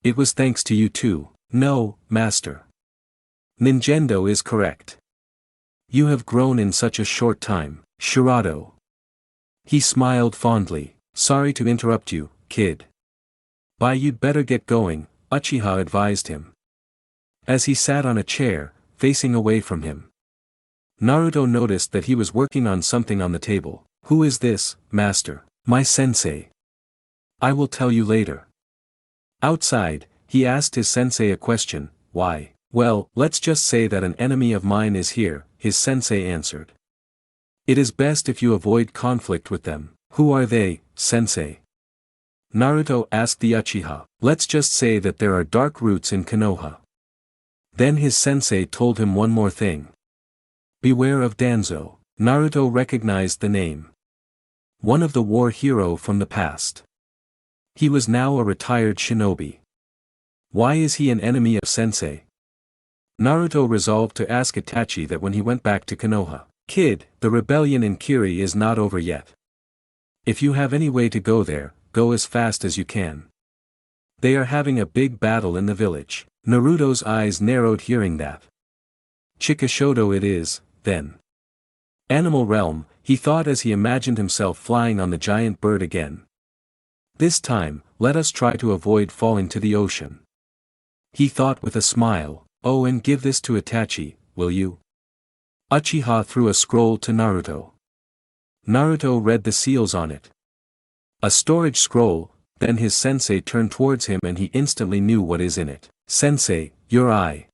It was thanks to you too. No, master. Ninjendo is correct. You have grown in such a short time, Shirato. He smiled fondly. Sorry to interrupt you, kid. Bye, you'd better get going, Uchiha advised him. As he sat on a chair, facing away from him. Naruto noticed that he was working on something on the table. Who is this, master? My sensei. I will tell you later. Outside, he asked his sensei a question. Why? Well, let's just say that an enemy of mine is here, his sensei answered. It is best if you avoid conflict with them. Who are they, sensei? Naruto asked the Uchiha. Let's just say that there are dark roots in Konoha. Then his sensei told him one more thing. Beware of Danzo. Naruto recognized the name. One of the war hero from the past. He was now a retired shinobi. Why is he an enemy of sensei? Naruto resolved to ask Itachi that when he went back to Konoha. Kid, the rebellion in Kiri is not over yet. If you have any way to go there, go as fast as you can. They are having a big battle in the village. Naruto's eyes narrowed hearing that. Chikashodo it is, then. Animal Realm, he thought as he imagined himself flying on the giant bird again. This time, let us try to avoid falling to the ocean. He thought with a smile. Oh, and give this to Itachi, will you? Uchiha threw a scroll to Naruto. Naruto read the seals on it. A storage scroll, then his sensei turned towards him and he instantly knew what is in it. Sensei, your eye.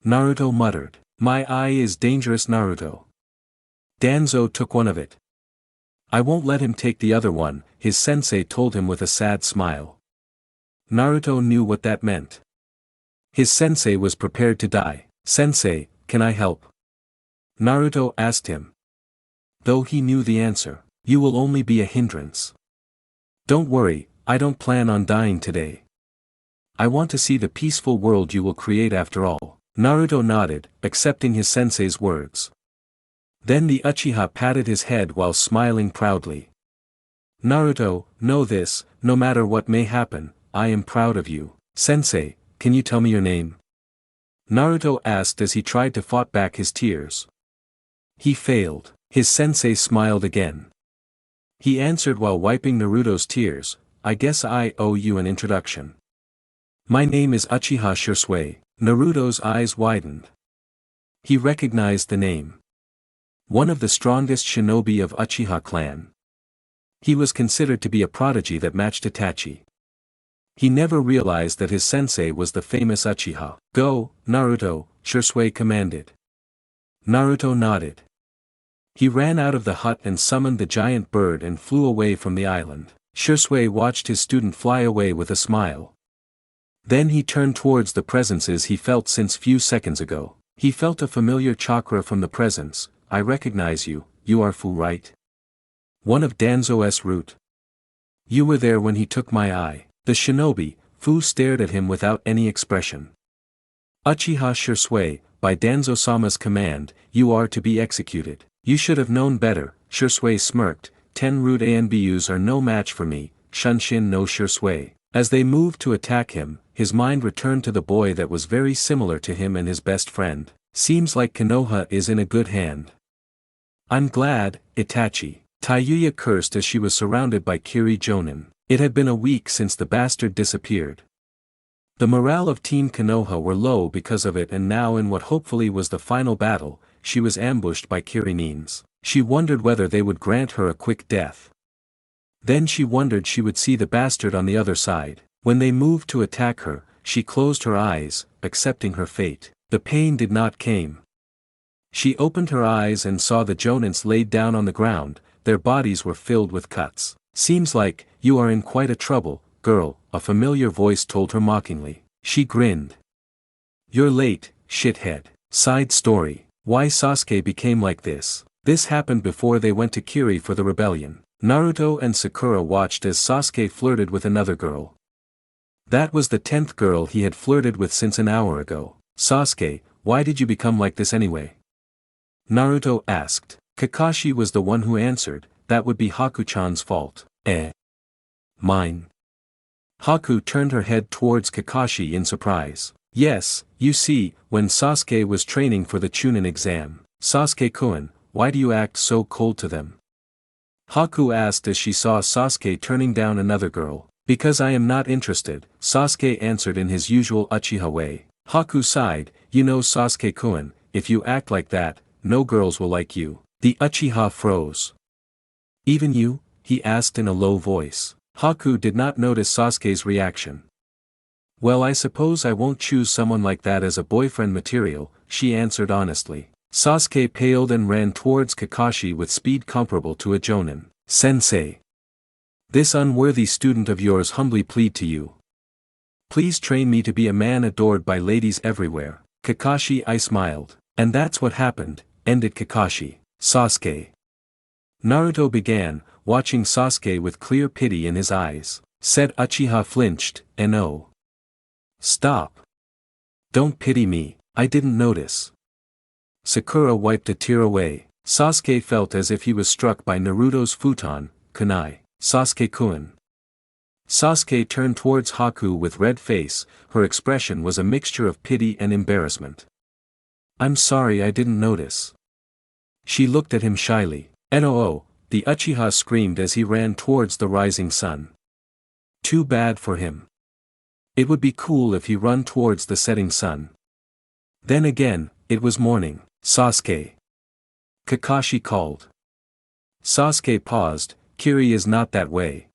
Naruto muttered. My eye is dangerous Naruto. Danzo took one of it. I won't let him take the other one, his sensei told him with a sad smile. Naruto knew what that meant. His sensei was prepared to die. Sensei, can I help? Naruto asked him. Though he knew the answer, you will only be a hindrance. Don't worry, I don't plan on dying today. I want to see the peaceful world you will create after all. Naruto nodded, accepting his sensei's words. Then the Uchiha patted his head while smiling proudly. Naruto, know this, no matter what may happen, I am proud of you. Sensei, can you tell me your name? Naruto asked as he tried to fight back his tears. He failed. His sensei smiled again. He answered while wiping Naruto's tears, I guess I owe you an introduction. My name is Uchiha Shursui. Naruto's eyes widened. He recognized the name. One of the strongest shinobi of Uchiha clan. He was considered to be a prodigy that matched Itachi. He never realized that his sensei was the famous Uchiha. "Go, Naruto," Shisui commanded. Naruto nodded. He ran out of the hut and summoned the giant bird and flew away from the island. Shisui watched his student fly away with a smile. Then he turned towards the presences he felt since few seconds ago. He felt a familiar chakra from the presence. "I recognize you, you are Fu, right? One of Danzo's root. You were there when he took my eye." The shinobi, Fu, stared at him without any expression. "Uchiha Shisui, by Danzo-sama's command, you are to be executed." "You should have known better," Shisui smirked. 10 root ANBUs are no match for me, Shunshin no Shisui." As they moved to attack him, his mind returned to the boy that was very similar to him and his best friend. "Seems like Konoha is in a good hand." "I'm glad, Itachi." TAYUYA cursed as she was surrounded by Kiri Jonin. It had been a week since the bastard disappeared. The morale of Team Konoha were low because of it, and now in what hopefully was the final battle, she was ambushed by Kirinins. She wondered whether they would grant her a quick death. Then she wondered she would see the bastard on the other side. When they moved to attack her, she closed her eyes, accepting her fate. The pain did not came. She opened her eyes and saw the Jonins laid down on the ground. Their bodies were filled with cuts. "Seems like, you are in quite a trouble, girl," a familiar voice told her mockingly. She grinned. "You're late, shithead." Side story. Why Sasuke became like this. This happened before they went to Kiri for the rebellion. Naruto and Sakura watched as Sasuke flirted with another girl. That was the 10th girl he had flirted with since an hour ago. "Sasuke, why did you become like this anyway?" Naruto asked. Kakashi was the one who answered. "That would be Haku-chan's fault." Mine. Haku turned her head towards Kakashi in surprise. "Yes, you see, when Sasuke was training for the Chunin exam." "Sasuke-kun, why do you act so cold to them?" Haku asked as she saw Sasuke turning down another girl. "Because I am not interested," Sasuke answered in his usual Uchiha way. Haku sighed. "You know Sasuke-kun, if you act like that, no girls will like you." The Uchiha froze. "Even you?" he asked in a low voice. Haku did not notice Sasuke's reaction. "Well, I suppose I won't choose someone like that as a boyfriend material," she answered honestly. Sasuke paled and ran towards Kakashi with speed comparable to a Jonin. "Sensei. This unworthy student of yours humbly plead to you. Please train me to be a man adored by ladies everywhere." "Kakashi," I smiled. "And that's what happened," ended Kakashi. "Sasuke." Naruto began, watching Sasuke with clear pity in his eyes. Said Uchiha flinched, "No. Stop. Don't pity me, I didn't notice." Sakura wiped a tear away. Sasuke felt as if he was struck by Naruto's futon. "Kunai, Sasuke-kun." Sasuke turned towards Haku with red face. Her expression was a mixture of pity and embarrassment. "I'm sorry, I didn't notice." She looked at him shyly. "No," the Uchiha screamed as he ran towards the rising sun. Too bad for him. It would be cool if he run towards the setting sun. Then again, it was morning. "Sasuke." Kakashi called. Sasuke paused. "Kiri is not that way."